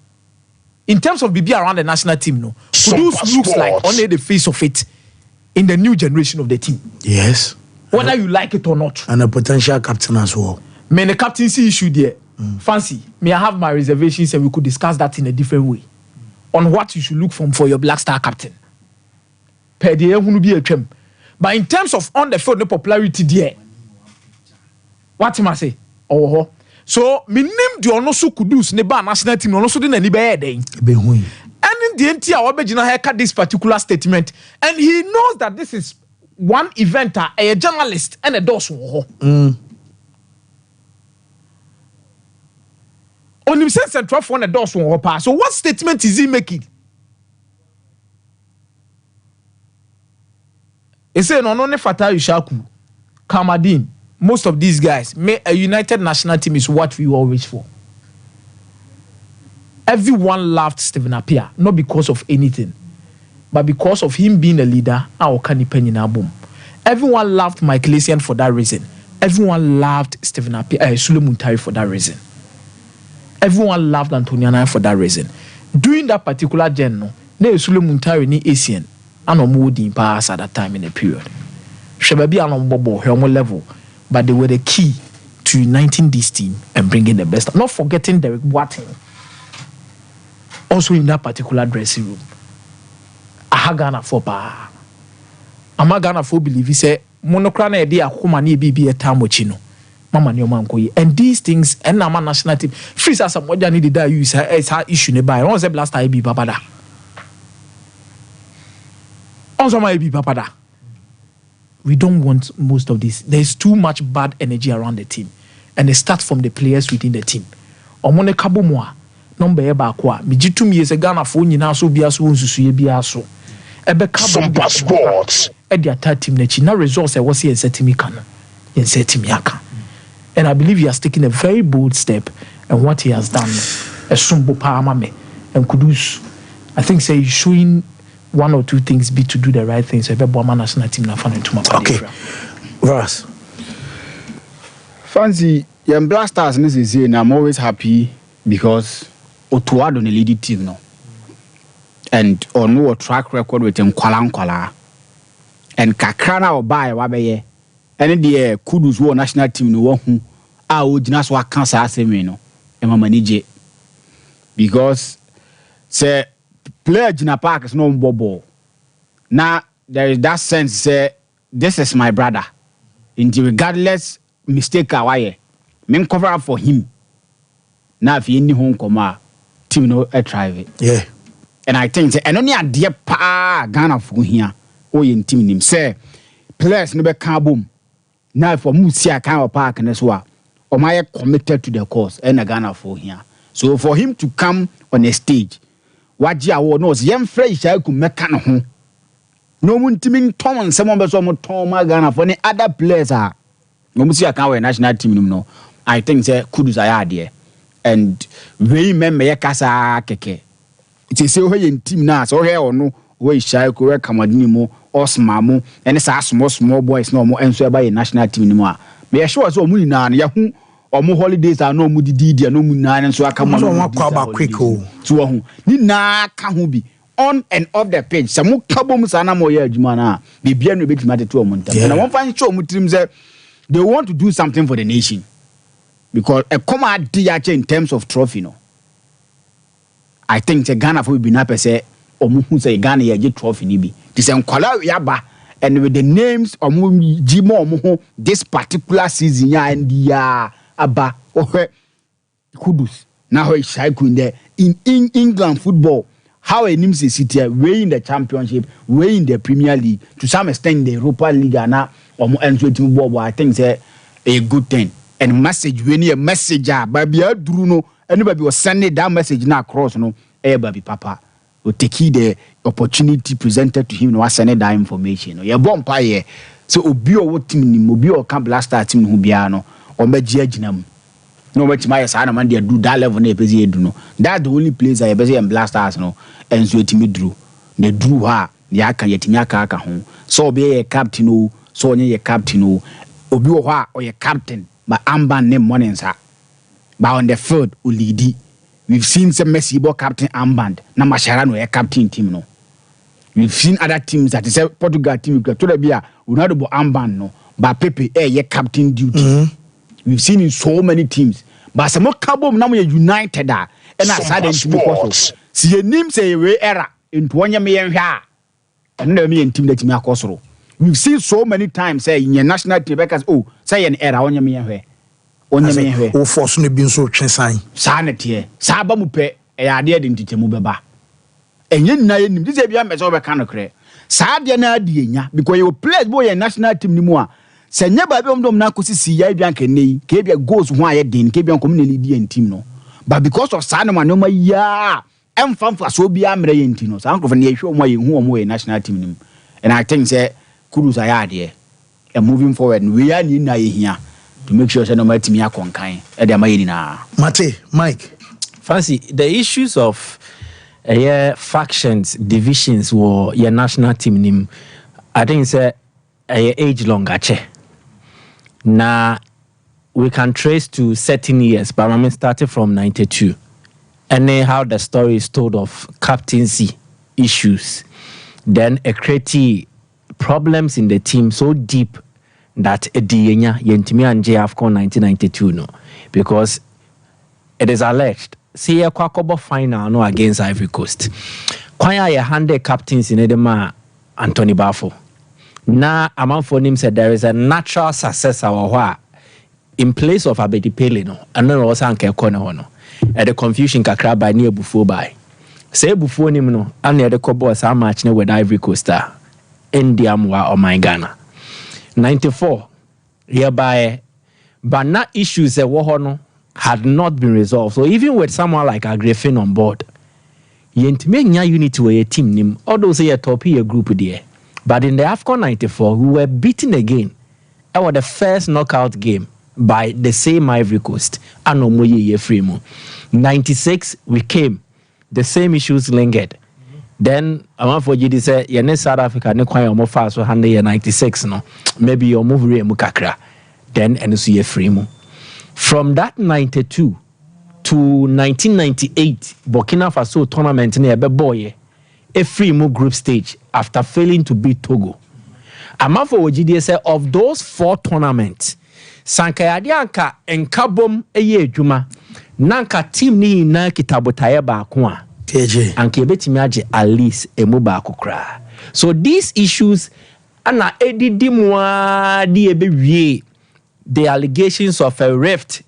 in terms of BB around the national team, no, Kudus looks like only the face of it in the new generation of the team. Yes. Whether you like it or not. And a potential captain as well. May the captaincy issue there. Fancy. May I have my reservations and we could discuss that in a different way. On what you should look for your Black Star captain. Per the who be a trim. But in terms of on the field, the popularity there. What am I say? Oh, so me name the also Kudus neba national team also didn't any bad day. And in the entire original haircut this particular statement, and he knows that this is one eventer, a journalist, and a dosso. On him says and 12 on a dosso. So what statement is he making? He said no ne Fata Ishaku, Kamadin. Most of these guys, a united national team is what we always for. Everyone loved Stephen Appiah, not because of anything, but because of him being a leader. Everyone loved Mike Lesian for that reason. Everyone loved Stephen Appiah, Sule Muntari for that reason. Everyone loved Antoniana for that reason. During that particular gen, Sule Muntari ni Asian, and Omudi pass at that time in the period. Shebabi and Bobo, level. But they were the key to uniting this team and bringing the best. Not forgetting Derek Boateng. Also in that particular dressing room. Ahagana for pa. Amagana for believe he said monocrane idea humani be a tamochino. Mama nyomanko. And these things and nama national team. Free as some what need that use as her issue nearby. On the blast I be papada. On some I be papada. We don't want most of this. There's too much bad energy around the team. And it starts from the players within the team. Omone kabo moa. Number eba kwa. Mijitu miye Ghana for nyina so bia so nsusu ye bia so. Ebe kabo Sompa Sports. Edi ata team nechi. Na results was here setimi kana. Yen setimi aka. And I believe he has taken a very bold step. And what he has done. Esumbo pa amame. And Kudus. I think say he's showing one or two things be to do the right things. So Boama national team na fan into my okay. Verse. Fancy, young Blasters is here, and I'm always happy because Otuado on the leading team now. And on no track record with him Kwala. And Kakrana or by Wabaye. And the Kudus war national team no one I would not work cancer as a no. And my manager. Because say player Gina Park is no bobo. Now there is that sense say this is my brother. Into regardless mistake awaye, men cover up for him. Now if you any home come team no drive it. Yeah. And I think say and only a dear pa Ghana for here. Oh in team him say players no be can boom. Now for Musia kind of park and that's why or my committed to the cause and a Ghana for here. So for him to come on a stage. Wajia wo knows yem fresh I could make no ho. No mun timin Tom someone be so mo Tom Ghana for any other players are. No musi aka national team no. I think say Kudus aya there. And we remember ye kasa keke. It is say we team na so here or no we shy ko we kamadini mo osma mo and say small boys no mo enso eba national team ni mo a. Me sure so mu ni na ya hu omo holidays are no mu didi no mu na nso aka mo no kwa quick o to hu ni na ka hu bi on and off the page some kabom sana mo ya adwuma na bibia no betima de to omo ntam na won fan show mu trim say they want to do something for the nation because a come at in terms of trophy no I think the Ghana for be na pese omo hu say Ghana ya get trophy ni bi this enkwala ya ba and with the names omo jimo omo this particular season ya and ya aba ohe Kudus now he cycle in England football how a name city way in the championship way in the Premier League to some extent the Europa League na omo enso team ball I think say a good thing and message when a message baby aduru no anybody was sending that message na across no baby papa will take the opportunity presented to him no send that information no ye bomb pa so obi o team ni obi o camp blaster team no bia no o meji aginam no much my son man they do that level na pezi edu no that's the only place I pezi and blasters no enso etimi dru na dru ha ya aka yetimi aka ho so obi ye captain o so onye ye captain o obi o ha o ye captain but armband name morning sir. But on the field, Ulidi, we've seen some Messi ball captain armband. Na Mascherano a captain team no. We've seen other teams that is a Portugal team. To the beer, Ronaldo bo armband no. But Pepe a captain duty. We've seen in so many teams. But some more cabo now we united and aside and because see a name say we era into one year and no me and team that me akosoro. We've seen so many times say in your national team because say an era on your me o force no bi nso twe san sanete sa ba mu pe e ade ade ntitemu beba enye nna ye nim dise bia mese obeka no kre sa ade na ade nya because you play boy your national team ni mu a se nya ba bi omdom na kosisi ya bia nka nei ke bia goals ho aye den ke bia nkom na lead team no but because of sa no ma no ma ya emfamfa so bia mre ye ntino sa nkrofo na ye hwe omo ye hu omo ye national team nim and I think say kudos ayade and moving forward we are ni na ye hia to make sure no matter me akonkan e dey amaye ni na Mate Mike Fancy the issues of factions divisions were your national team nim I think say age longer che na we can trace to 13 years but I mean started from 92 and how the story is told of captaincy issues then a creative problems in the team so deep that Edienya Yentimi and AFCON 1992 no because it is alleged see a Kwakobo final no against Ivory Coast Kwaya ya hande captains in Edema Anthony Bafo na amanfo nim said there is a natural successor or in place of Abedi Pele no and no also anke kone ho no e the confusion kakra by near Bufo by say Bufo nim no and the kobo sa match with Ivory Coast India mwa or my Ghana 94 hereby but not issues that no had not been resolved so even with someone like Agrifin on board yentime nya unity with a team nim although say a top here group there but in the AFCON 94 we were beaten again our the first knockout game by the same Ivory Coast and omoye free mo 96 we came the same issues lingered then I'm for you say you South Africa ne kwan omo fa so 96 no maybe you move re mu kakra then and so ye free mu from that 92 to 1998 Burkina Faso tournament ne be boy a free mu group stage after failing to beat Togo I'm for you say of those 4 tournaments sankayade anka enkabom eye adwuma nanka team ni na kitabotaye ba ko a KJ and kebetimi age at least emuba akokra so these issues ana edidi mwa di ebewie the allegations of a rift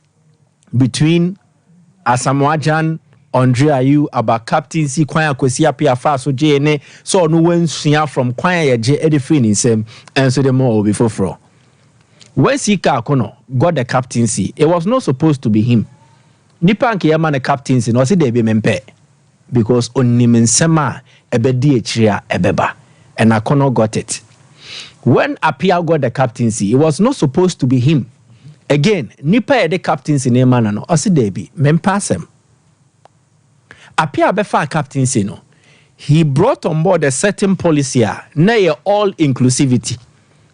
between Asamoah Andre Ayew about captaincy kwan akosi apia fa so jene so no wansua from kwan ye je edifin nsem enso dem all before fro when Sika Akono got the captaincy it was not supposed to be him nipa nke yama the captaincy no se dey be mempe because onimensema ebedi echria ebeba and Akono got it when Apia got the captaincy it was not supposed to be him again nipa the captaincy name man no ose dey be mempasem Apia befa captaincy no he brought on board a certain policy na all inclusivity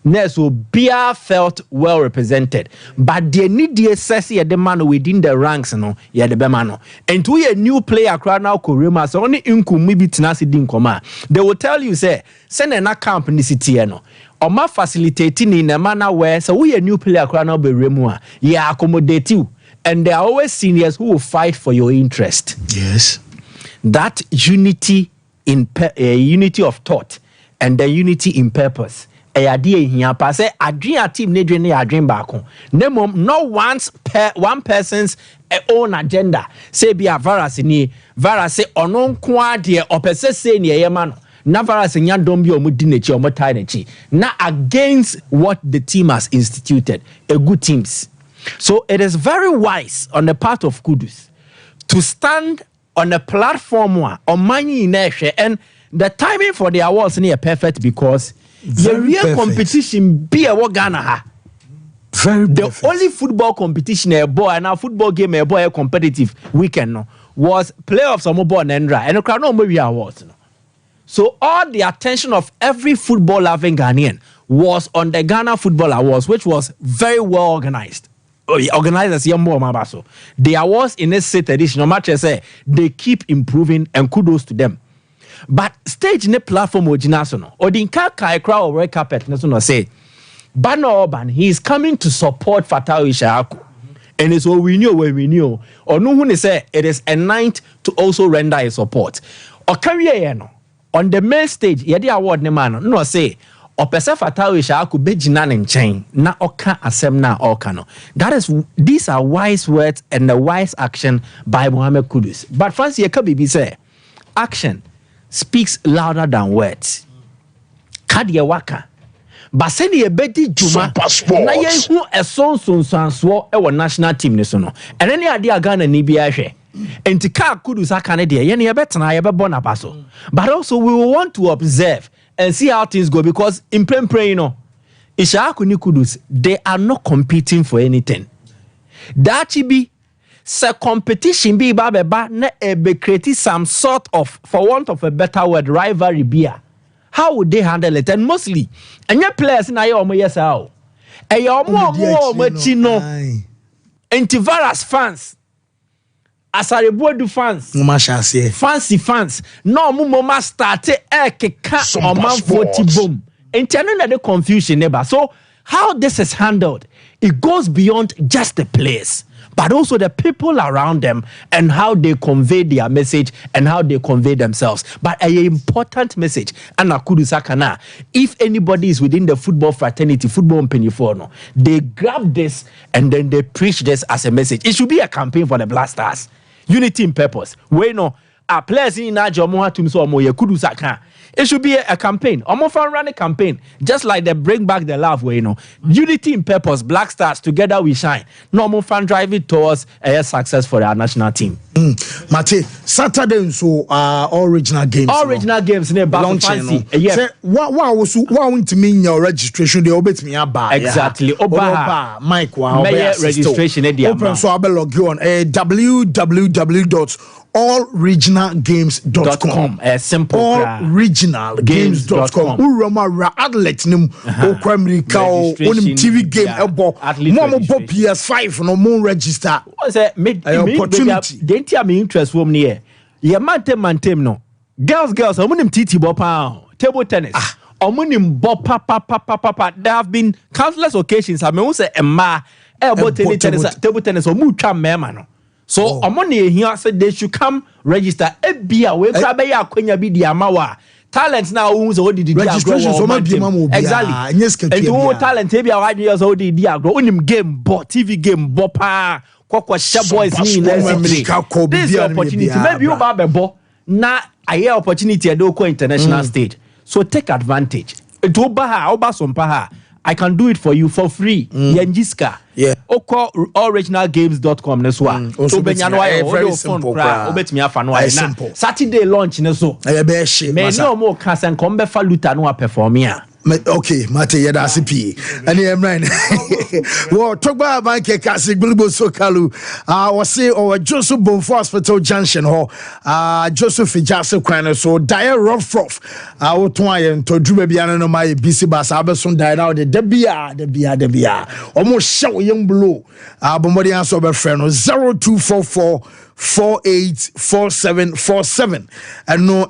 na so Bia felt well represented but they need the assess the man within the ranks no yeah the bema no and to a new player crowd now Korema so only inkumi bi tenasi din koma they will tell you say send na camp ni city no or ma facilitating in a manner where so we a new player crowd now be remu yeah accommodate you and there are always seniors who will fight for your interest yes that unity in unity of thought and the unity in purpose ayade hia pa say adwen team ne dwen ne adwen baako nemom no one person's own agenda say be Varase ni Varase ono nko ade opese say ne yema no na Varase nya dom bi omo di nechi omo tie nechi na against what the team has instituted a good teams so it is very wise on the part of Kudus to stand on a platform on money in and the timing for the awards near perfect because the real perfect competition be a Ghana ha. Very the perfect. Only football competition a boy and our football game a boy a competitive weekend no was playoffs on mobile and the crowd no maybe awards no. So all the attention of every football loving Ghanaian was on the Ghana Football Awards, which was very well organized. organizers the awards in this 6th edition, no matter say they keep improving and kudos to them. But stage ne platform no or the Nkaka crowd or red carpet no say Bano Orban, he is coming to support Fatawu Ishaku. And it's what we knew. Or no one say it is a night to also render his support. Or career no on the main stage, yedi award ne man no say or pese Fatawu Ishaku be jina ne nchen na oka asem na oka no. These are wise words and the wise action by Mohammed Kudus. But Francis Yekabibi say action speaks louder than words. Kadia waka. But send ye beti juma na ye hu eson sonsanso e wo national team ne so no. And any idea Ghana ni bia hwe. Enti ka Kudus aka ne de ye ne ye betena ye be bona paso. But also we will want to observe and see how things go because in praying no Ishaku ni Kudus they are not competing for anything. That be se competition be ba na be create some sort of, for want of a better word, rivalry beer. How would they handle it? And mostly, and your players in ayo mo yes how. E yo mo chino. Antivirus fans. Asarebodu fans. Fancy fans. No mo ma start keka o man 40 boom. Intending that the confusion neighbor. So how this is handled, it goes beyond just the players, but also the people around them and how they convey their message and how they convey themselves. But an important message, and Sakana, if anybody is within the football fraternity, football Peniforno, they grab this and then they preach this as a message. It should be a campaign for the Black Stars. Unity in purpose. We know a players in Najomoha Tumso Moye Kudu Saka. It should be a campaign. Omofan run a campaign. Just like they bring back the love way, Unity in purpose, Black Stars, together we shine. No Omofan drive it towards a success for our national team. Mate, Saturday so all regional games. All regional games in fancy. Yeah. What want to mean your registration? They obey me about. Exactly. Oba Mike Mayor registration. Open so I will log you on www.allregionalgames.com. Simple. Allregionalgames.com. Urama athlete nim Okwamrika onim TV game ebo. Mo PS5 no mo register. What's that? Opportunity. I'm interest from near. Ye mantem no. Girls, omunim titi bopa table tennis. Omunim bopa. There have been countless occasions. I mean, say Emma table tennis or mucha mema. So omoni here said they should come register. Ebia we grab ya kwenya bi di amawa. Talent now who's already the registration so maybe exactly. And to talent ebia why years already di agro unim game bo TV game bopa. Boys need this opportunity. Maybe you have na a year opportunity at the international stage. So take advantage. I can do it for you for free. Yanjiska. Yeah. allregionalgames.com this one. Very simple. Saturday launch neso. Me no more cast and come befa luta no perform here. Okay, Mate Yadasipi. And I'm right. Well, talk about my Kasi Gulbo Sokalu. Was say or Joseph Bonfo Hospital Junction Hall. Joseph Jasso Craner. So Dia Rough. I will try and to do maybe no my BC Bass Aberson died out the Debia. Almost show young blue. Bombardier answer by friend 0244 484747 and no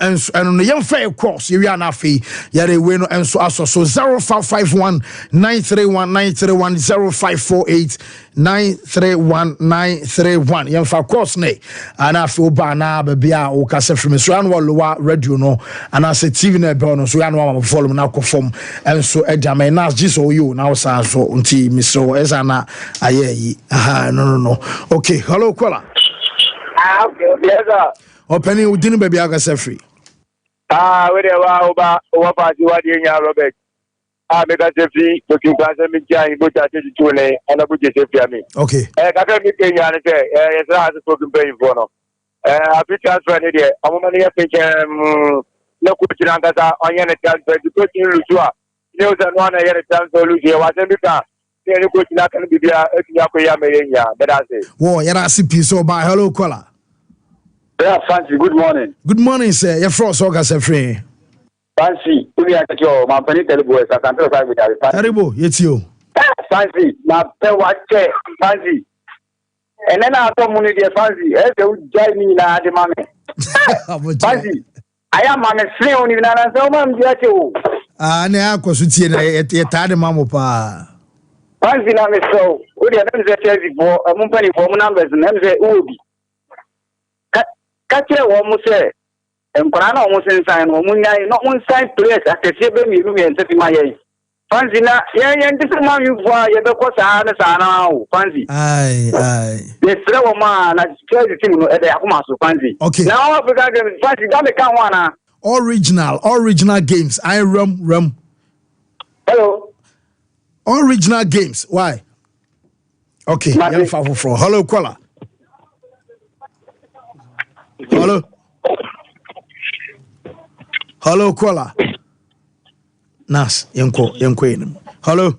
young fair course you are not fee yare we no and so 0551 931 931 0548 931 young for course ne and I feel bana bia o kase from so an lower radio no and I say TV na be no so an wa follow na ko form and so ejame na jiso you now so unti miso ezana aye no okay hello Kola. Okay, yes, sir. Opening we didn't baby aga free. We dey wa party wa dey nya Robert. Me ka se free to kin kan se mi jan go ta se tu ne ana bu je se free ami. Okay. Ka fe mi ke nya ne se yes ra se to kin pay for no. Abi transfer ne dey amoma ne fe na ku ti nan ka sa onye ne transfer di ko tin lu so a. Ne o se no na ye transfer lu je wa se mi ka. Ne ko ti na kan bibia e ti ya ko ya me nya. That say. Wo ya ra CP so by hello caller. Yeah, Fancy, good morning. Good morning, sir. You're frost August free. Fancy, we are at your company terrible. I can't tell you. Terrible, it's you. fancy na pe wa che fancy and then I told money the fancy e se u jai ni na de mame fancy I am man free on you na so mam dia che o na akoso tie na ye ta de mamo pa fancy na me so o de na me Chelsea for mo pani for mo numbers na me say obi ka kire wo mo say empara na wo sensan no mo nyai no mo sensan players akese be mi ru mi ente ma ye fancy na ye ndise ma mi vo ye be ko sa na o fancy ai the sre wo ma na Chelsea team no e de akoma so fancy okay now Africa games fancy ga me kan one na original games I rum hello original games why okay yam fa for hello caller hello caller Nas, yenko yenim. Hello.